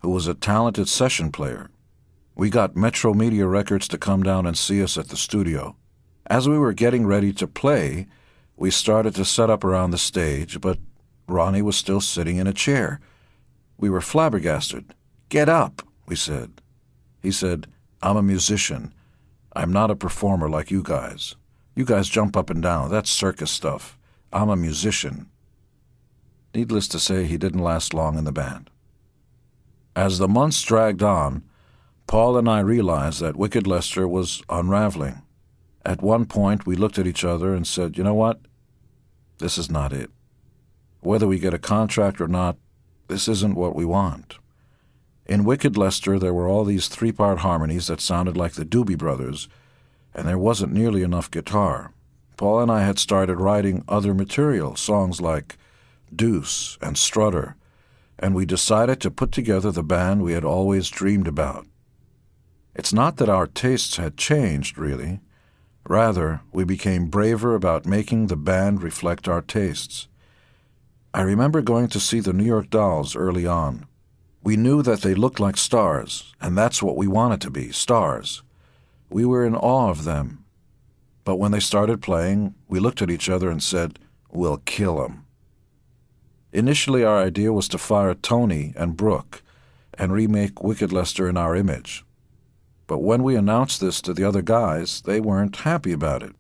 who was a talented session player. We got Metro Media Records to come down and see us at the studio. As we were getting ready to play, we started to set up around the stage, but Ronnie was still sitting in a chair. We were flabbergasted. "Get up," we said. He said, "I'm a musician. I'm not a performer like you guys. You guys jump up and down. That's circus stuff. I'm a musician." Needless to say, he didn't last long in the band. As the months dragged on, Paul and I realized that Wicked Lester was unraveling. At one point, we looked at each other and said, you know what? This is not it. Whether we get a contract or not, this isn't what we want. In Wicked Lester, there were all these three-part harmonies that sounded like the Doobie Brothers, and there wasn't nearly enough guitar. Paul and I had started writing other material, songs like Deuce and Strutter, and we decided to put together the band we had always dreamed about. It's not that our tastes had changed, really. Rather, we became braver about making the band reflect our tastes. I remember going to see the New York Dolls early on. We knew that they looked like stars, and that's what we wanted to be, stars. We were in awe of them. But when they started playing, we looked at each other and said, we'll kill 'em. Initially, our idea was to fire Tony and Brooke and remake Wicked Lester in our image. But when we announced this to the other guys, they weren't happy about it.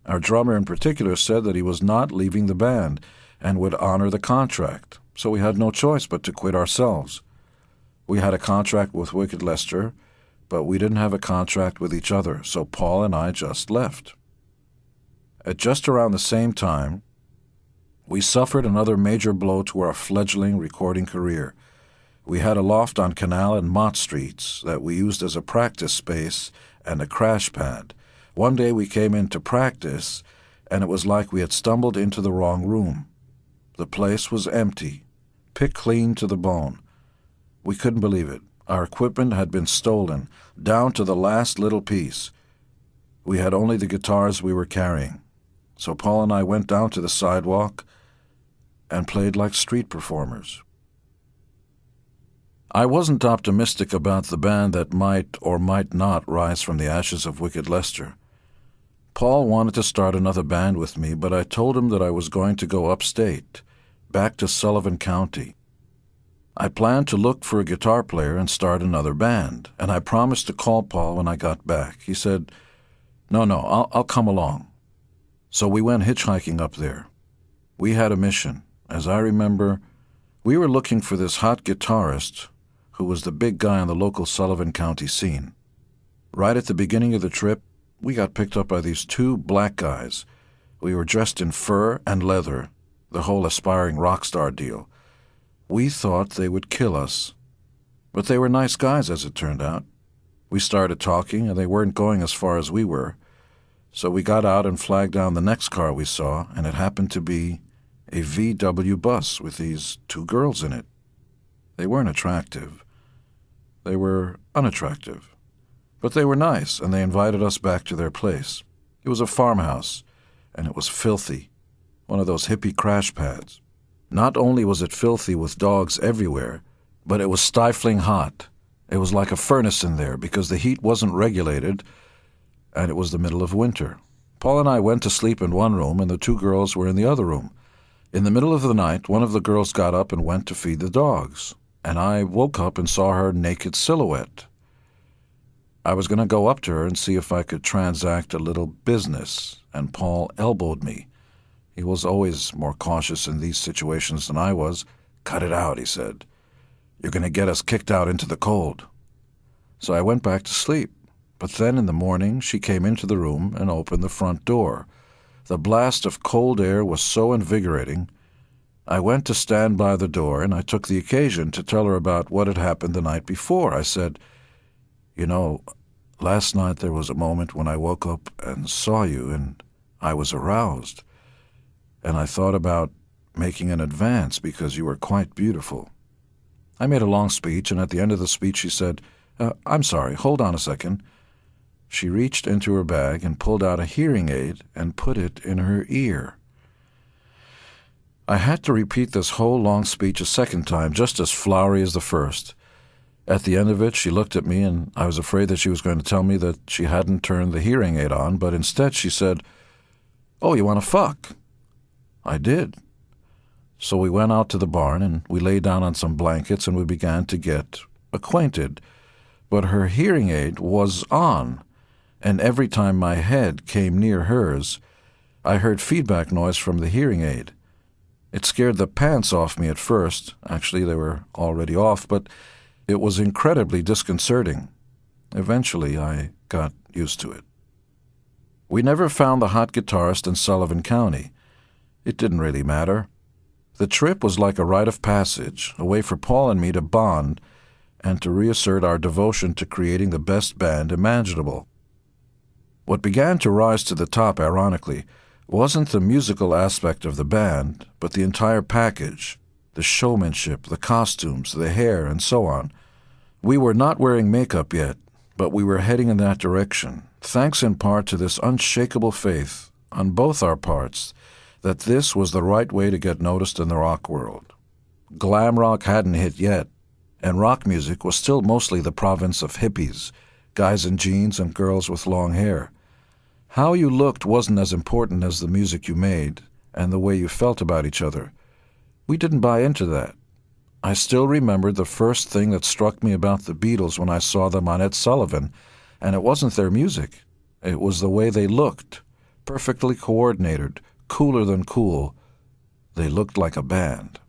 Our drummer in particular said that he was not leaving the band and would honor the contract, so we had no choice but to quit ourselves. We had a contract with Wicked Lester, but we didn't have a contract with each other, so Paul and I just left. At just around the same time, we suffered another major blow to our fledgling recording career. We had a loft on Canal and Mott Streets that we used as a practice space and a crash pad. One day we came in to practice, and it was like we had stumbled into the wrong room. The place was empty, picked clean to the bone. We couldn't believe it. Our equipment had been stolen, down to the last little piece. We had only the guitars we were carrying. So Paul and I went down to the sidewalk and played like street performers. I wasn't optimistic about the band that might or might not rise from the ashes of Wicked Lester. Paul wanted to start another band with me, but I told him that I was going to go upstate, back to Sullivan County. I planned to look for a guitar player and start another band, and I promised to call Paul when I got back. He said, No, I'll come along. So we went hitchhiking up there. We had a mission. As I remember, we were looking for this hot guitarist who was the big guy on the local Sullivan County scene. Right at the beginning of the trip, we got picked up by these two black guys. We were dressed in fur and leather, the whole aspiring rock star deal. We thought they would kill us. But they were nice guys, as it turned out. We started talking, and they weren't going as far as we were. So we got out and flagged down the next car we saw, and it happened to be a VW bus with these two girls in it. They weren't attractive. They were unattractive. But they were nice, and they invited us back to their place. It was a farmhouse, and it was filthy, one of those hippie crash pads. Not only was it filthy with dogs everywhere, but it was stifling hot. It was like a furnace in there because the heat wasn't regulated, and it was the middle of winter. Paul and I went to sleep in one room, and the two girls were in the other room. In the middle of the night, one of the girls got up and went to feed the dogs, and I woke up and saw her naked silhouette. I was going to go up to her and see if I could transact a little business, and Paul elbowed me. He was always more cautious in these situations than I was. "Cut it out," he said. "You're going to get us kicked out into the cold." So I went back to sleep. But then in the morning she came into the room and opened the front door. The blast of cold air was so invigorating. I went to stand by the door, and I took the occasion to tell her about what had happened the night before. I said, "You know, last night there was a moment when I woke up and saw you, and I was aroused. And I thought about making an advance because you were quite beautiful." I made a long speech, and at the end of the speech she said, "I'm sorry, hold on a second." She reached into her bag and pulled out a hearing aid and put it in her ear. I had to repeat this whole long speech a second time, just as flowery as the first. At the end of it, she looked at me, and I was afraid that she was going to tell me that she hadn't turned the hearing aid on, but instead she said, "Oh, you want to fuck?" I did. So we went out to the barn, and we lay down on some blankets, and we began to get acquainted. But her hearing aid was on, and every time my head came near hers, I heard feedback noise from the hearing aid. It scared the pants off me at first. Actually, they were already off, but it was incredibly disconcerting. Eventually, I got used to it. We never found the hot guitarist in Sullivan County. It didn't really matter. The trip was like a rite of passage, a way for Paul and me to bond and to reassert our devotion to creating the best band imaginable. What began to rise to the top, ironically, wasn't the musical aspect of the band, but the entire package, the showmanship, the costumes, the hair, and so on. We were not wearing makeup yet, but we were heading in that direction, thanks in part to this unshakable faith, on both our parts, that this was the right way to get noticed in the rock world. Glam rock hadn't hit yet, and rock music was still mostly the province of hippies, guys in jeans and girls with long hair. How you looked wasn't as important as the music you made and the way you felt about each other. We didn't buy into that. I still remembered the first thing that struck me about the Beatles when I saw them on Ed Sullivan, and it wasn't their music. It was the way they looked, perfectly coordinated, cooler than cool. They looked like a band.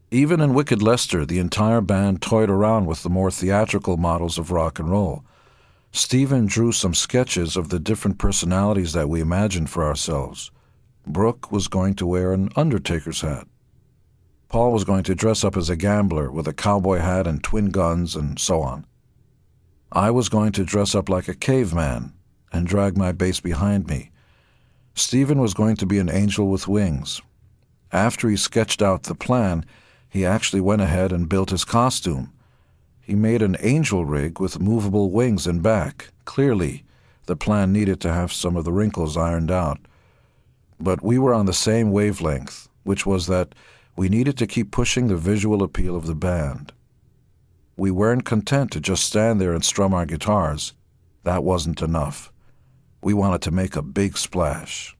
Even in Wicked Lester, the entire band toyed around with the more theatrical models of rock and roll. Stephen drew some sketches of the different personalities that we imagined for ourselves. Brooke was going to wear an Undertaker's hat. Paul was going to dress up as a gambler with a cowboy hat and twin guns and so on. I was going to dress up like a caveman and drag my bass behind me. Stephen was going to be an angel with wings. After he sketched out the plan, he actually went ahead and built his costume. He made an angel rig with movable wings and back. Clearly, the plan needed to have some of the wrinkles ironed out. But we were on the same wavelength, which was that we needed to keep pushing the visual appeal of the band. We weren't content to just stand there and strum our guitars. That wasn't enough. We wanted to make a big splash.